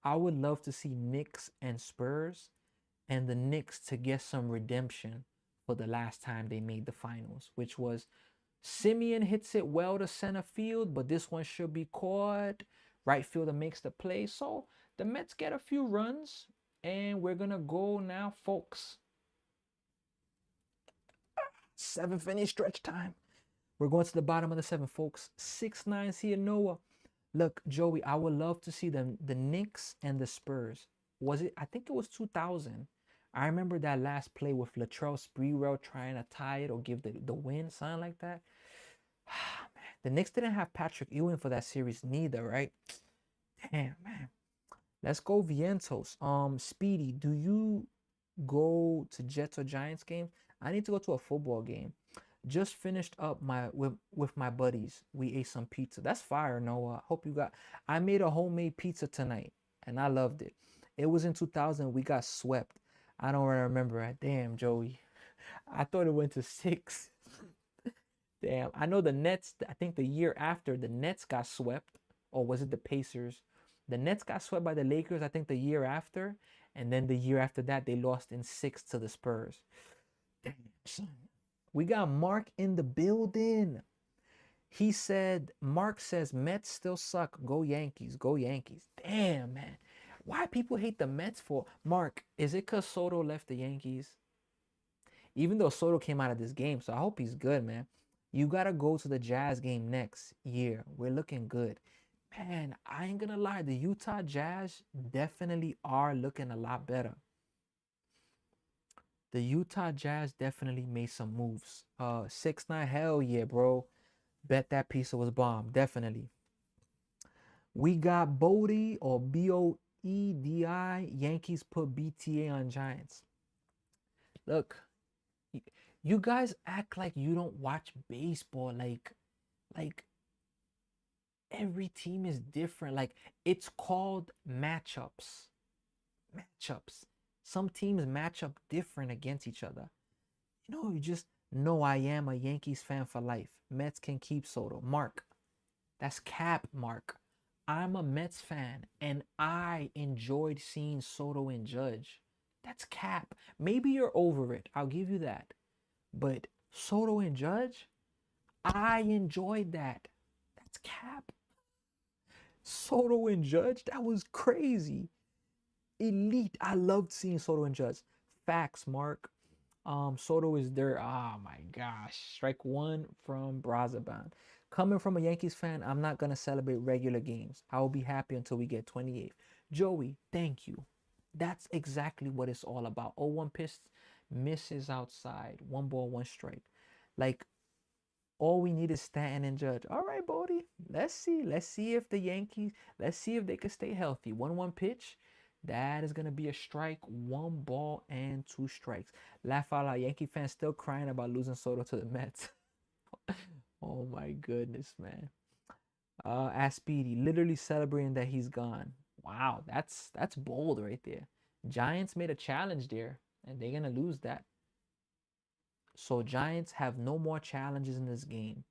I would love to see Knicks and Spurs, and the Knicks to get some redemption for the last time they made the finals, which was Simeon hits it well to center field, but this one should be caught. Right fielder makes the play. So the Mets get a few runs, and we're going to go now, folks. 7th inning stretch time. We're going to the bottom of the 7th, folks. 6-9 here, Noah. Look, Joey, I would love to see the Knicks and the Spurs. Was it? I think it was 2000. I remember that last play with Latrell Sprewell trying to tie it or give the win, something like that. The Knicks didn't have Patrick Ewing for that series neither, right? Damn, man. Let's go Vientos. Speedy, do you go to Jets or Giants game? I need to go to a football game. Just finished up with my buddies. We ate some pizza. That's fire, Noah. Hope you got. I made a homemade pizza tonight, and I loved it. It was in 2000. We got swept. I don't remember it. Damn, Joey. I thought it went to 6. Damn. I know the Nets. I think the year after the Nets got swept, or was it the Pacers? The Nets got swept by the Lakers. I think the year after, and then the year after that they lost in 6 to the Spurs. Damn, son. We got Mark in the building. He said, Mark says, Mets still suck. Go Yankees. Go Yankees. Damn, man. Why people hate the Mets for? Mark, is it because Soto left the Yankees? Even though Soto came out of this game, so I hope he's good, man. You got to go to the Jazz game next year. We're looking good. Man, I ain't going to lie. The Utah Jazz definitely are looking a lot better. The Utah Jazz definitely made some moves. 6-9, hell yeah, bro. Bet that pizza was bomb, definitely. We got Bodie or Boedi. Yankees put BTA on Giants. Look, you guys act like you don't watch baseball. Like every team is different. Like it's called matchups. Matchups. Some teams match up different against each other. You just know I am a Yankees fan for life. Mets can keep Soto. Mark, that's cap, Mark. I'm a Mets fan, and I enjoyed seeing Soto and Judge. That's cap. Maybe you're over it. I'll give you that. But Soto and Judge, I enjoyed that. That's cap. Soto and Judge, that was crazy. Elite. I loved seeing Soto and Judge. Facts, Mark. Soto is there. Oh my gosh. Strike one from Brazaban. Coming from a Yankees fan, I'm not gonna celebrate regular games. I will be happy until we get 28th. Joey, thank you. That's exactly what it's all about. 0-1 pitch misses outside. One ball, one strike. Like all we need is Stanton and Judge. All right, Bodie. Let's see. Let's see if the Yankees, let's see if they can stay healthy. 1-1 pitch. That is going to be a strike. One ball and two strikes. Laugh out loud. Yankee fans still crying about losing Soto to the Mets. Oh my goodness, man. Ask Speedy, literally celebrating that he's gone. Wow, that's bold right there. Giants made a challenge there, and they're gonna lose that. So Giants have no more challenges in this game.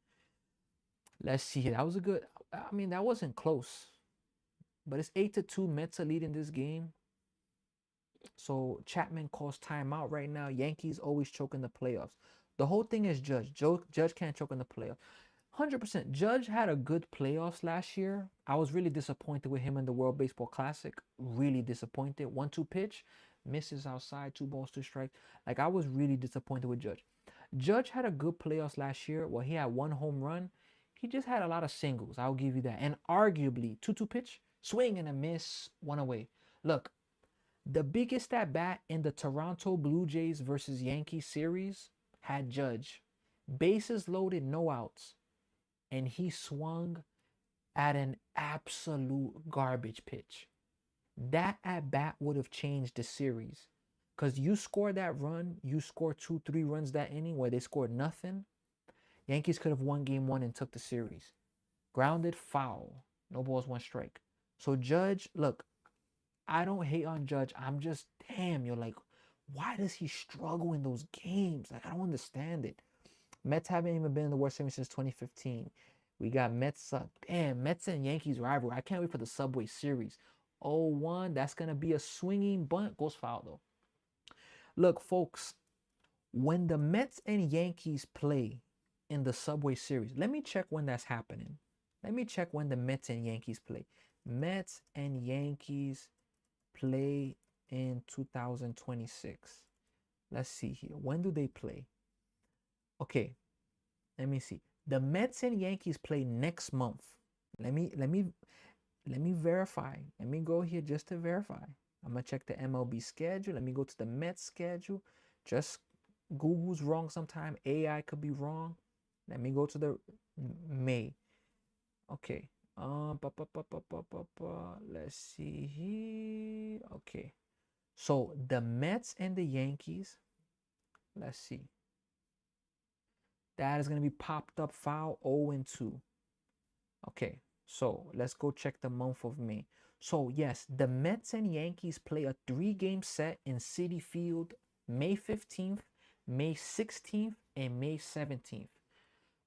Let's see. That was a good. I mean, that wasn't close, but it's 8-2. Mets are leading this game. So Chapman calls timeout right now. Yankees always choke in the playoffs. The whole thing is Judge. Judge can't choke in the playoffs. 100%. Judge had a good playoffs last year. I was really disappointed with him in the World Baseball Classic. Really disappointed. 1-2 pitch, misses outside, two balls, two strikes. Like I was really disappointed with Judge. Judge had a good playoffs last year. Well, he had one home run. He just had a lot of singles. I'll give you that. And arguably, 2-2 pitch, swing and a miss, one away. Look, the biggest at bat in the Toronto Blue Jays versus Yankees series had Judge. Bases loaded, no outs. And he swung at an absolute garbage pitch. That at bat would have changed the series. Because you score that run, you score 2, 3 runs that inning where they scored nothing. Yankees could have won game one and took the series. Grounded, foul. No balls, one strike. So Judge, look, I don't hate on Judge. I'm just, damn, you're like, why does he struggle in those games? Like, I don't understand it. Mets haven't even been in the World Series since 2015. We got Mets. Damn, Mets and Yankees rivalry. I can't wait for the Subway Series. 0-1. That's going to be a swinging bunt. Goes foul, though. Look, folks, when the Mets and Yankees play in the Subway Series, let me check when that's happening. Let me check when the Mets and Yankees play. Mets and Yankees play in 2026. Let's see here. When do they play? Okay, let me see. The Mets and Yankees play next month. Let me verify. Let me go here just to verify. I'm gonna check the MLB schedule. Let me go to the Mets schedule. Just Google's wrong sometime. AI could be wrong. Let me go to the May. Okay. Let's see here. Okay. So the Mets and the Yankees. Let's see. That is going to be popped up foul 0-2. Okay, so let's go check the month of May. So yes, the Mets and Yankees play a 3-game set in Citi Field May 15th, May 16th, and May 17th.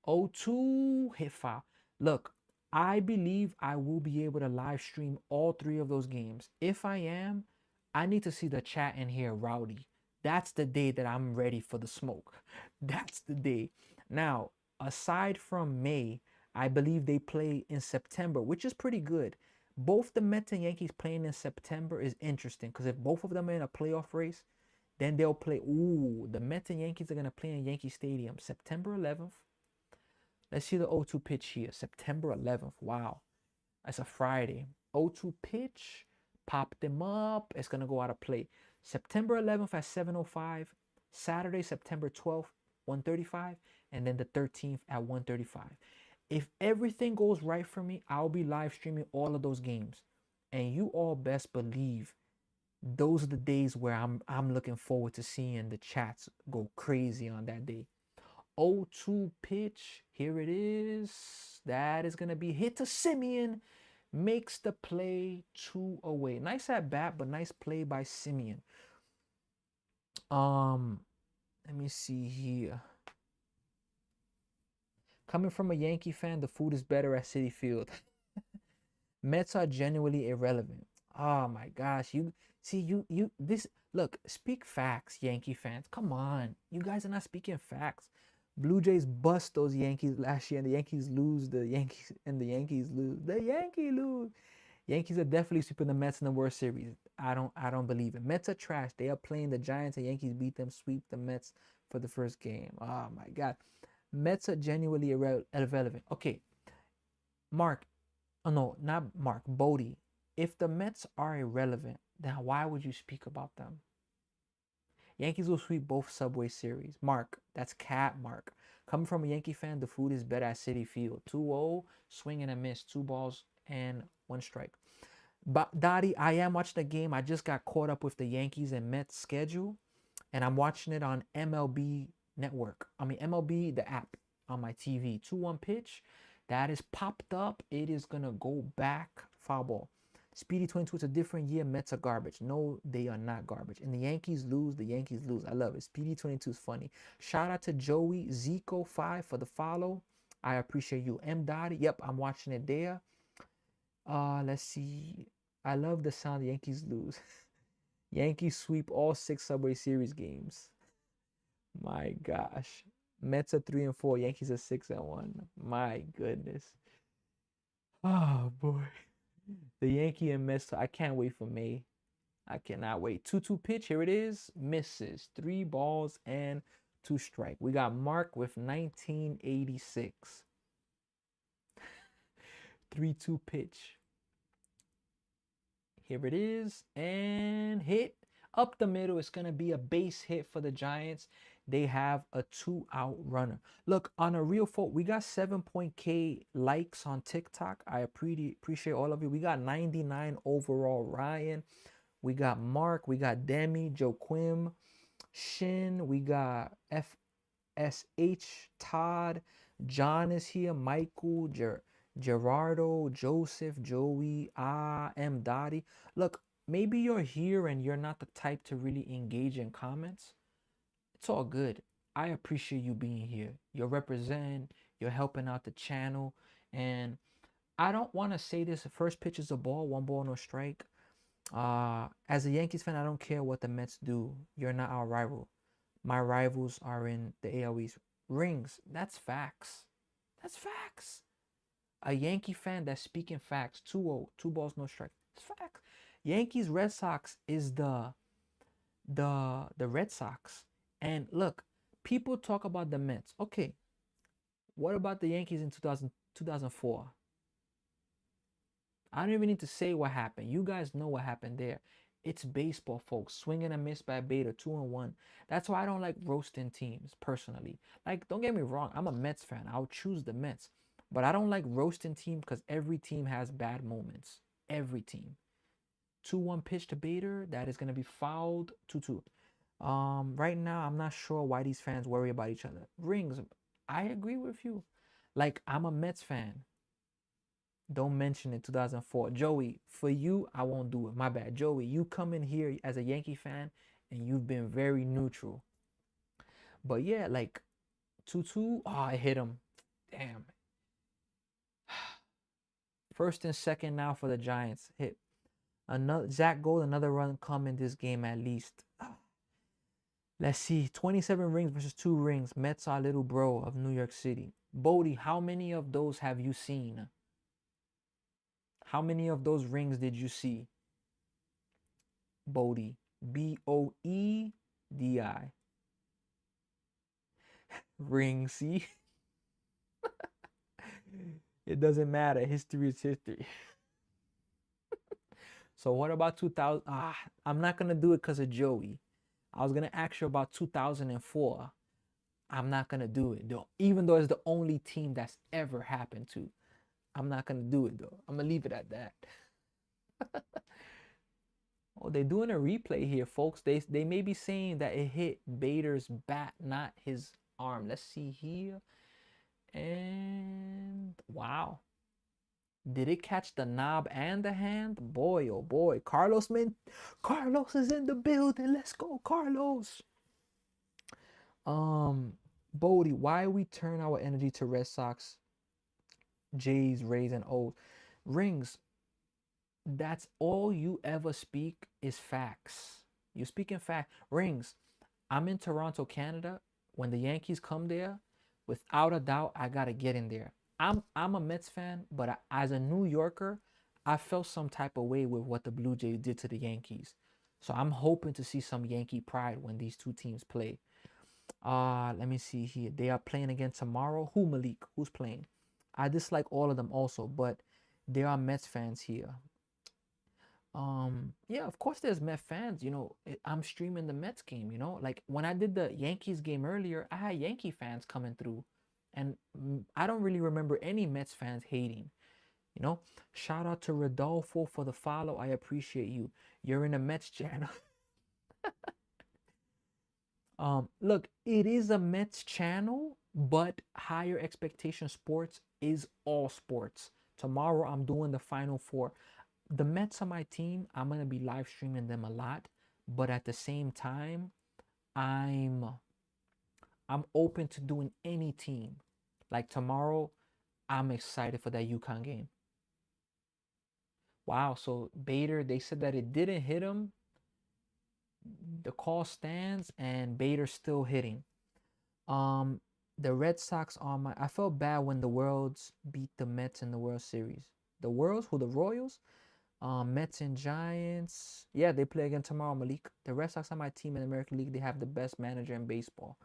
0-2 hit foul. Look, I believe I will be able to live stream all 3 of those games. If I am, I need to see the chat in here rowdy. That's the day that I'm ready for the smoke. That's the day. Now, aside from May, I believe they play in September, which is pretty good. Both the Mets and Yankees playing in September is interesting because if both of them are in a playoff race, then they'll play. Ooh, the Mets and Yankees are going to play in Yankee Stadium September 11th. Let's see the 0-2 pitch here. September 11th. Wow. That's a Friday. 0-2 pitch. Pop them up. It's going to go out of play. September 11th at 7:05. Saturday, September 12th, 1:35. And then the 13th at 1:35. If everything goes right for me, I'll be live streaming all of those games. And you all best believe those are the days where I'm looking forward to seeing the chats go crazy on that day. 0-2 pitch. Here it is. That is going to be hit to Simeon. Makes the play 2 away. Nice at bat, but nice play by Simeon. Let me see here. Coming from a Yankee fan, the food is better at Citi Field. Mets are genuinely irrelevant. Oh my gosh. You see, this, look, speak facts, Yankee fans. Come on. You guys are not speaking facts. Blue Jays bust those Yankees last year, and the Yankees lose. The Yankees lose. The Yankees lose. Yankees are definitely sweeping the Mets in the World Series. I don't believe it. Mets are trash. They are playing the Giants and Yankees beat them, sweep the Mets for the first game. Oh my God. Mets are genuinely irrelevant. Okay, Mark. Oh no, not Mark. Bodie. If the Mets are irrelevant, then why would you speak about them? Yankees will sweep both Subway Series. Mark, that's cat Mark. Coming from a Yankee fan, the food is better at Citi Field. 2-0, swing and a miss, 2 balls and 1 strike. But Dottie, I am watching the game. I just got caught up with the Yankees and Mets schedule, and I'm watching it on MLB Network. I mean MLB, the app on my TV. 2-1 pitch. That is popped up. It is gonna go back. Foul ball. Speedy 22, it's a different year. Mets are garbage. No, they are not garbage. And the Yankees lose. The Yankees lose. I love it. Speedy 22 is funny. Shout out to Joey Zico 5 for the follow. I appreciate you. M. Dottie. Yep, I'm watching it there. Let's see. I love the sound the Yankees lose. Yankees sweep all 6 Subway Series games. My gosh. Mets are 3-4. Yankees are 6-1. My goodness. Oh boy. The Yankee and Mets. I can't wait for May. I cannot wait. 2-2 pitch. Here it is. Misses. 3 balls and 2 strike. We got Mark with 1986. 3-2 pitch. Here it is. And hit. Up the middle. It's going to be a base hit for the Giants. They have a 2-out runner. Look, on a real folk, we got 7.k likes on TikTok. I appreciate all of you. We got 99 overall. Ryan. We got Mark. We got Demi, Joaquim, Shin. We got FSH, Todd. John is here. Michael, Gerardo, Joseph, Joey, M. Dottie. Look, maybe you're here and you're not the type to really engage in comments. It's all good. I appreciate you being here. You're representing, you're helping out the channel. And I don't want to say this. First pitch is a ball, 1 ball, no strike. As a Yankees fan, I don't care what the Mets do. You're not our rival. My rivals are in the AL East. Rings, that's facts. That's facts. A Yankee fan that's speaking facts. 2-0, 2 balls, no strike. It's facts. Yankees, Red Sox is the Red Sox. And look, people talk about the Mets. Okay, what about the Yankees in 2004? I don't even need to say what happened. You guys know what happened there. It's baseball, folks. Swing and a miss by Bader, 2-1. That's why I don't like roasting teams, personally. Like, don't get me wrong. I'm a Mets fan. I'll choose the Mets. But I don't like roasting team because every team has bad moments. Every team. 2-1 pitch to Bader. That is going to be fouled. 2-2. Right now, I'm not sure why these fans worry about each other. Rings, I agree with you. Like, I'm a Mets fan. Don't mention it, 2004. Joey, for you, I won't do it. My bad. Joey, you come in here as a Yankee fan, and you've been very neutral. But yeah, like, 2-2. Oh, I hit him. Damn. First and second now for the Giants. Hit. Zach Gold, another run come in this game at least. Let's see, 27 rings versus 2 rings. Mets are little bro of New York City. Bodie, how many of those have you seen? How many of those rings did you see? Bodie, Boedi. Ring, see? It doesn't matter. History is history. So what about 2000? I'm not going to do it because of Joey. I was going to ask you about 2004. I'm not going to do it, though. Even though it's the only team that's ever happened to. I'm not going to do it, though. I'm going to leave it at that. Oh, they're doing a replay here, folks. They may be saying that it hit Bader's bat, not his arm. Let's see here. And wow. Did it catch the knob and the hand? Boy, oh boy. Carlos is in the building. Let's go, Carlos. Bodie, why we turn our energy to Red Sox, Jays, Rays, and O's? Rings, that's all you ever speak is facts. You speak in fact. Rings, I'm in Toronto, Canada. When the Yankees come there, without a doubt, I got to get in there. I'm a Mets fan, but as a New Yorker, I felt some type of way with what the Blue Jays did to the Yankees. So I'm hoping to see some Yankee pride when these two teams play. Let me see here. They are playing again tomorrow. Who, Malik? Who's playing? I dislike all of them also, but there are Mets fans here. Yeah, of course there's Mets fans. I'm streaming the Mets game, Like when I did the Yankees game earlier, I had Yankee fans coming through. And I don't really remember any Mets fans hating. You know, shout out to Rodolfo for the follow. I appreciate you. You're in a Mets channel. Look, it is a Mets channel, but Higher Expectation Sports is all sports. Tomorrow I'm doing the Final Four. The Mets are my team. I'm gonna be live streaming them a lot, but at the same time, I'm I'm open to doing any team. Like tomorrow, I'm excited for that UConn game. Wow, so Bader, they said that it didn't hit him. The call stands and Bader's still hitting. Um, the Red Sox on my. I felt bad when the Worlds beat the Mets in the World Series. The Worlds, who the Royals? Mets and Giants. Yeah, they play again tomorrow, Malik. The Red Sox are my team in the American League. They have the best manager in baseball.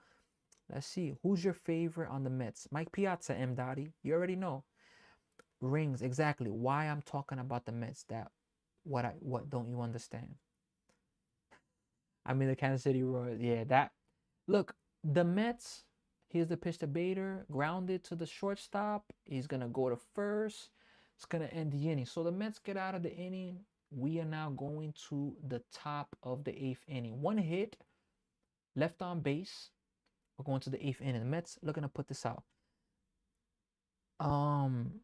Let's see. Who's your favorite on the Mets? Mike Piazza, M. Dottie. You already know. Rings, exactly. Why I'm talking about the Mets. What don't you understand? I mean the Kansas City Royals. Yeah, that look, the Mets, here's the pitch to Bader, grounded to the shortstop. He's gonna go to first. It's gonna end the inning. So the Mets get out of the inning. We are now going to the top of the eighth inning. One hit, left on base. We're going to the eighth inning. The Mets looking to put this out. Um,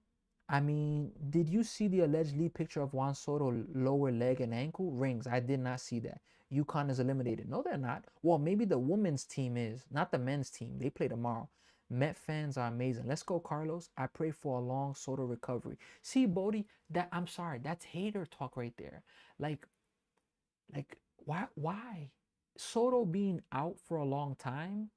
I mean, did you see the alleged lead picture of Juan Soto lower leg and ankle? Rings. I did not see that. UConn is eliminated. No, they're not. Well, maybe the women's team is, not the men's team. They play tomorrow. Met fans are amazing. Let's go, Carlos. I pray for a long Soto recovery. See, Bodie, that I'm sorry, that's hater talk right there. Like, why? Soto being out for a long time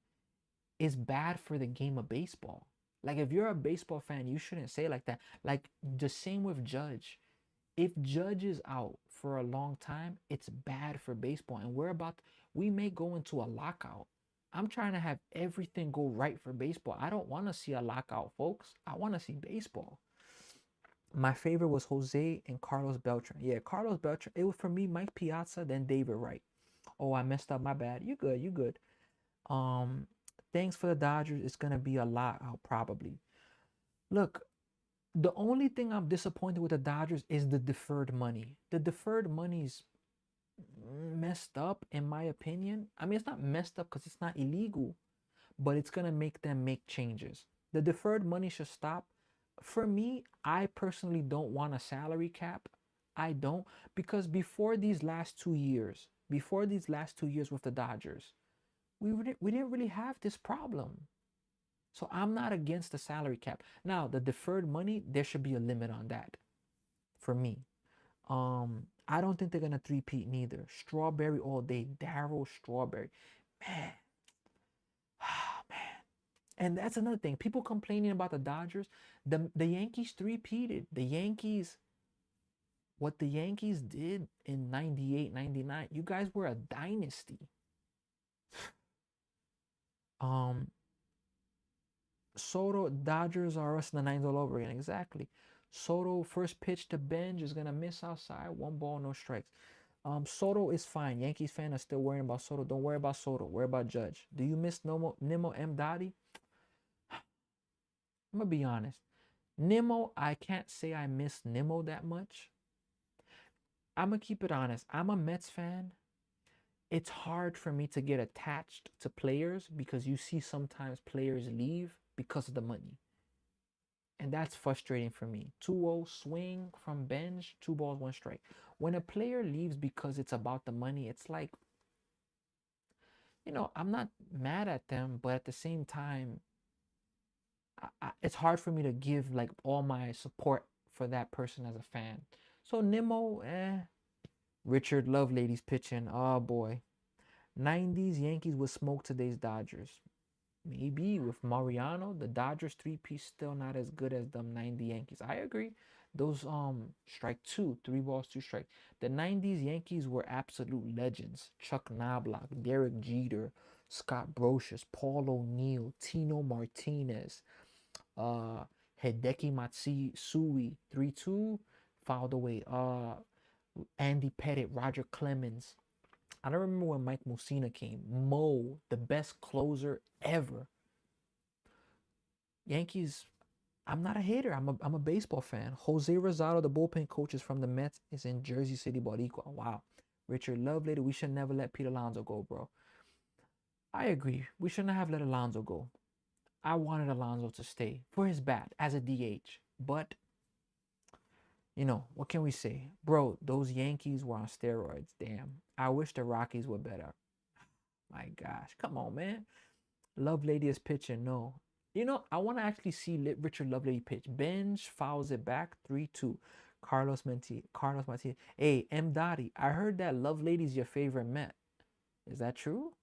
is bad for the game of baseball. Like if you're a baseball fan, you shouldn't say it like that. Like the same with Judge. If Judge is out for a long time, it's bad for baseball. And we may go into a lockout. I'm trying to have everything go right for baseball. I don't want to see a lockout, folks. I want to see baseball. My favorite was Jose and Carlos Beltran. Yeah, Carlos Beltran. It was for me, Mike Piazza, then David Wright. Oh, I messed up. My bad. You good. You good. Um, Thanks for the Dodgers. It's gonna be a lot out probably. Look, the only thing I'm disappointed with the Dodgers is the deferred money. The deferred money's messed up in my opinion. I mean, it's not messed up because it's not illegal, but it's gonna make them make changes. The deferred money should stop. For me, I personally don't want a salary cap. I don't because before these last 2 years with the Dodgers, we didn't really have this problem. So I'm not against the salary cap. Now, the deferred money, there should be a limit on that for me. I don't think they're gonna three-peat neither. Strawberry all day. Darryl Strawberry. Man. Oh, man. And that's another thing. People complaining about the Dodgers. The Yankees three-peated. What the Yankees did in 98, 99, you guys were a dynasty. Um, Soto, Dodgers are us in the ninth all over again. Exactly. Soto, first pitch to Benj is going to miss outside. One ball, no strikes. Soto is fine. Yankees fan are still worrying about Soto. Don't worry about Soto. Worry about Judge. Do you miss Nimmo M. Dottie? I'm going to be honest. Nimmo, I can't say I miss Nimmo that much. I'm going to keep it honest. I'm a Mets fan. It's hard for me to get attached to players because you see sometimes players leave because of the money. And that's frustrating for me. 2-0 swing from bench, 2 balls, 1 strike. When a player leaves because it's about the money, it's like, I'm not mad at them, but at the same time, it's hard for me to give like all my support for that person as a fan. So Nimmo, Richard Loveladies pitching. Oh boy. 90s Yankees would smoke today's Dodgers. Maybe with Mariano, the Dodgers three-piece still not as good as them 90 Yankees. I agree. Those strike two, 3 balls, 2 strikes. The 90s Yankees were absolute legends. Chuck Knobloch, Derek Jeter, Scott Brosius, Paul O'Neill, Tino Martinez, uh Hideki Matsui, 3-2, fouled away. Andy Pettit, Roger Clemens. I don't remember when Mike Mussina came. Mo, the best closer ever. Yankees, I'm not a hater. I'm a baseball fan. Jose Rosado, the bullpen coach, is from the Mets, is in Jersey City, Boricua. Wow. Richard Lovelady, we should never let Pete Alonso go, bro. I agree. We shouldn't have let Alonso go. I wanted Alonso to stay for his bat as a DH. But, what can we say? Bro, those Yankees were on steroids. Damn. I wish the Rockies were better. My gosh. Come on, man. Lovelady is pitching. No. I want to actually see Richard Lovelady pitch. Bench fouls it back 3-2. Carlos Martinez. Hey, M. Dottie, I heard that Lovelady's your favorite Met. Is that true?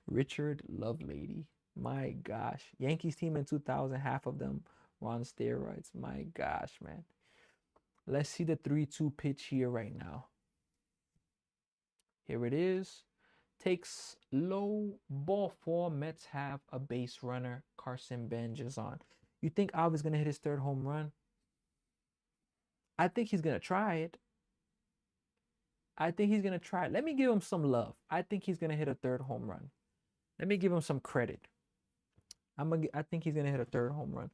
Richard Lovelady. My gosh. Yankees team in 2000, half of them were on steroids. My gosh, man. Let's see the 3-2 pitch here right now. Here it is. Takes low, ball 4. Mets have a base runner. Carson Bench is on. You think Alvin's going to hit his third home run? I think he's going to try it. Let me give him some love. I think he's going to hit a third home run. Let me give him some credit. I think he's going to hit a third home run.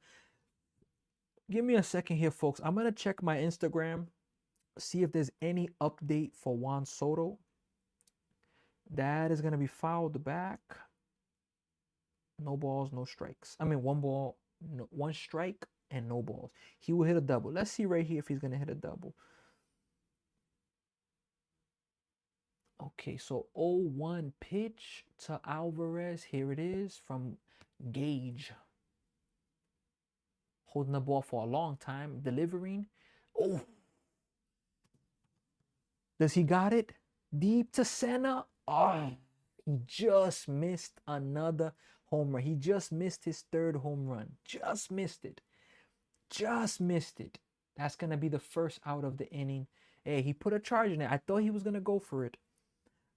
Give me a second here, folks. I'm going to check my Instagram, see if there's any update for Juan Soto. That is going to be fouled back. No balls, no strikes. I mean, 1 strike and no balls. He will hit a double. Let's see right here if he's going to hit a double. Okay, so 0-1 pitch to Alvarez. Here it is from Gage. Holding the ball for a long time. Delivering. Oh. Does he got it? Deep to center. Oh, he just missed another home run. He just missed his third home run. Just missed it. That's going to be the first out of the inning. Hey, he put a charge in it. I thought he was going to go for it.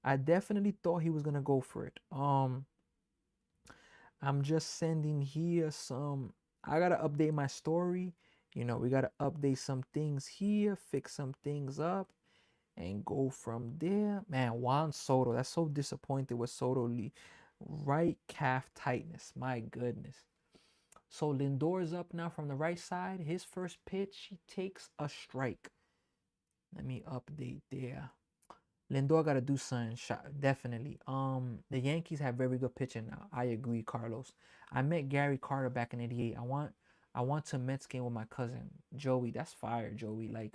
I definitely thought he was going to go for it. I'm just sending here some. I got to update my story. We got to update some things here, fix some things up, and go from there. Man, Juan Soto, that's so disappointed with Soto Lee. Right calf tightness. My goodness. So Lindor's up now from the right side. His first pitch, he takes a strike. Let me update there. Lindor got to do something, definitely. The Yankees have very good pitching now. I agree, Carlos. I met Gary Carter back in '88. I want to Mets game with my cousin Joey. That's fire, Joey. Like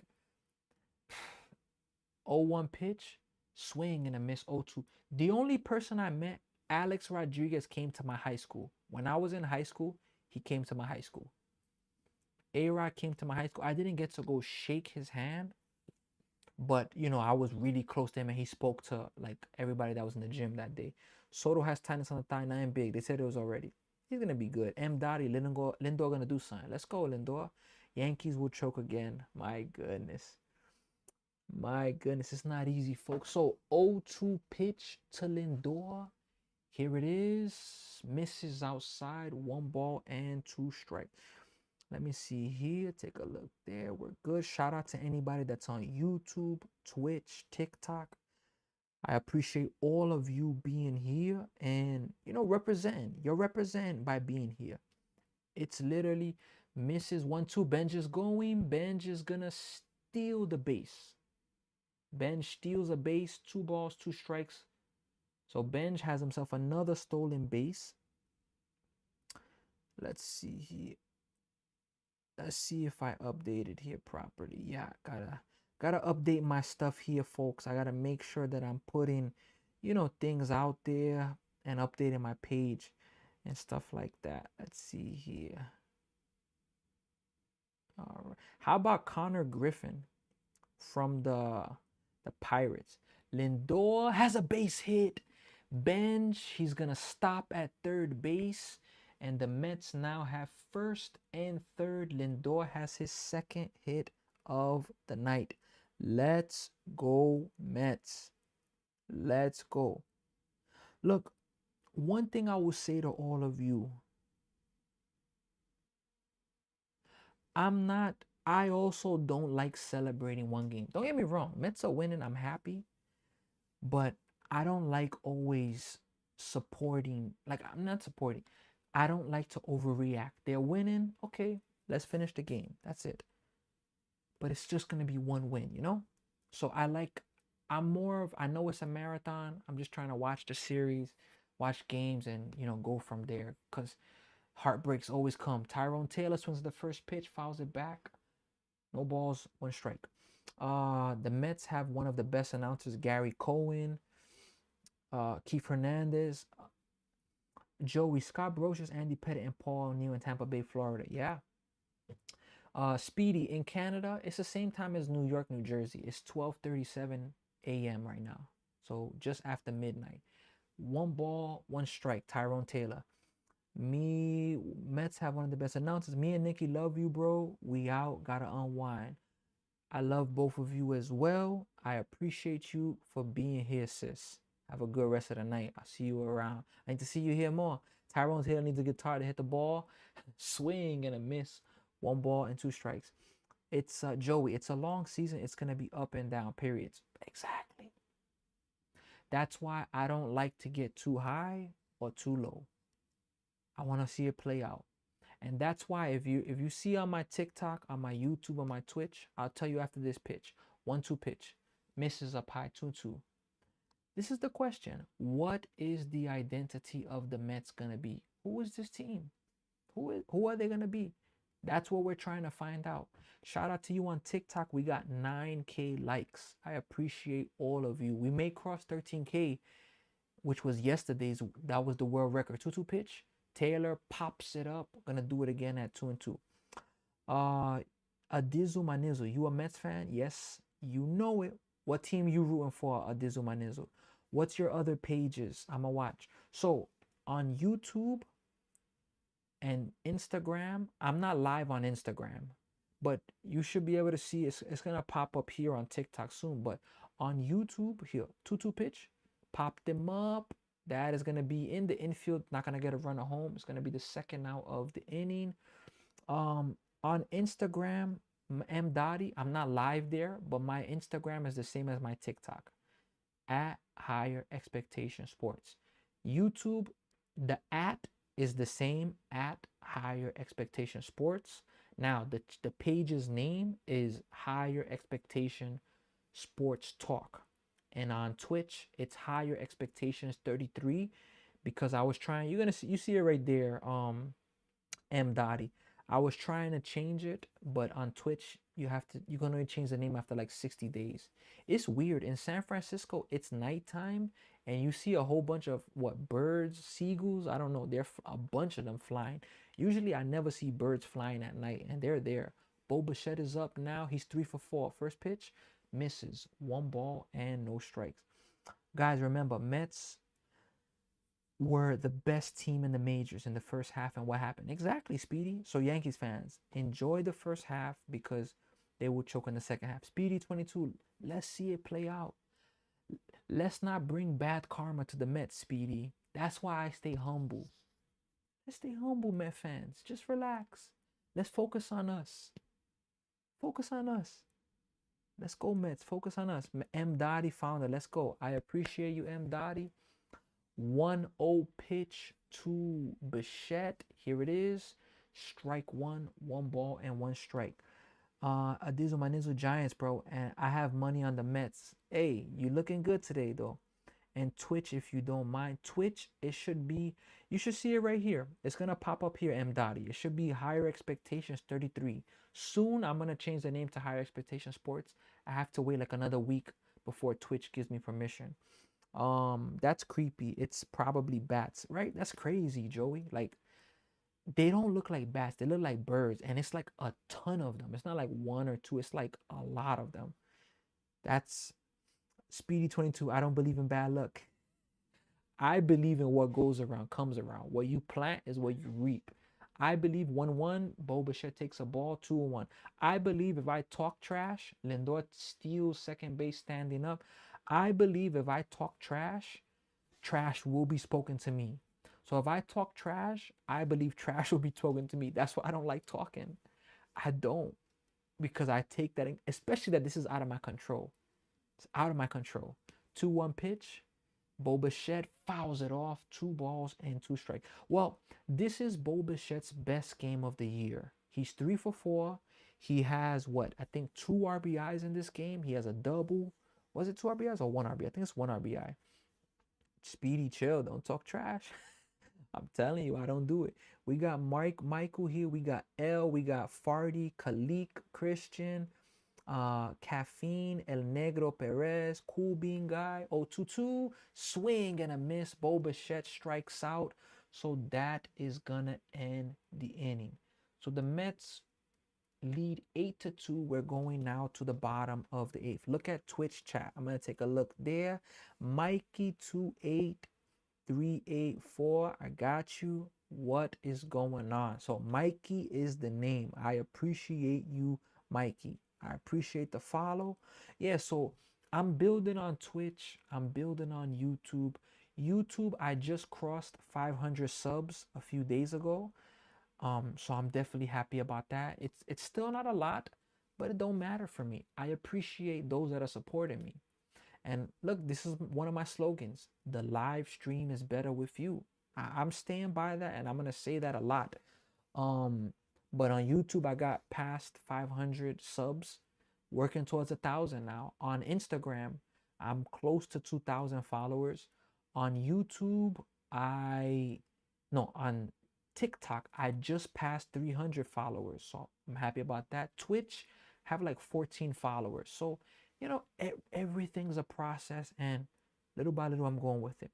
0-1 pitch, swing and a miss. 0-2. The only person I met, Alex Rodriguez, came to my high school. When I was in high school, he came to my high school. A-Rod came to my high school. I didn't get to go shake his hand, but I was really close to him, and he spoke to like everybody that was in the gym that day. Soto has tightness on the thigh, nothing big. They said it was already. He's gonna be good. M. Dottie, Lindor gonna do something. Let's go, Lindor. Yankees will choke again. My goodness, it's not easy, folks. So 0-2 pitch to Lindor. Here it is. Misses outside. 1 ball and 2 strikes. Let me see here. Take a look there. We're good. Shout out to anybody that's on YouTube, Twitch, TikTok. I appreciate all of you being here and, representing. You're representing by being here. It's literally misses 1-2. Bench is going. Bench is going to steal the base. Bench steals a base. 2 balls, 2 strikes. So Bench has himself another stolen base. Let's see here. Let's see if I updated here properly. Yeah, gotta update my stuff here, folks. I gotta make sure that I'm putting, things out there and updating my page and stuff like that. Let's see here. All right. How about Connor Griffin from the Pirates? Lindor has a base hit. Bench, he's gonna stop at third base. And the Mets now have first and third. Lindor has his second hit of the night. Let's go, Mets. Let's go. Look, one thing I will say to all of you, I also don't like celebrating one game. Don't get me wrong, Mets are winning, I'm happy, but I don't like always supporting, like, I'm not supporting. I don't like to overreact. They're winning, okay, let's finish the game. That's it. But it's just gonna be one win, you know? So I'm more of, I know it's a marathon. I'm just trying to watch the series, watch games, and go from there. Cause heartbreaks always come. Tyrone Taylor swings the first pitch, fouls it back. No balls, one strike. The Mets have one of the best announcers, Gary Cohen, Keith Hernandez, Joey Scott Brocious, Andy Pettit, and Paul O'Neill in Tampa Bay, Florida. Yeah. Speedy in Canada, it's the same time as New York, New Jersey. It's 12:37 a.m. right now. So just after midnight. One ball, one strike, Tyrone Taylor. Mets have one of the best announcers. Me and Nikki love you, bro. We out, gotta unwind. I love both of you as well. I appreciate you for being here, sis. Have a good rest of the night. I'll see you around. I need to see you here more. Tyrone Taylor needs a guitar to hit the ball. Swing and a miss. One ball and two strikes. It's Joey. It's a long season. It's gonna be up and down. Periods. Exactly. That's why I don't like to get too high or too low. I want to see it play out. And that's why if you see on my TikTok, on my YouTube, on my Twitch, I'll tell you after this pitch. 1-2 pitch. Misses up high 2-2. This is the question. What is the identity of the Mets gonna be? Who is this team? Who are they gonna be? That's what we're trying to find out. Shout out to you on TikTok. We got 9K likes. I appreciate all of you. We may cross 13K, which was yesterday's. That was the world record. 2-2 pitch. Taylor pops it up. Gonna do it again at 2-2. Adizu Manizu. You a Mets fan? Yes, you know it. What team you rooting for, Adizu Manizu? What's your other pages? I'ma watch. So on YouTube and Instagram, I'm not live on Instagram, but you should be able to see it's gonna pop up here on TikTok soon. But on YouTube, here, 2-2 pitch, pop them up. That is gonna be in the infield, not gonna get a run at home. It's gonna be the second out of the inning. On Instagram, M Dottie, I'm not live there, but my Instagram is the same as my TikTok, at Higher Expectation Sports. YouTube, the at is the same, at Higher Expectation Sports. Now the page's name is Higher Expectation Sports Talk. And on Twitch, it's Higher Expectations 33, because I was trying, you see it right there, M Dottie. I was trying to change it, but on Twitch, you're gonna change the name after like 60 days. It's weird. In San Francisco, it's nighttime, and you see a whole bunch of birds, seagulls. I don't know. There's a bunch of them flying. Usually, I never see birds flying at night, and they're there. Bo Bichette is up now. He's 3 for 4. First pitch, misses. One ball and no strikes. Guys, remember, Mets were the best team in the majors in the first half, and what happened? Exactly, Speedy. So Yankees fans, enjoy the first half because they will choke in the second half. Speedy 22, let's see it play out. Let's not bring bad karma to the Mets, Speedy. That's why I stay humble. Let's stay humble, Met fans. Just relax. Let's focus on us. Focus on us. Let's go, Mets. Focus on us. M. Dottie founder. Let's go. I appreciate you, M. Dottie. 1-0 pitch to Bichette. Here it is. Strike one, one ball and one strike. Adizu Manizu Giants, bro. And I have money on the Mets. Hey, you looking good today, though. And Twitch, if you don't mind. Twitch, it should be, you should see it right here. It's going to pop up here, M. Dottie. It should be Higher Expectations 33. Soon, I'm going to change the name to Higher Expectation Sports. I have to wait like another week before Twitch gives me permission. That's creepy. It's probably bats, right? That's crazy, Joey. Like, they don't look like bats. They look like birds, and it's like a ton of them. It's not like one or two. It's like a lot of them. That's Speedy 22. I don't believe in bad luck. I believe in what goes around comes around. What you plant is what you reap. I believe 1-1, Bo Bichette takes a ball, 2-1. I believe if I talk trash, Lindor steals second base standing up. I believe if I talk trash, trash will be spoken to me. So if I talk trash, I believe trash will be spoken to me. That's why I don't like talking. I don't, because I take that, especially that this is out of my control. It's out of my control. 2-1 pitch. Bo Bichette fouls it off. 2 balls and 2 strikes. Well, this is Bo Bichette's best game of the year. He's 3 for 4. He has what? I think 2 RBIs in this game. He has a double. Was it 2 RBIs or 1 RBI? I think it's 1 RBI. Speedy, chill. Don't talk trash. I'm telling you, I don't do it. We got Michael here. We got L. We got Fardy, Khalik, Christian, Caffeine, El Negro Perez, Cool Bean Guy, 0-2-2, swing and a miss. Bo Bichette strikes out. So that is gonna end the inning. So the Mets lead 8-2. We're going now to the bottom of the eighth. Look at Twitch chat. I'm gonna take a look there. Mikey 28384. I got you. What is going on? So Mikey is the name. I appreciate you, Mikey. I appreciate the follow. Yeah, so I'm building on Twitch. I'm building on YouTube. YouTube, I just crossed 500 subs a few days ago. So I'm definitely happy about that. It's still not a lot, but it don't matter for me. I appreciate those that are supporting me. And look, this is one of my slogans. The live stream is better with you. I'm staying by that, and I'm gonna say that a lot. But on YouTube, I got past 500 subs, working towards 1,000 now. On Instagram, I'm close to 2,000 followers. On YouTube, on TikTok, I just passed 300 followers, so I'm happy about that. Twitch have like 14 followers, so everything's a process, and little by little, I'm going with it.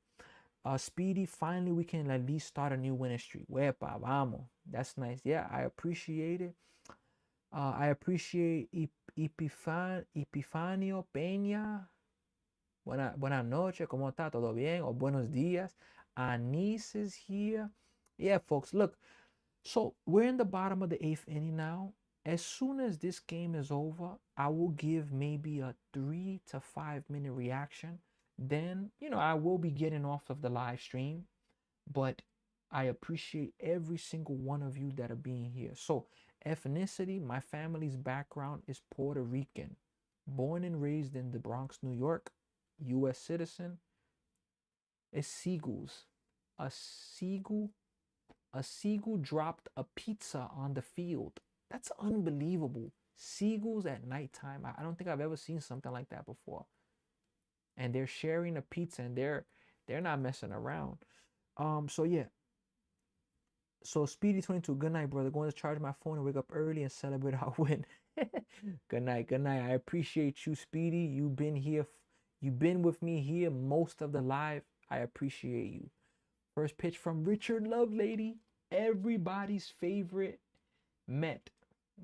Speedy, finally, we can at least start a new winning streak. Wepa, vamos. That's nice. Yeah, I appreciate it. I appreciate Epifanio Peña. Buenas noches, ¿cómo está? ¿Todo bien? Or buenos días. Anise is here. Yeah, folks, look. So we're in the bottom of the eighth inning now. As soon as this game is over, I will give maybe a 3 to 5 minute reaction. Then, I will be getting off of the live stream, but I appreciate every single one of you that are being here. So, ethnicity, my family's background is Puerto Rican, born and raised in the Bronx, New York, U.S. citizen. It's seagulls. A seagull dropped a pizza on the field. That's unbelievable. Seagulls at nighttime. I don't think I've ever seen something like that before. And they're sharing a pizza, and they're not messing around. So yeah. So Speedy 22, good night, brother. Going to charge my phone and wake up early and celebrate our win. Good night. I appreciate you, Speedy. You've been here. You've been with me here most of the live. I appreciate you. First pitch from Richard Lovelady, everybody's favorite Met,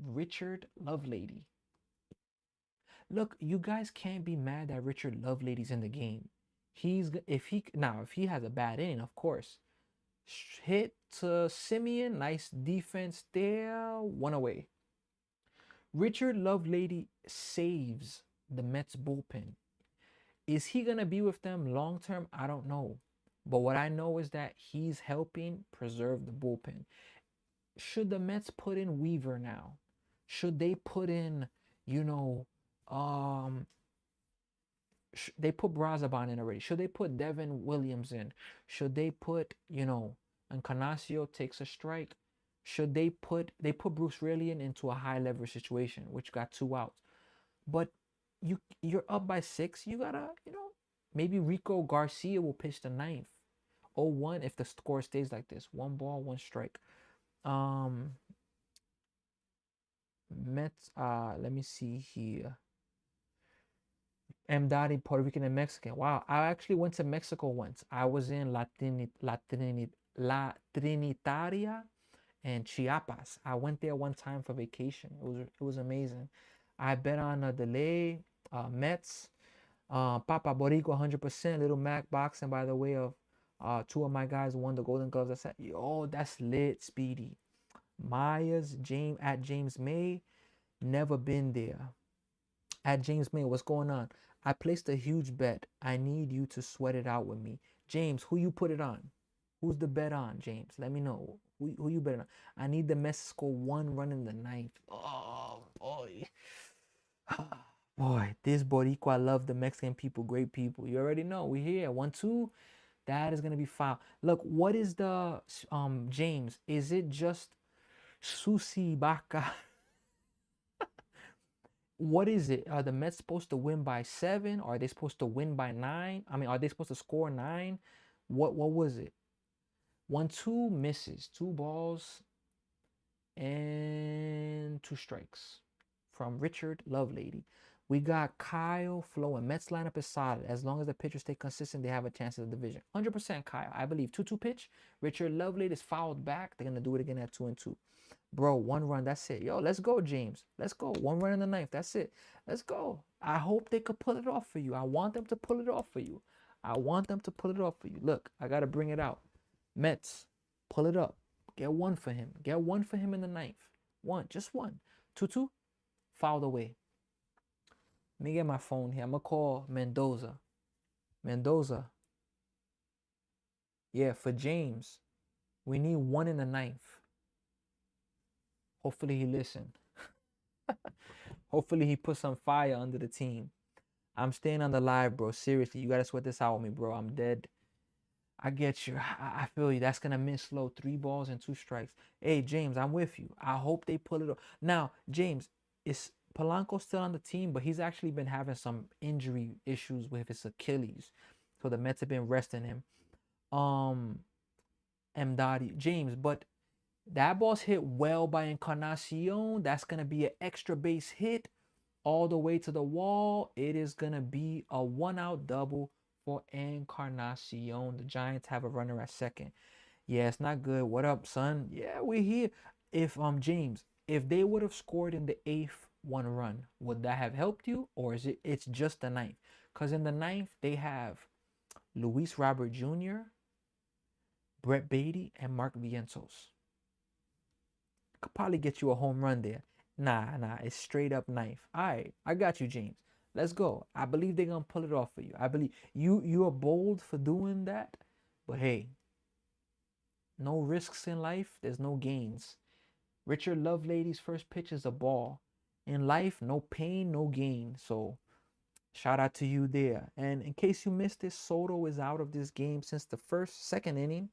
Richard Lovelady. Look, you guys can't be mad that Richard Lovelady's in the game. If he has a bad inning, of course. Hit to Simeon, nice defense there, 1 away. Richard Lovelady saves the Mets bullpen. Is he gonna be with them long term? I don't know. But what I know is that he's helping preserve the bullpen. Should the Mets put in Weaver now? Should they put in, they put Brazaban in already. Should they put Devin Williams in? Should they put, Encarnacio takes a strike? Should they put Bruce Rallian into a high leverage situation, which got 2 outs? But you're up by 6. You gotta, maybe Rico Garcia will pitch the 9th. 0-1 if the score stays like this. 1 ball, 1 strike. Mets, let me see here. M. Dottie, Puerto Rican and Mexican. Wow, I actually went to Mexico once. I was in La Trinitaria and Chiapas. I went there one time for vacation. It was amazing. I bet on a delay, Mets, Papa Borico 100%, Little Mac boxing by the way of Two of my guys won the Golden Gloves. I said, yo, that's lit, Speedy. Myers, James at James May, never been there. At James May, what's going on? I placed a huge bet. I need you to sweat it out with me. James, who you put it on? Who's the bet on, James? Let me know. Who you bet on? I need the Mets to score 1 run in the ninth. Oh, boy. Boy, this Boricua, I love the Mexican people, great people. You already know. We here. 1-2. That is gonna be foul. Look, what is the James? Is it just Susi Baka? What is it? Are the Mets supposed to win by 7? Are they supposed to win by 9? I mean, are they supposed to score 9? What was it? 1-2 misses, 2 balls and 2 strikes from Richard Lovelady. We got Kyle flowing. Mets lineup is solid. As long as the pitchers stay consistent, they have a chance at the division. 100% Kyle. I believe 2-2 pitch. Richard Lovelady is fouled back. They're going to do it again at 2-2. Bro, 1 run. That's it. Yo, let's go, James. Let's go. 1 run in the ninth. That's it. Let's go. I hope they could pull it off for you. I want them to pull it off for you. I want them to pull it off for you. Look, I got to bring it out. Mets, pull it up. Get 1 for him. Get 1 for him in the ninth. 1. Just 1. 2-2. Fouled away. Let me get my phone here. I'm going to call Mendoza. Mendoza. Yeah, for James, we need 1 in the ninth. Hopefully he listened. Hopefully he put some fire under the team. I'm staying on the live, bro. Seriously, you got to sweat this out with me, bro. I'm dead. I get you. I feel you. That's going to miss slow. 3 balls and 2 strikes. Hey, James, I'm with you. I hope they pull it off. Now, James, is Polanco still on the team, but he's actually been having some injury issues with his Achilles. So the Mets have been resting him. Mdadi, James, but that ball's hit well by Encarnacion. That's going to be an extra base hit all the way to the wall. It is going to be a 1-out double for Encarnacion. The Giants have a runner at second. Yeah, it's not good. What up, son? Yeah, we're here. If James, if they would have scored in the 8th 1 run, would that have helped you? Or is it's just the 9th? Because in the 9th, they have Luis Robert Jr., Brett Beatty, and Mark Vientos. Could probably get you a home run there. Nah, it's straight up 9th. All right, I got you, James. Let's go. I believe they're going to pull it off for you. I believe you are bold for doing that. But hey, no risks in life. There's no gains. Richard Lovelady's first pitch is a ball. In life, no pain, no gain. So shout out to you there. And in case you missed this, Soto is out of this game since the second inning.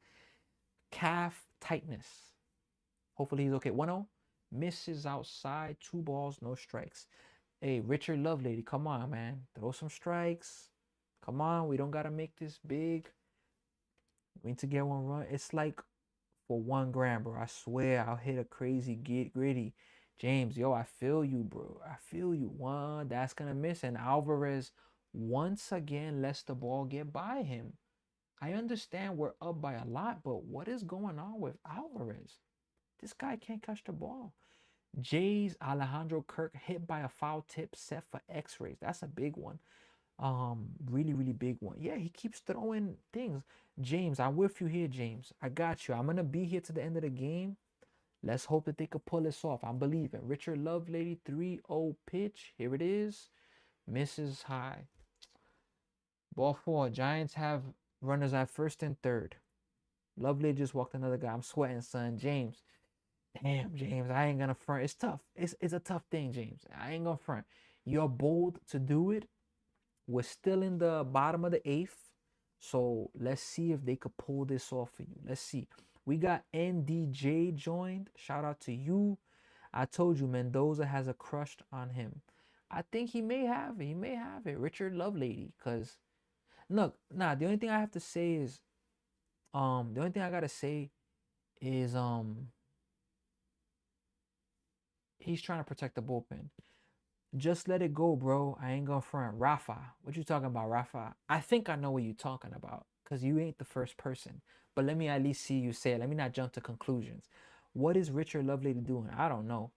Calf tightness. Hopefully he's okay. 1-0. Misses outside. 2 balls, no strikes. Hey, Richard Lovelady, come on, man. Throw some strikes. Come on. We don't got to make this big. We need to get 1 run. It's like for 1 gram, bro. I swear I'll hit a crazy gritty. James, yo, I feel you, bro. I feel you. 1, that's going to miss. And Alvarez once again lets the ball get by him. I understand we're up by a lot, but what is going on with Alvarez? This guy can't catch the ball. Jays, Alejandro Kirk hit by a foul tip set for x-rays. That's a big one. Really, really big one. Yeah, he keeps throwing things. James, I'm with you here, James. I got you. I'm going to be here to the end of the game. Let's hope that they could pull this off. I'm believing. Richard Lovelady, 3-0 pitch. Here it is. Misses high. Ball 4. Giants have runners at first and third. Lovelady just walked another guy. I'm sweating, son. James. Damn, James. I ain't going to front. It's tough. It's a tough thing, James. I ain't going to front. You're bold to do it. We're still in the bottom of the 8th. So let's see if they could pull this off for you. Let's see. We got NDJ joined. Shout out to you. I told you Mendoza has a crush on him. I think he may have it. He may have it. Richard Lovelady. Because, look, the only thing I have to say is, the only thing I got to say is, he's trying to protect the bullpen. Just let it go, bro. I ain't gonna front. Rafa. What you talking about, Rafa? I think I know what you talking about. Because you ain't the first person. But let me at least see you say it. Let me not jump to conclusions. What is Richard Lovelady doing? I don't know.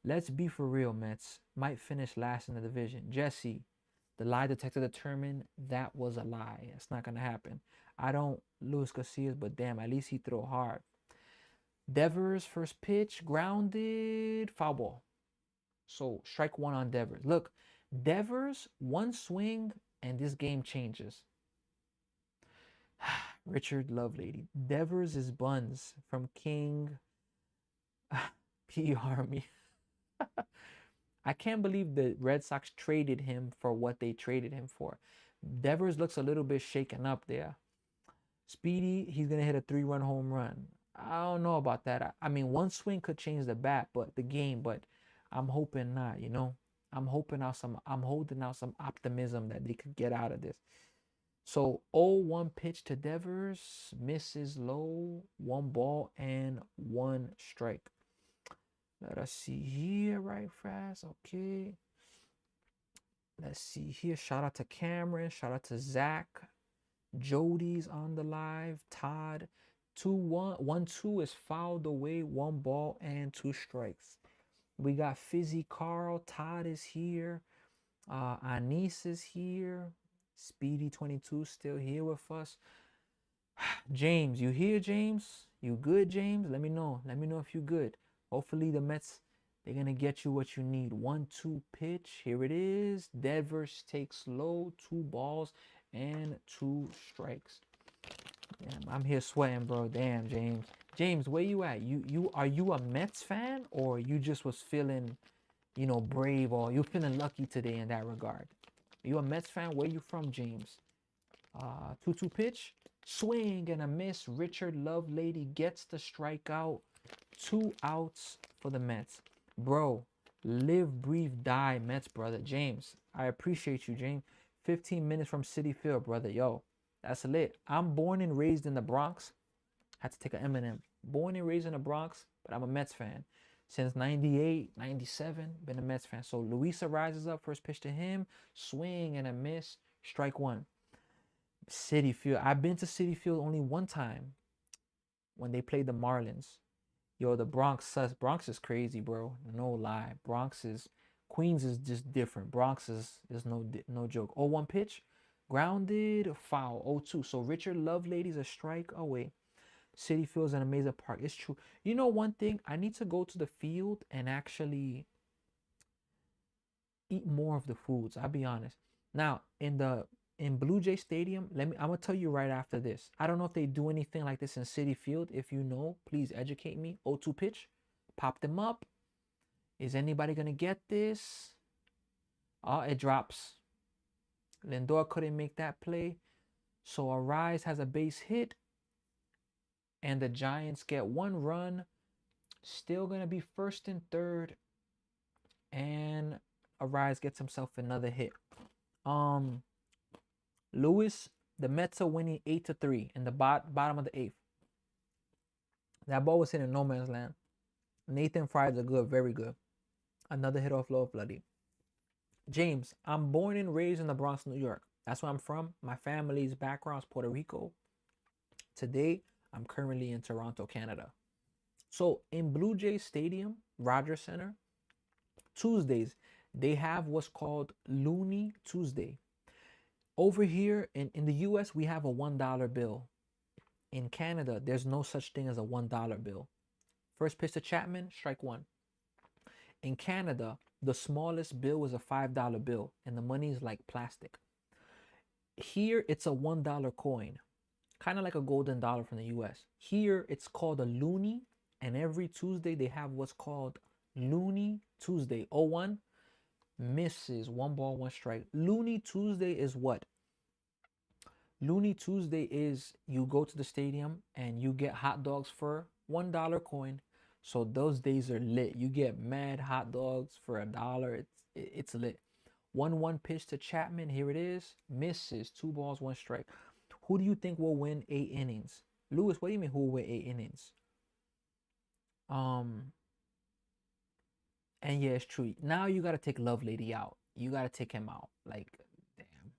Let's be for real, Mets. Might finish last in the division. Jesse, the lie detector determined that was a lie. It's not going to happen. I don't Luis Casillas, but damn, at least he throw hard. Devers, first pitch, grounded, foul ball. So strike one on Devers. Look, Devers, one swing, and this game changes. Richard Lovelady. Devers is Buns from King P Army. I can't believe the Red Sox traded him for what they traded him for. Devers looks a little bit shaken up there. Speedy, he's going to hit a 3-run home run. I don't know about that. I mean, one swing could change the bat, but the game, but I'm hoping not, you know. I'm holding out some optimism that they could get out of this. So 0-1 pitch to Devers, misses low, 1 ball and 1 strike. Let us see here, right fast. Okay. Let's see here. Shout out to Cameron. Shout out to Zach. Jody's on the live. Todd. 2-1. 1-2 is fouled away. 1 ball and 2 strikes. We got Fizzy Carl. Todd is here. Anis is here. Speedy 22 still here with us. James, you here, James? You good, James? Let me know. Let me know if you good. Hopefully the Mets, they're going to get you what you need. 1-2 pitch. Here it is. Devers takes low. 2 balls and 2 strikes. Damn, I'm here sweating, bro. Damn, James. James, where you at? Are you a Mets fan, or you just was feeling, you know, brave, or you feeling lucky today in that regard? Are you a Mets fan? Where you from, James? 2-2 pitch. Swing and a miss. Richard Lovelady gets the strikeout. 2 outs for the Mets. Bro, live, breathe, die, Mets, brother. James, I appreciate you, James. 15 minutes from Citi Field, brother. Yo, that's lit. I'm born and raised in the Bronx. Had to take an Eminem. Born and raised in the Bronx, but I'm a Mets fan. Since 98, 97, been a Mets fan. So Luisa rises up, first pitch to him. Swing and a miss. Strike 1. Citi Field. I've been to Citi Field only one time when they played the Marlins. Yo, the Bronx is crazy, bro. No lie. Queens is just different. Bronx is no joke. 0-1 pitch. Grounded, foul. 0-2. So Richard Lovelady's a strike away. Citi Field's an amazing park. It's true. You know one thing? I need to go to the field and actually eat more of the foods. I'll be honest. Now, in Blue Jay Stadium, I'm gonna tell you right after this. I don't know if they do anything like this in Citi Field. If you know, please educate me. 0-2 pitch, pop them up. Is anybody gonna get this? It drops. Lindor couldn't make that play, so Arise has a base hit, and the Giants get 1 run. Still gonna be first and third, and Arise gets himself another hit. Lewis, the Mets are winning 8-3 in the bottom of the 8th. That ball was hit in no man's land. Nathan Fry's are good, very good. Another hit off Lovelady. James, I'm born and raised in the Bronx, New York. That's where I'm from. My family's background is Puerto Rico. Today, I'm currently in Toronto, Canada. So in Blue Jays Stadium, Rogers Center, Tuesdays, they have what's called Looney Tuesday. Over here in the US, we have a $1 bill. In Canada, there's no such thing as a $1 bill. First pitch to Chapman, strike 1. In Canada, the smallest bill is a $5 bill, and the money is like plastic. Here, it's a $1 coin, kind of like a golden dollar from the US. Here, it's called a Looney, and every Tuesday, they have what's called Looney Tuesday. 0-1. Misses. 1 ball, 1 strike. Looney Tuesday is what? Looney Tuesday is you go to the stadium and you get hot dogs for $1 coin. So those days are lit. You get mad hot dogs for $1. It's lit. 1-1 pitch to Chapman. Here it is. Misses. 2 balls, 1 strike. Who do you think will win 8 innings? Lewis, what do you mean who will win 8 innings? And yeah, it's true. Now you got to take Lovelady out. You got to take him out. Like, damn.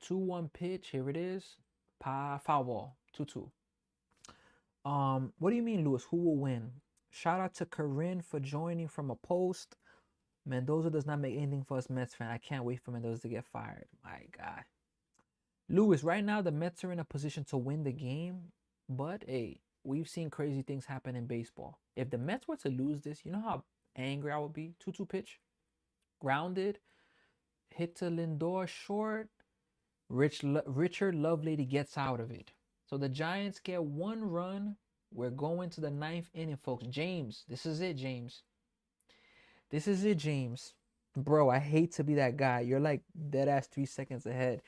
2-1 pitch. Here it is. Foul ball. 2-2. What do you mean, Lewis? Who will win? Shout out to Corinne for joining from a post. Mendoza does not make anything for us Mets fan. I can't wait for Mendoza to get fired. My God. Lewis, right now the Mets are in a position to win the game, but hey, we've seen crazy things happen in baseball. If the Mets were to lose this, you know how angry I would be? 2-2 pitch, grounded, hit to Lindor short, Richard Lovelady gets out of it. So the Giants get 1 run. We're going to the 9th inning, folks. James, this is it, James. This is it, James. Bro, I hate to be that guy. You're like dead ass 3 seconds ahead.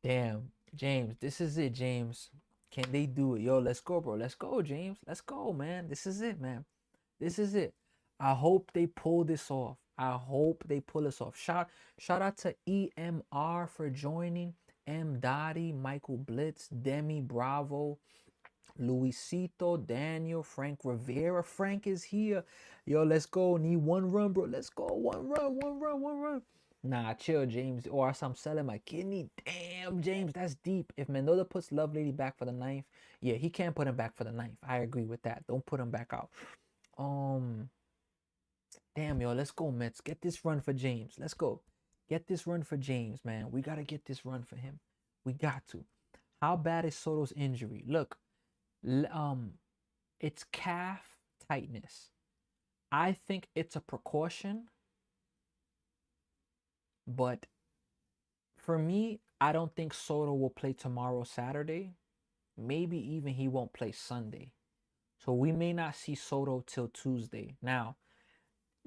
Damn, James, this is it, James. Can they do it? Yo, let's go, bro. Let's go, James. Let's go, man. This is it, man. This is it. I hope they pull this off. I hope they pull this off. Shout out to EMR for joining. M. Dottie, Michael Blitz, Demi Bravo, Luisito, Daniel, Frank Rivera. Frank is here. Yo, let's go. Need 1 run, bro. Let's go. 1 run, 1 run, 1 run. Nah, chill, James. Or else I'm selling my kidney. Damn, James, that's deep. If Mendoza puts Lovelady back for the 9th, yeah, he can't put him back for the 9th. I agree with that. Don't put him back out. Damn, yo, let's go, Mets. Get this run for James. Let's go. Get this run for James, man. We gotta get this run for him. We got to. How bad is Soto's injury? Look, it's calf tightness. I think it's a precaution, but for me, I don't think Soto will play tomorrow, Saturday. Maybe even he won't play Sunday. So we may not see Soto till Tuesday. Now,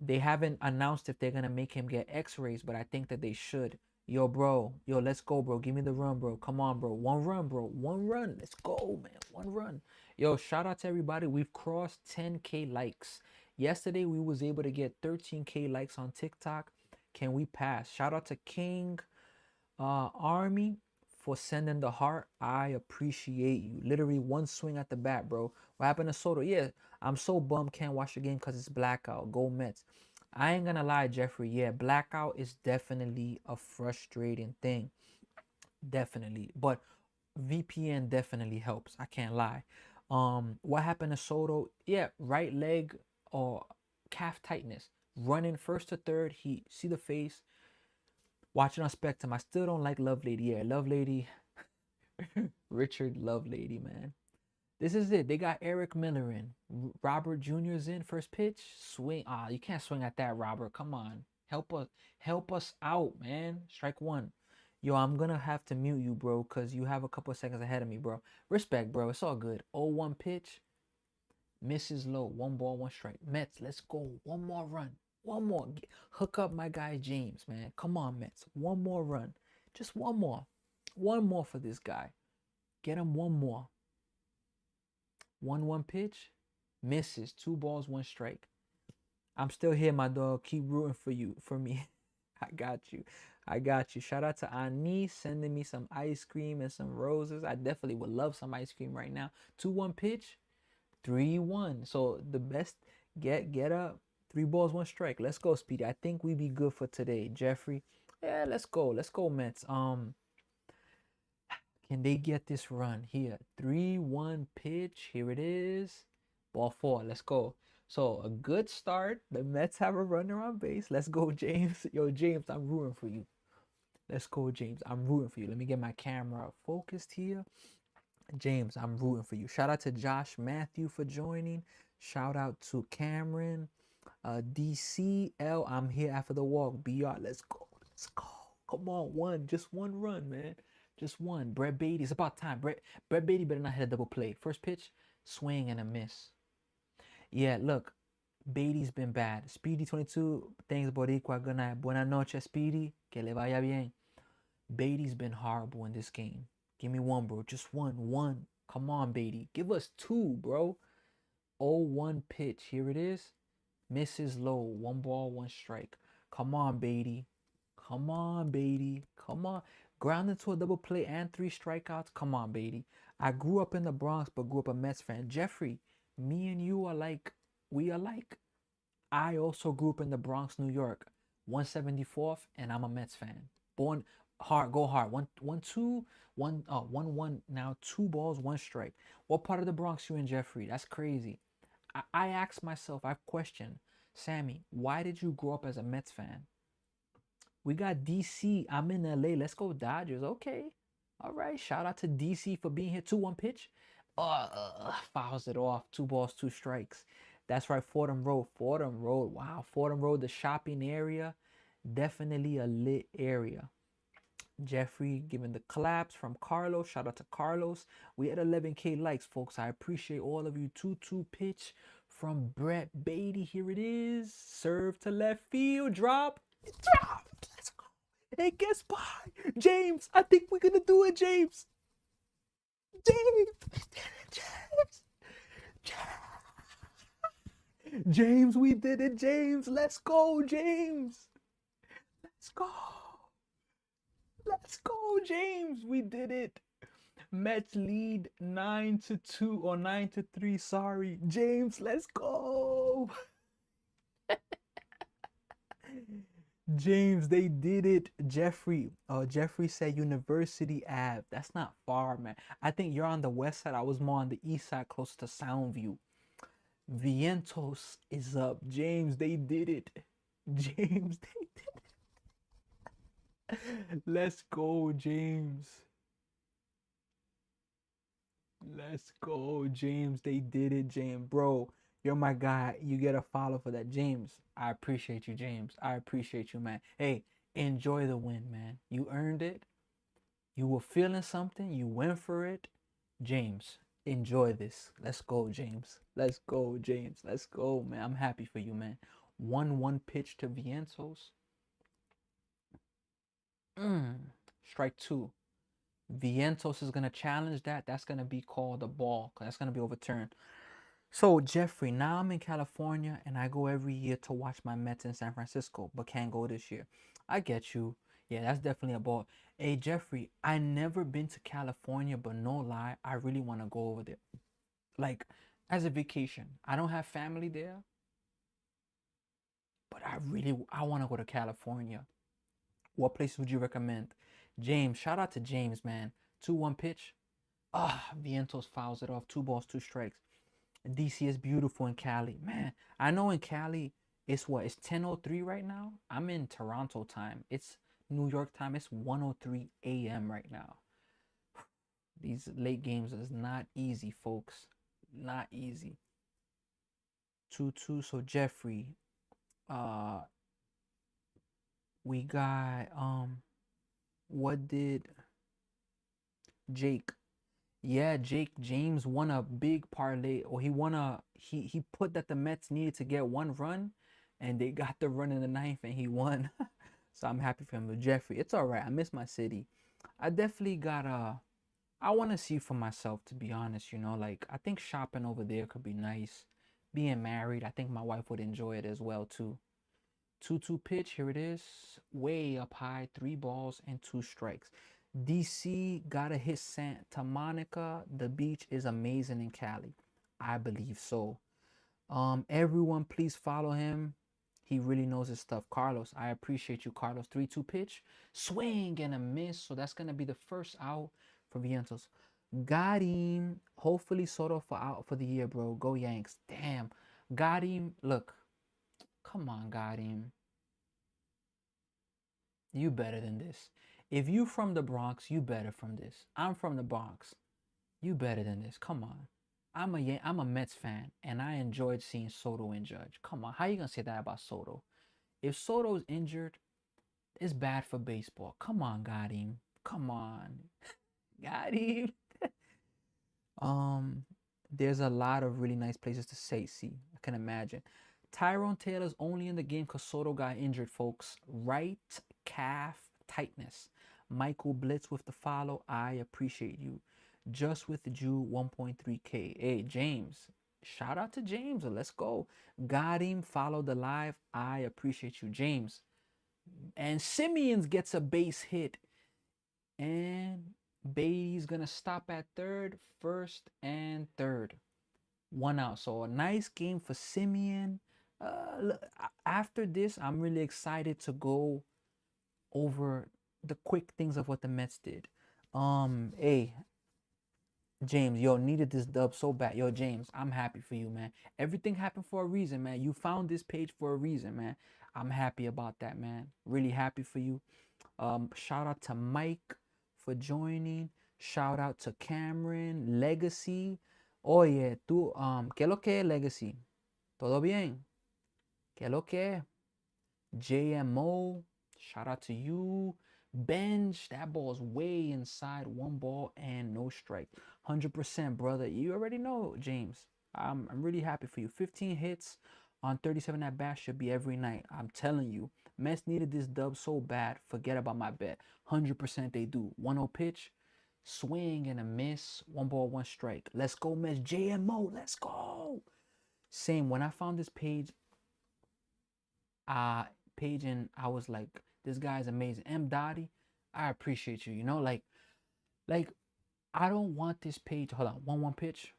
they haven't announced if they're going to make him get x-rays, but I think that they should. Yo, bro. Yo, let's go, bro. Give me the run, bro. Come on, bro. 1 run, bro. 1 run. Let's go, man. 1 run. Yo, shout out to everybody. We've crossed 10K likes. Yesterday, we was able to get 13K likes on TikTok. Can we pass? Shout out to King Army for sending the heart. I appreciate you. Literally 1 swing at the bat, bro. What happened to Soto? Yeah, I'm so bummed can't watch the game because it's blackout. Go Mets. I ain't gonna lie, Jeffrey. Yeah, blackout is definitely a frustrating thing. Definitely. But VPN definitely helps. I can't lie. What happened to Soto? Yeah, right leg or calf tightness. Running first to third. He see the face. Watching on Spectrum. I still don't like Lovelady. Yeah, Lovelady. Richard Lovelady, man. This is it. They got Eric Miller in. Robert Jr.'s in. First pitch. Swing. You can't swing at that, Robert. Come on. Help us out, man. Strike 1. Yo, I'm gonna have to mute you, bro, because you have a couple of seconds ahead of me, bro. Respect, bro. It's all good. 0-1 pitch. Misses low. 1 ball, 1 strike. Mets, let's go. 1 more run. 1 more. Hook up my guy James, man. Come on, Mets. 1 more run. Just 1 more. 1 more for this guy. Get him 1 more. 1-1 pitch. Misses. 2 balls, 1 strike. I'm still here, my dog. Keep rooting for me. I got you. Shout out to Ani sending me some ice cream and some roses. I definitely would love some ice cream right now. 2-1 pitch. 3-1. So the best, get up. 3 balls, 1 strike. Let's go, Speedy. I think we be good for today, Jeffrey. Yeah, let's go. Let's go, Mets. Can they get this run here? 3-1 pitch. Here it is. Ball 4. Let's go. So a good start. The Mets have a runner on base. Let's go, James. Yo, James, I'm rooting for you. Let's go, James. I'm rooting for you. Let me get my camera focused here. James, I'm rooting for you. Shout out to Josh Matthew for joining. Shout out to Cameron. DCL, I'm here after the walk. BR, let's go. Let's go. Come on, just 1 run, man. Just 1. Brett Beatty, it's about time. Brett Beatty better not hit a double play. First pitch, swing and a miss. Yeah, look, Beatty's been bad. Speedy 22, thanks, Boricua. Good night. Buenas noches, Speedy. Que le vaya bien. Beatty's been horrible in this game. Give me 1, bro. Just 1. 1. Come on, Beatty. Give us 2, bro. 0-1 pitch. Here it is. Misses low. 1 ball, 1 strike. Come on, Beatty. Come on, Beatty. Come on. Grounded to a double play and 3 strikeouts. Come on, Beatty. I grew up in the Bronx, but grew up a Mets fan. Jeffrey, me and you are like, we are like. I also grew up in the Bronx, New York. 174th, and I'm a Mets fan. Born hard, go hard. 1-2, 1-1. Now 2 balls, 1 strike. What part of the Bronx you in, Jeffrey? That's crazy. I asked myself, I've questioned, Sammy, why did you grow up as a Mets fan? We got DC. I'm in LA. Let's go Dodgers. Okay. All right. Shout out to DC for being here. 2-1 pitch. Fouls it off. 2 balls, 2 strikes. That's right. Fordham Road. Fordham Road. Wow. Fordham Road, the shopping area. Definitely a lit area. Jeffrey giving the claps from Carlos. Shout out to Carlos. We had 11K likes, folks. I appreciate all of you. 2-2 pitch from Brett Beatty. Here it is. Serve to left field. Drop. Drop. Let's go. Hey, guess what? James, I think we're going to do it, James. James. James. James, we did it, James. Let's go, James. Let's go. Let's go, James. We did it. Mets lead 9-2 or 9-3. Sorry, James. Let's go. James, they did it. Jeffrey. Jeffrey said University Ave. That's not far, man. I think you're on the west side. I was more on the east side, close to Soundview. Vientos is up. James, they did it. James, they did it. Let's go, James. Let's go, James. They did it, James. Bro, you're my guy. You get a follow for that. James, I appreciate you, James. I appreciate you, man. Hey, enjoy the win, man. You earned it. You were feeling something. You went for it. James, enjoy this. Let's go, James. Let's go, James. Let's go, man. I'm happy for you, man. 1-1 pitch to Vientos. Strike 2. Vientos is going to challenge that. That's going to be called a ball. That's going to be overturned. So, Jeffrey, now I'm in California and I go every year to watch my Mets in San Francisco, but can't go this year. I get you. Yeah, that's definitely a ball. Hey, Jeffrey, I never been to California, but no lie, I really want to go over there. Like, as a vacation. I don't have family there, but I want to go to California. What place would you recommend? James, shout out to James, man. 2-1 pitch. Vientos fouls it off. 2 balls, 2 strikes. DC is beautiful in Cali. Man, I know in Cali, it's what? It's 10:03 right now? I'm in Toronto time. It's New York time. It's 1:03 a.m. right now. These late games is not easy, folks. Not easy. 2-2. So, Jeffrey, we got, what did Jake? Yeah, James won a big parlay, or he put that the Mets needed to get 1 run, and they got the run in the 9th, and he won. So I'm happy for him. But Jeffrey, it's all right. I miss my city. I definitely got I want to see for myself, to be honest. Like, I think shopping over there could be nice. Being married, I think my wife would enjoy it as well too. 2-2 pitch. Here it is. Way up high. 3 balls and 2 strikes. DC gotta hit Santa Monica. The beach is amazing in Cali. I believe so. Everyone, please follow him. He really knows his stuff. Carlos, I appreciate you, Carlos. 3-2 pitch. Swing and a miss. So that's gonna be the first out for Vientos. Got him. Hopefully Soto out for the year, bro. Go Yanks. Damn. Got him. Look. Come on, got him. You better than this. If you from the Bronx, you better from this. I'm from the Bronx. You better than this. Come on. I'm a Mets fan, and I enjoyed seeing Soto and Judge. Come on, how you gonna say that about Soto? If Soto's injured, it's bad for baseball. Come on, got him. Come on, got him. There's a lot of really nice places to say. See, I can imagine. Tyrone Taylor's only in the game because Soto got injured, folks. Right calf tightness. Michael Blitz with the follow. I appreciate you. Just withdrew 1.3K. Hey, James. Shout out to James. Let's go. Got him. Follow the live. I appreciate you, James. And Simeons gets a base hit. And Beatty's going to stop at third, first, and third. 1 out. So a nice game for Simeon. After this, I'm really excited to go over the quick things of what the Mets did. Hey, James, yo, needed this dub so bad. Yo, James, I'm happy for you, man. Everything happened for a reason, man. You found this page for a reason, man. I'm happy about that, man. Really happy for you. Shout out to Mike for joining. Shout out to Cameron, Legacy. Oye, tú, ¿qué lo que es, Legacy? ¿Todo bien? ¿Qué lo que es? JMO, shout out to you. Bench, that ball's way inside. One ball and no strike. 100%, brother. You already know, James. I'm really happy for you. 15 hits on 37 at bat should be every night. I'm telling you. Mets needed this dub so bad. Forget about my bet. 100% they do. 1-0 pitch, swing and a miss. One ball, one strike. Let's go, Mets. JMO, let's go. Same. When I found this uh page and I was like, this guy's amazing. M Dottie, I appreciate you. You know, like I don't want this page. Hold on, 1-1 pitch.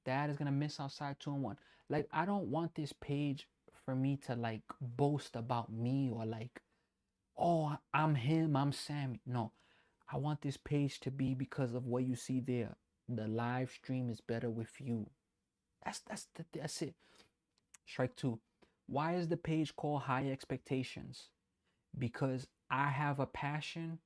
Dad is gonna miss outside 2-1. Like I don't want this page for me to like boast about me or like, oh, I'm him, I'm Sammy. No, I want this page to be because of what you see there. The live stream is better with you. That's it. Strike two. Why is the page called High Expectations? Because I have a passion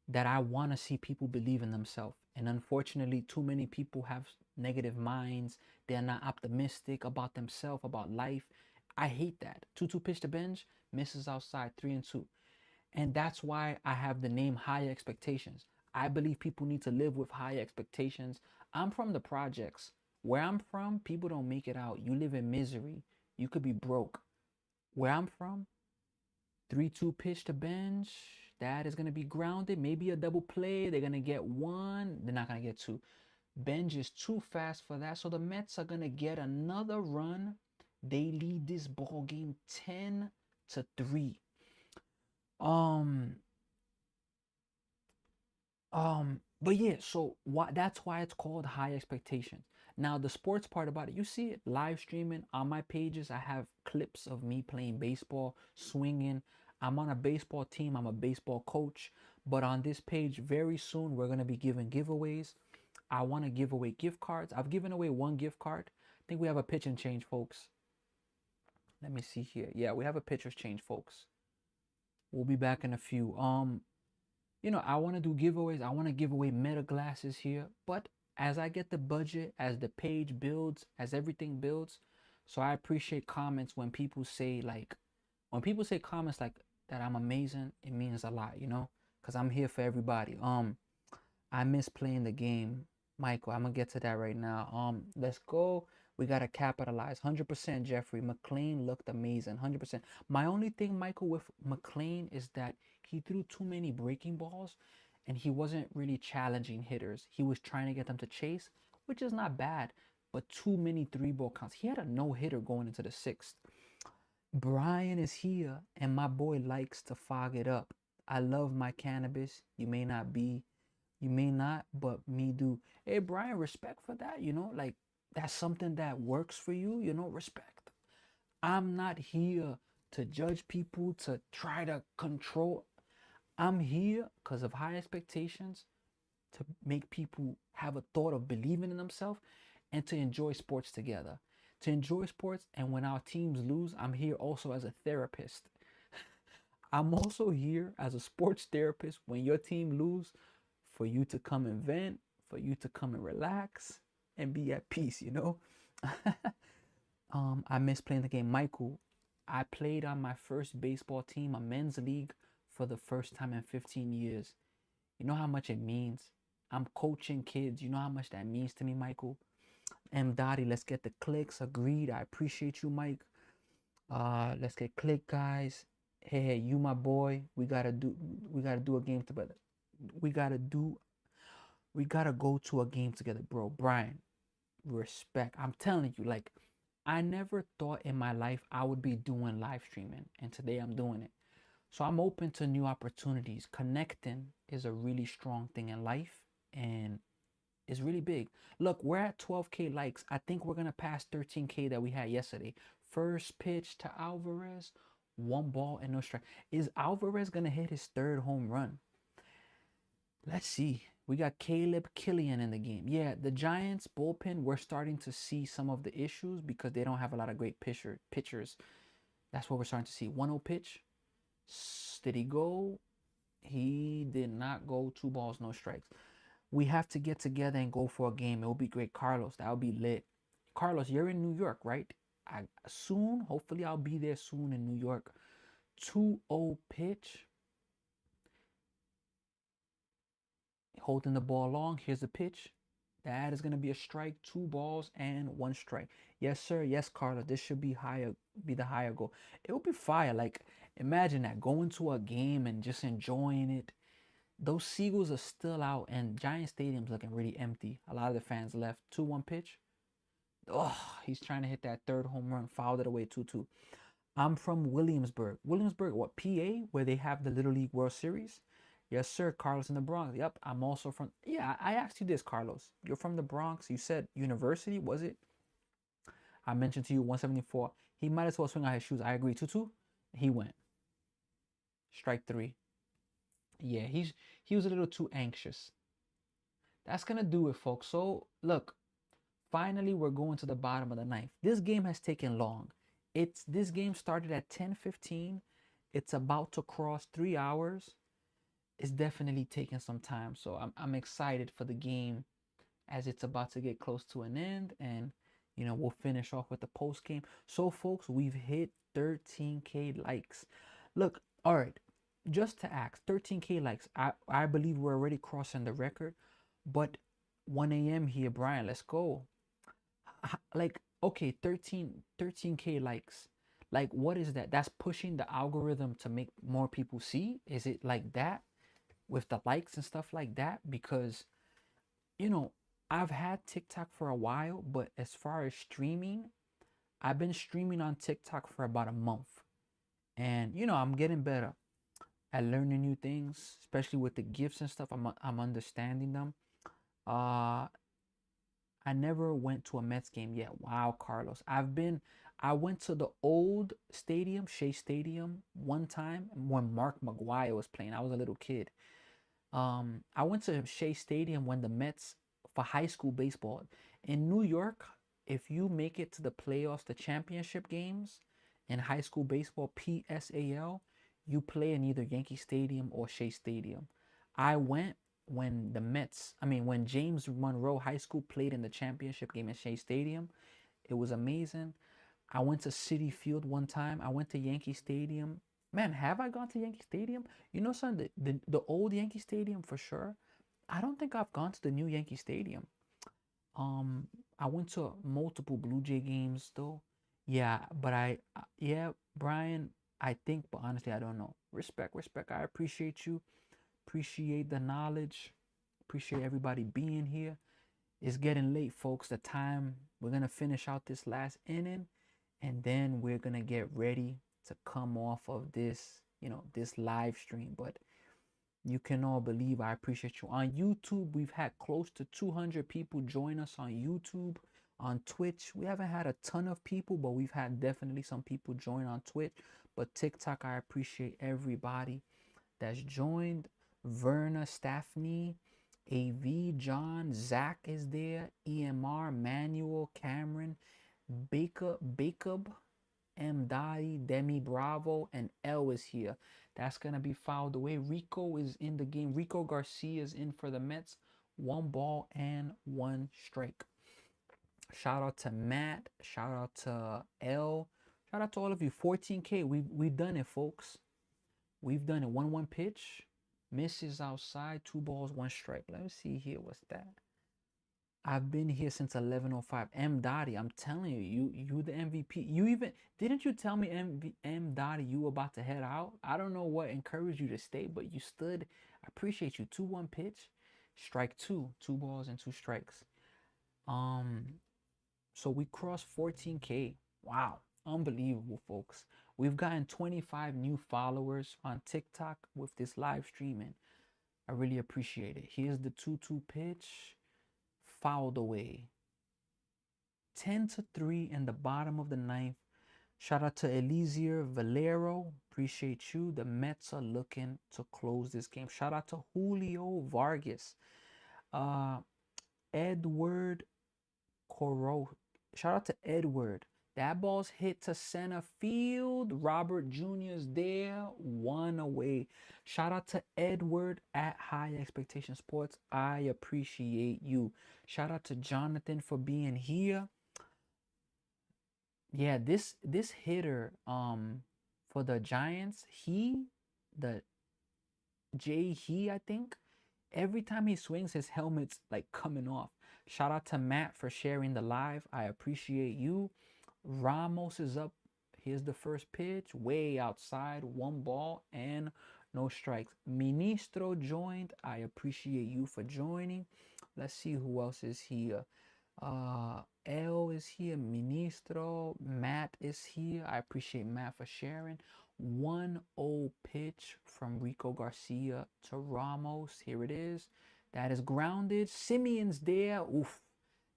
that I want to see people believe in themselves. And unfortunately, too many people have negative minds. They're not optimistic about themselves, about life. I hate that. 2-2 pitch to Benj, misses outside 3-2. And that's why I have the name High Expectations. I believe people need to live with high expectations. I'm from the projects. Where I'm from, people don't make it out. You live in misery. You could be broke. Where I'm from, 3-2 pitch to Bench. That is going to be grounded. Maybe a double play. They're going to get one. They're not going to get two. Bench is too fast for that. So the Mets are going to get another run. They lead this ball game 10-3. But yeah, so that's why it's called High Expectations. Now the sports part about it, you see it live streaming on my pages. I have clips of me playing baseball, swinging. I'm on a baseball team. I'm a baseball coach. But on this page, very soon we're gonna be giving giveaways. I want to give away gift cards. I've given away one gift card. I think we have a pitch and change, folks. Let me see here. Yeah, we have a pitcher's change, folks. We'll be back in a few. I want to do giveaways. I want to give away meta glasses here. But as I get the budget, as the page builds, as everything builds, so I appreciate comments when people say comments like that I'm amazing, it means a lot, because I'm here for everybody. I miss playing the game. Michael, I'm gonna get to that right now. Let's go. We gotta capitalize. 100% Jeffrey. McLean looked amazing. 100%. My only thing, Michael, with McLean is that he threw too many breaking balls and he wasn't really challenging hitters. He was trying to get them to chase, which is not bad, but too many 3-ball counts. He had a no-hitter going into the 6th. Brian is here and my boy likes to fog it up. I love my cannabis. You may not, but me do. Hey, Brian, respect for that, like that's something that works for you, respect. I'm not here to judge people, to try to control. I'm here because of high expectations, to make people have a thought of believing in themselves and to enjoy sports together. To enjoy sports, and when our teams lose, I'm here also as a therapist. I'm also here as a sports therapist when your team lose, for you to come and vent, for you to come and relax and be at peace, I miss playing the game. Michael, I played on my first baseball team, a men's league, for the first time in 15 years. You know how much it means? I'm coaching kids. You know how much that means to me, Michael? M. Dottie, let's get the clicks. Agreed. I appreciate you, Mike. Let's get click, guys. Hey, you my boy. We gotta do a game together. We gotta go to a game together, bro. Brian, respect. I'm telling you, like, I never thought in my life I would be doing live streaming, and today I'm doing it. So I'm open to new opportunities. Connecting is a really strong thing in life, and it's really big. Look, we're at 12K likes. I think we're gonna pass 13K that we had yesterday. First pitch to Alvarez, 1 ball and no strike. Is Alvarez gonna hit his 3rd home run? Let's see. We got Caleb Killian in the game. Yeah, the Giants bullpen, we're starting to see some of the issues because they don't have a lot of great pitchers. That's what we're starting to see. 1-0 pitch. Did he go? He did not go. 2 balls, no strikes. We have to get together and go for a game. It will be great. Carlos, that will be lit. Carlos, you're in New York, right? Soon, hopefully I'll be there soon in New York. 2-0 pitch. Holding the ball long. Here's the pitch. That is going to be a strike. 2 balls and 1 strike. Yes, sir. Yes, Carlos. This should be higher. Be the higher goal. It would be fire. Like, imagine that, going to a game and just enjoying it. Those Seagulls are still out, and Giant Stadium's looking really empty. A lot of the fans left. 2-1 pitch. Oh, he's trying to hit that third home run. Fouled it away. 2-2. I'm from Williamsburg. Williamsburg, what, PA, where they have the Little League World Series? Yes, sir. Carlos in the Bronx. Yep, I'm also from. Yeah, I asked you this, Carlos. You're from the Bronx. You said university, was it? I mentioned to you 174. He might as well swing out his shoes. I agree. 2-2. He went. Strike 3. Yeah, he was a little too anxious. That's gonna do it, folks. So look, finally we're going to the bottom of the ninth. This game has taken long. This game started at 10:15. It's about to cross 3 hours. It's definitely taking some time. So I'm excited for the game as it's about to get close to an end, and we'll finish off with the post game. So folks, we've hit 13K likes. Look, all right, just to ask, 13K likes. I believe we're already crossing the record, but 1 a.m. here, Brian. Let's go. Like, okay, 13K likes. Like, what is that? That's pushing the algorithm to make more people see. Is it like that with the likes and stuff like that? Because you know, I've had TikTok for a while, but as far as streaming, I've been streaming on TikTok for about a month. And I'm getting better at learning new things, especially with the gifts and stuff. I'm understanding them. Uh I never went to a Mets game yet. Wow, Carlos. I went to the old stadium, Shea Stadium, one time when Mark McGwire was playing. I was a little kid. I went to Shea Stadium when the Mets, for high school baseball in New York. If you make it to the playoffs, the championship games in high school baseball, PSAL, you play in either Yankee Stadium or Shea Stadium. I went when when James Monroe High School played in the championship game at Shea Stadium. It was amazing. I went to Citi Field one time. I went to Yankee Stadium. Man, have I gone to Yankee Stadium? Son, the old Yankee Stadium for sure. I don't think I've gone to the new Yankee Stadium. Um, I went to multiple Blue Jay games though. Yeah, but yeah, Brian, I think, but honestly, I don't know. Respect, respect. I appreciate you. Appreciate the knowledge. Appreciate everybody being here. It's getting late, folks. The time we're gonna finish out this last inning, and then we're gonna get ready to come off of this, this live stream. But you can all believe I appreciate you. On YouTube, we've had close to 200 people join us on YouTube. On Twitch, we haven't had a ton of people, but we've had definitely some people join on Twitch. But TikTok, I appreciate everybody that's joined. Verna, Stephanie, AV, John, Zach is there, EMR, Manuel, Cameron, Bacob, M. Dottie, Demi Bravo, and L is here. That's going to be fouled away. Rico is in the game. Rico Garcia is in for the Mets. 1 ball and 1 strike. Shout out to Matt. Shout out to L. Shout out to all of you. 14K. We've done it, folks. We've done it. 1-1 pitch. Misses outside. 2 balls, 1 strike. Let me see here. What's that? I've been here since 11:05. M. Dottie, I'm telling you, you the MVP. Didn't you tell me, M. Dottie, you were about to head out? I don't know what encouraged you to stay, but you stood. I appreciate you. 2-1 pitch, strike 2, 2 balls and 2 strikes. So we crossed 14K. Wow, unbelievable, folks. We've gotten 25 new followers on TikTok with this live streaming. I really appreciate it. Here's the 2-2 pitch. Fouled away. 10-3 in the bottom of the ninth. Shout out to Eliezer Valero. Appreciate you. The Mets are looking to close this game. Shout out to Julio Vargas. Edward Coro. Shout out to Edward. That ball's hit to center field. Robert Jr.'s there, 1 away. Shout out to Edward at High Expectation Sports. I appreciate you. Shout out to Jonathan for being here. Yeah, this hitter for the Giants, the I think, every time he swings, his helmet's like coming off. Shout out to Matt for sharing the live. I appreciate you. Ramos is up. Here's the first pitch, way outside, 1 ball and no strikes. Ministro joined. I appreciate you for joining. Let's see who else is here. L is here. Ministro. Matt is here. I appreciate Matt for sharing. 1-0 pitch from Rico Garcia to Ramos. Here it is. That is grounded. Simeon's there. Oof.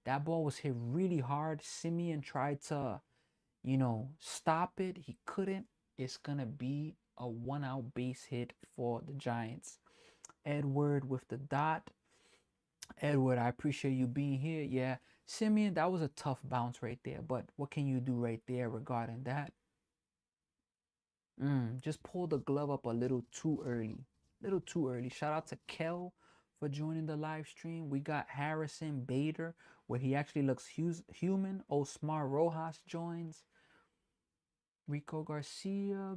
That ball was hit really hard. Simeon tried to, stop it. He couldn't. It's going to be a 1-out base hit for the Giants. Edward with the dot. Edward, I appreciate you being here. Yeah, Simeon, that was a tough bounce right there. But what can you do right there regarding that? Just pull the glove up a little too early. Little too early. Shout out to Kel for joining the live stream. We got Harrison Bader, where he actually looks human. Osmar Rojas joins. Rico Garcia,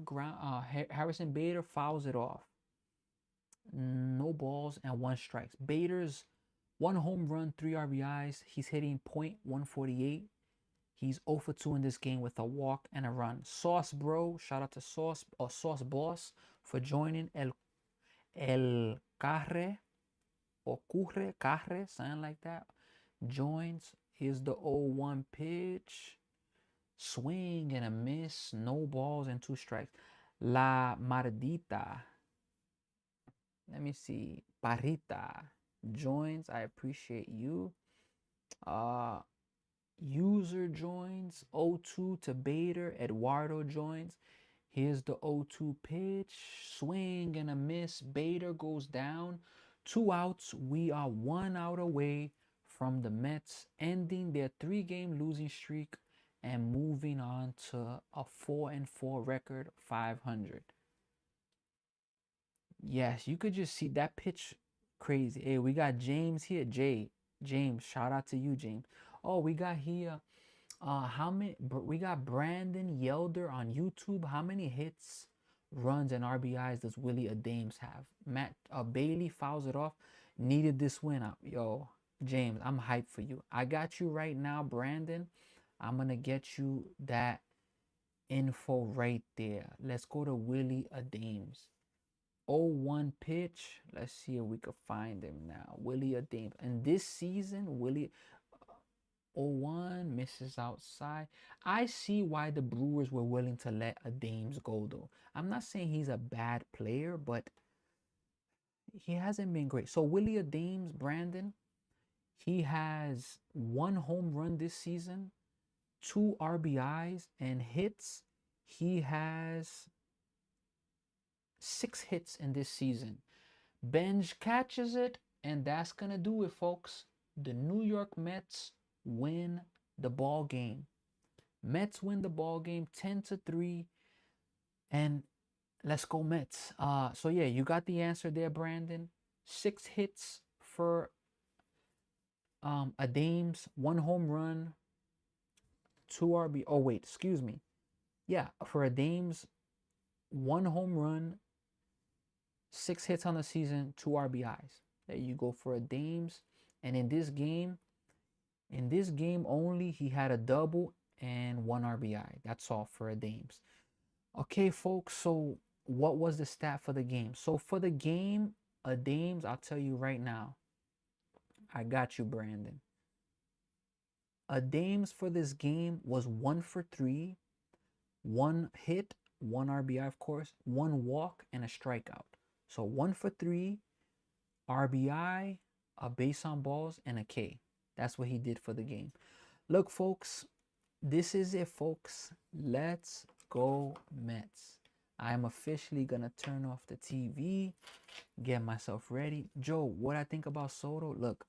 Harrison Bader fouls it off. No balls and 1 strikes. Bader's 1 home run, 3 RBIs. He's hitting .148. He's 0 for 2 in this game with a walk and a run. Sauce Bro, shout out to Sauce Boss for joining. El Carre, or Carre, something like that, joins. Here's the 0-1 pitch. Swing and a miss. No balls and 2 strikes. La Mardita. Let me see. Parita joins. I appreciate you. User joins. 0-2 to Bader. Eduardo joins. Here's the 0-2 pitch. Swing and a miss. Bader goes down. 2 outs. We are 1 out away from the Mets ending their 3-game losing streak and moving on to a 4-4 record, 500. Yes, you could just see that pitch crazy. Hey, we got James here. James, shout out to you, James. Oh, we got here. We got Brandon Yelder on YouTube. How many hits, runs, and RBIs does Willie Adames have? Matt Bailey fouls it off. Needed this win up. Yo, James, I'm hyped for you. I got you right now, Brandon. I'm gonna get you that info right there. Let's go to Willie Adames. 0-1 pitch. Let's see if we could find him now. Willie Adames. And this season, Willie 0-1 misses outside. I see why the Brewers were willing to let Adames go, though. I'm not saying he's a bad player, but he hasn't been great. So Willie Adames, Brandon, he has 1 home run this season, 2 RBIs and hits. He has 6 hits in this season. Benj catches it, and that's gonna do it, folks. The New York Mets win the ball game. Mets win the ball game 10-3, and let's go Mets. So yeah, you got the answer there, Brandon. 6 hits for Adames, 1 home run, 2 RB. Oh wait, excuse me. Yeah, for Adames, 1 home run, 6 hits on the season, 2 RBIs. There you go for Adames. And in this game only, he had a double and 1 RBI. That's all for Adames. Okay, folks, so what was the stat for the game? So for the game, Adames, I'll tell you right now. I got you, Brandon. Adames for this game was 1 for 3, 1 hit, 1 RBI, of course, 1 walk, and a strikeout. So 1 for 3, RBI, a base on balls, and a K. That's what he did for the game. Look, folks, this is it, folks. Let's go Mets. I'm officially going to turn off the TV, get myself ready. Joe, what I think about Soto? Look,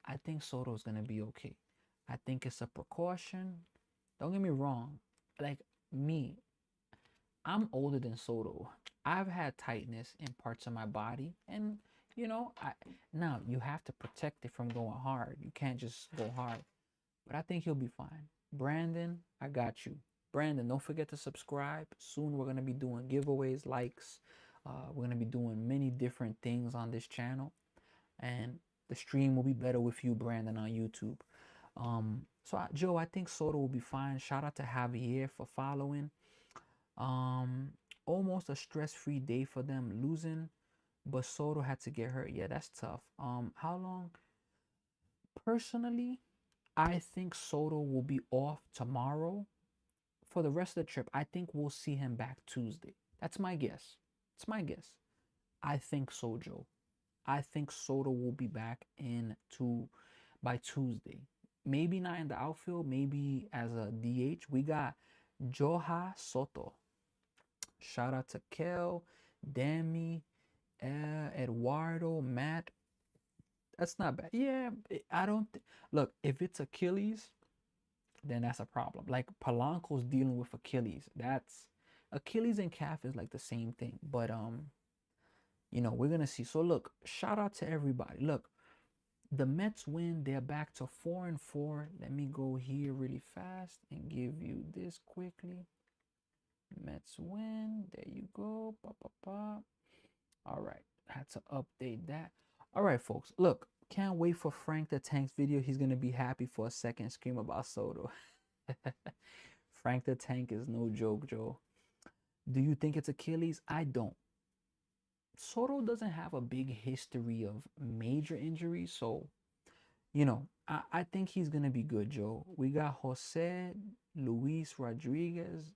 I think Soto's going to be okay. I think it's a precaution. Don't get me wrong. Like me, I'm older than Soto. I've had tightness in parts of my body, and I now you have to protect it from going hard. You can't just go hard. But I think he'll be fine. Brandon, I got you. Brandon, don't forget to subscribe. Soon we're gonna be doing giveaways, likes. We're gonna be doing many different things on this channel, and the stream will be better with you, Brandon, on YouTube. Joe, I think Soto will be fine. Shout out to Javier for following. Um, Almost a stress-free day for them losing, but Soto had to get hurt. Yeah, that's tough. How long? Personally, I think Soto will be off tomorrow for the rest of the trip. I think we'll see him back Tuesday. That's my guess. It's my guess. I think so, Joe. I think Soto will be back by Tuesday. Maybe not in the outfield, maybe as a DH. We got Joha Soto. Shout out to Kel, Demi, Eduardo, Matt. That's not bad. Yeah, I don't look, if it's Achilles, then that's a problem. Like Polanco's dealing with Achilles. That's Achilles and calf is like the same thing. But we're gonna see. So look, shout out to everybody. Look, the Mets win. They're back to 4-4. Let me go here really fast and give you this quickly. Mets win. There you go. Ba, ba, ba. All right. Had to update that. All right, folks. Look, can't wait for Frank the Tank's video. He's gonna be happy for a second. Scream about Soto. Frank the Tank is no joke, Joe. Do you think it's Achilles? I don't. Soto doesn't have a big history of major injuries, so I think he's gonna be good, Joe. We got Jose Luis Rodriguez.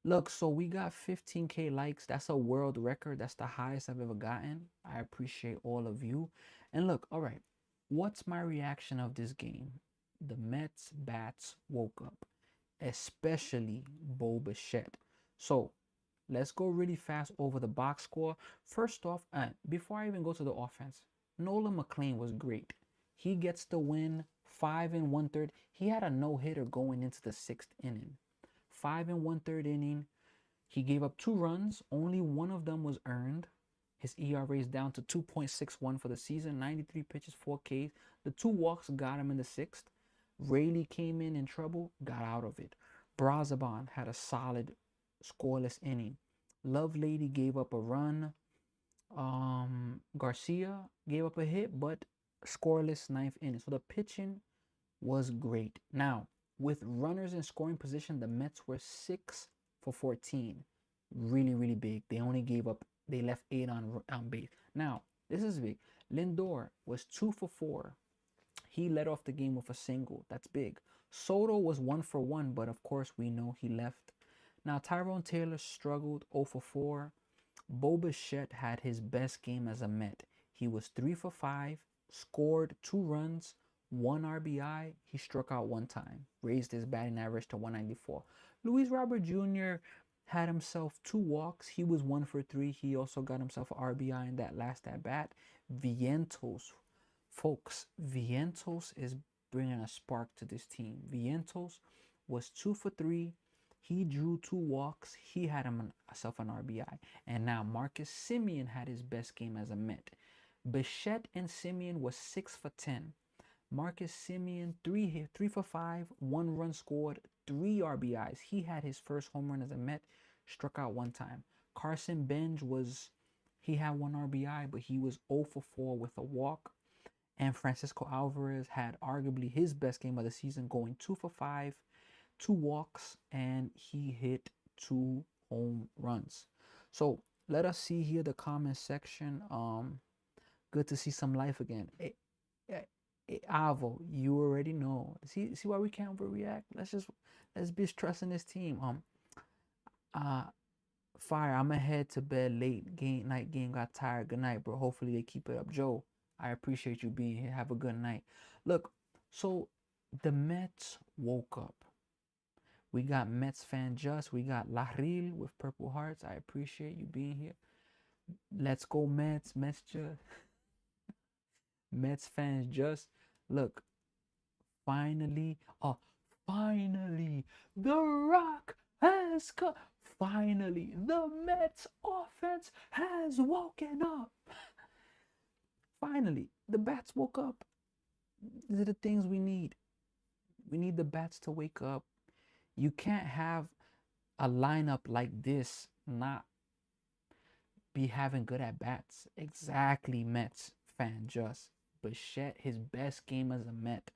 Look, so we got 15K likes. That's a world record. That's the highest I've ever gotten. I appreciate all of you. And look, all right, what's my reaction of this game? The Mets bats woke up, especially Bo Bichette. So let's go really fast over the box score. First off, before I even go to the offense, Nolan McLean was great. He gets the win, 5 1/3. He had a no-hitter going into the 6th inning. 5 1/3 inning. He gave up 2 runs. Only one of them was earned. His ERA is down to 2.61 for the season. 93 pitches, 4 Ks. The 2 walks got him in the 6th. Rayleigh came in trouble, got out of it. Brazaban had a solid scoreless inning. Lovelady gave up a run. Garcia gave up a hit, but scoreless 9th inning. So the pitching was great. Now, with runners in scoring position, the Mets were 6 for 14. Really, really big. They left 8 on base. Now, this is big. Lindor was 2 for 4. He led off the game with a single. That's big. Soto was 1 for 1, but of course we know he left. Now, Tyrone Taylor struggled 0 for 4. Bo Bichette had his best game as a Met. He was 3 for 5, scored 2 runs, 1 RBI. He struck out 1 time, raised his batting average to 194. Luis Robert Jr. had himself 2 walks. He was 1 for 3. He also got himself an RBI in that last at bat. Vientos, folks, Vientos is bringing a spark to this team. Vientos was 2 for 3. He drew 2 walks. He had himself an RBI. And now Marcus Semien had his best game as a Met. Bichette and Semien was 6 for 10. Marcus Semien, 3 for 5, 1 run scored, 3 RBIs. He had his first home run as a Met, struck out 1 time. Carson Benj he had 1 RBI, but he was 0 for 4 with a walk. And Francisco Alvarez had arguably his best game of the season, going 2 for 5, 2 walks, and he hit 2 home runs. So let us see here the comment section. Good to see some life again. Avo, you already know. See why we can't overreact. Let's be stressing this team. Fire. I'ma head to bed late. Night game got tired. Good night, bro. Hopefully they keep it up. Joe, I appreciate you being here. Have a good night. Look, so the Mets woke up. We got Mets fan Just. We got Lahril with Purple Hearts. I appreciate you being here. Let's go Mets. Mets Just. Mets fans Just. Look, finally. Oh, Finally, The Rock has come. Finally, the Mets offense has woken up. Finally, the bats woke up. These are the things we need. We need the bats to wake up. You can't have a lineup like this not be having good at bats. Exactly, Mets fan just. Bichette, his best game as a Met,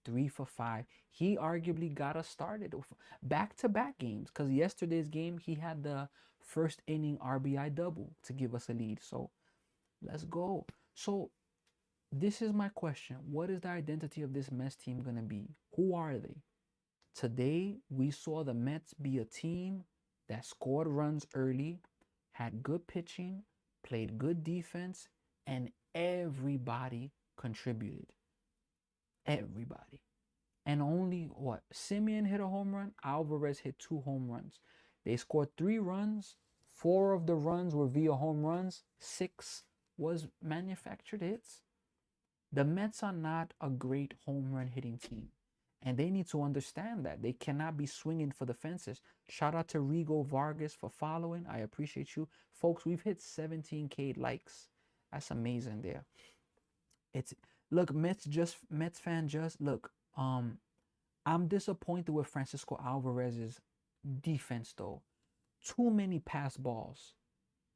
3 for 5. He arguably got us started back-to-back games because yesterday's game he had the first inning RBI double to give us a lead. So let's go. So this is my question. What is the identity of this Mets team gonna be? Who are they? Today we saw the Mets be a team that scored runs early, had good pitching, played good defense, and everybody contributed. Everybody. And only what? Simeon hit a home run, Alvarez hit 2 home runs. They scored 3 runs. 4 of the runs were via home runs, 6 was manufactured hits. The Mets are not a great home run hitting team. And they need to understand that. They cannot be swinging for the fences. Shout out to Rigo Vargas for following. I appreciate you. Folks, we've hit 17K likes. That's amazing there. It's look, Mets fan just look. I'm disappointed with Francisco Alvarez's defense though. Too many pass balls.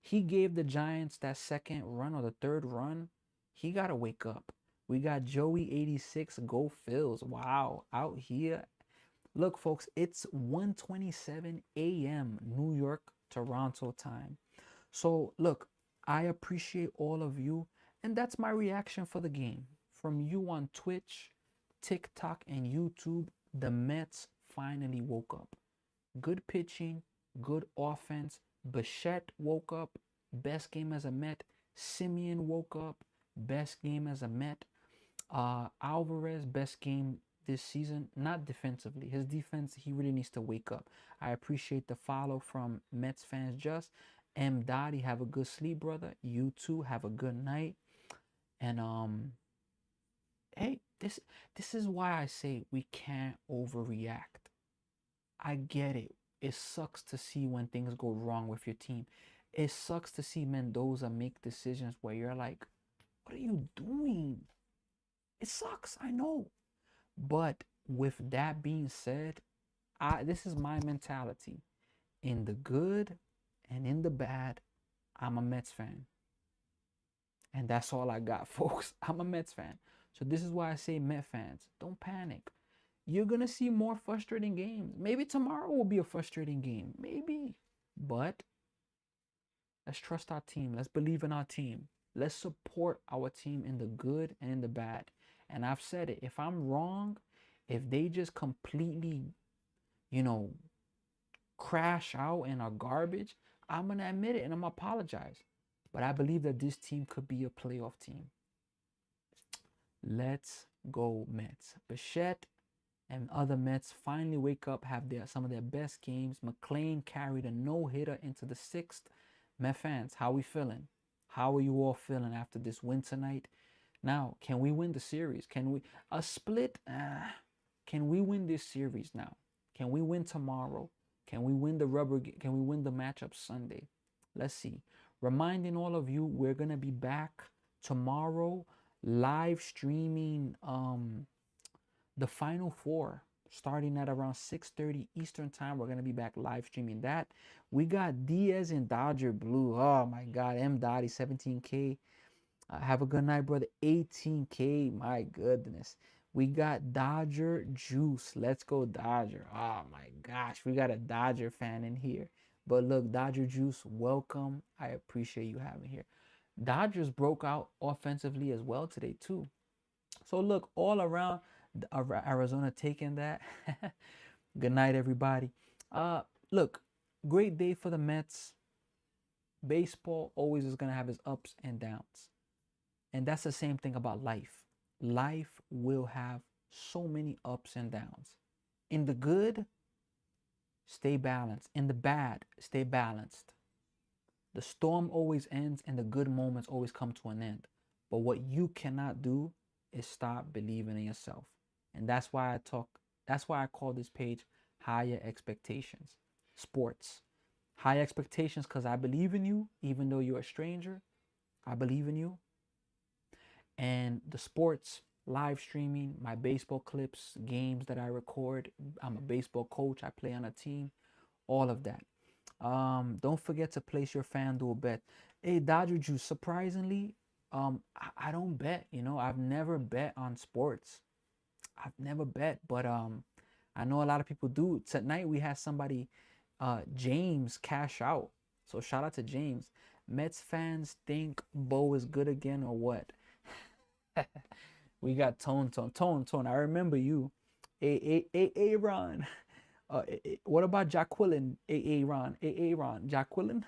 He gave the Giants that second run or the third run. He gotta wake up. We got Joey 86 Go Phils. Wow, out here. Look, folks, it's 1:27 a.m. New York, Toronto time. So, look, I appreciate all of you, and that's my reaction for the game. From you on Twitch, TikTok, and YouTube, the Mets finally woke up. Good pitching, good offense. Bichette woke up, best game as a Met. Simeon woke up, best game as a Met. Alvarez, best game this season, not defensively. His defense, he really needs to wake up. I appreciate the follow from Mets fans just. M. Dottie, have a good sleep, brother. You too, have a good night. And hey, this is why I say we can't overreact. I get it. It sucks to see when things go wrong with your team. It sucks to see Mendoza make decisions where you're like, what are you doing? It sucks, I know. But with that being said, this is my mentality. In the good and in the bad, I'm a Mets fan. And that's all I got, folks. I'm a Mets fan. So this is why I say Met fans, don't panic. You're going to see more frustrating games. Maybe tomorrow will be a frustrating game. Maybe. But let's trust our team. Let's believe in our team. Let's support our team in the good and in the bad. And I've said it. If I'm wrong, if they just completely, crash out and are garbage, I'm going to admit it and I'm going to apologize. But I believe that this team could be a playoff team. Let's go Mets. Bichette and other Mets finally wake up, have some of their best games. McClain carried a no-hitter into the 6th. Met fans, how we feeling? How are you all feeling after this win tonight? Now, can we win the series? Can we a split? Can we win this series now? Can we win tomorrow? Can we win the Can we win the matchup Sunday? Let's see. Reminding all of you, we're gonna be back tomorrow, live streaming the Final Four, starting at around 6:30 Eastern time. We're gonna be back live streaming that. We got Diaz and Dodger Blue. Oh my God, M. Dottie 17K. Have a good night, brother. 18K. My goodness. We got Dodger Juice. Let's go Dodger. Oh my gosh, we got a Dodger fan in here. But look, Dodger Juice, welcome. I appreciate you having here. Dodgers broke out offensively as well today too. So look, all around Arizona taking that. Good night, everybody. Look, great day for the Mets. Baseball always is gonna have its ups and downs. And that's the same thing about life. Life will have so many ups and downs. In the good, stay balanced. In the bad, stay balanced. The storm always ends and the good moments always come to an end. But what you cannot do is stop believing in yourself. And that's why I talk That's why I call this page Higher Expectations. Sports. High expectations because I believe in you, even though you're a stranger. I believe in you. And the sports, live streaming, my baseball clips, games that I record. I'm a baseball coach. I play on a team. All of that. Don't forget to place your FanDuel bet. Hey, Dodger Juice, surprisingly, I don't bet. I've never bet on sports. I've never bet, but I know a lot of people do. Tonight we had somebody, James, cash out. So shout out to James. Mets fans think Bo is good again or what? We got Tone. I remember you. Ron. What about Jacqueline? Ron. Jacqueline.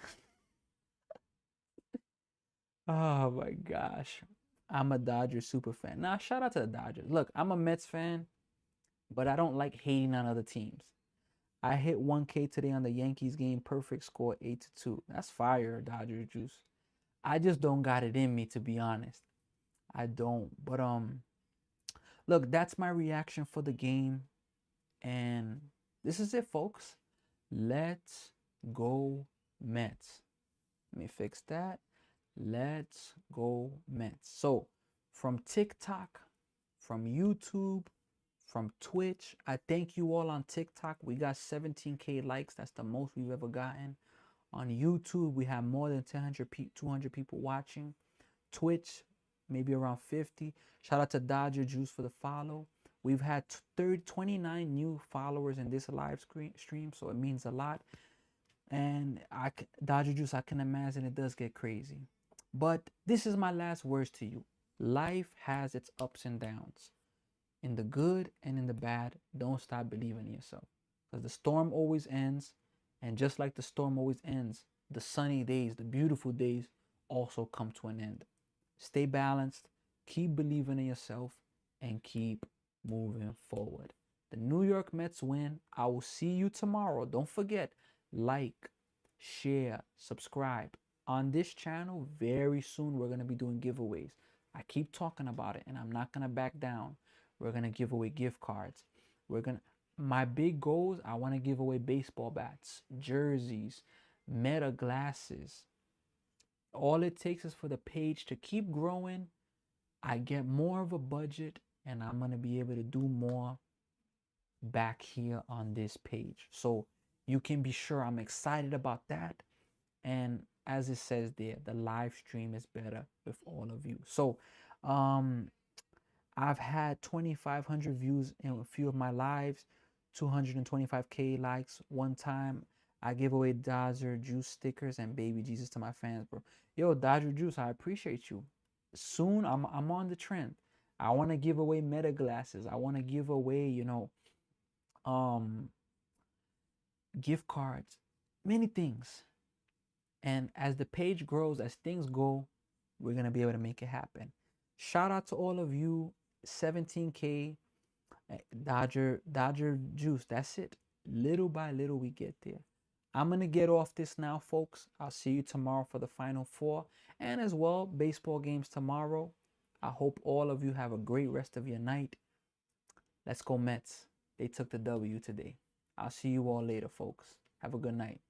Oh my gosh. I'm a Dodgers super fan. Nah, shout out to the Dodgers. Look, I'm a Mets fan, but I don't like hating on other teams. I hit 1K today on the Yankees game. Perfect score 8-2. That's fire, Dodger Juice. I just don't got it in me, to be honest. I don't. But look, that's my reaction for the game. And this is it, folks. Let's go Mets. Let me fix that. Let's go Mets. So from TikTok, from YouTube, from Twitch, I thank you all on TikTok. We got 17K likes. That's the most we've ever gotten. On YouTube, we have more than 200 people watching. Twitch, maybe around 50. Shout out to Dodger Juice for the follow. We've had 29 new followers in this live stream, so it means a lot. And Dodger Juice, I can imagine it does get crazy. But this is my last words to you. Life has its ups and downs. In the good and in the bad, don't stop believing in yourself. Because the storm always ends. And just like the storm always ends, the sunny days, the beautiful days also come to an end. Stay balanced, keep believing in yourself, and keep moving forward. The New York Mets win. I will see you tomorrow. Don't forget, like, share, subscribe. On this channel, very soon, we're going to be doing giveaways. I keep talking about it, and I'm not going to back down. We're going to give away gift cards. My big goals, I want to give away baseball bats, jerseys, Meta glasses. All it takes is for the page to keep growing. I get more of a budget, and I'm going to be able to do more back here on this page. So you can be sure I'm excited about that. And as it says there, the live stream is better with all of you. So I've had 2,500 views in a few of my lives, 225K likes one time. I give away Dodger Juice stickers and Baby Jesus to my fans, bro. Yo, Dodger Juice, I appreciate you. Soon, I'm on the trend. I want to give away Meta glasses. I want to give away, gift cards, many things. And as the page grows, as things go, we're going to be able to make it happen. Shout out to all of you. 17K Dodger Juice. That's it. Little by little, we get there. I'm going to get off this now, folks. I'll see you tomorrow for the Final Four. And as well, baseball games tomorrow. I hope all of you have a great rest of your night. Let's go Mets. They took the W today. I'll see you all later, folks. Have a good night.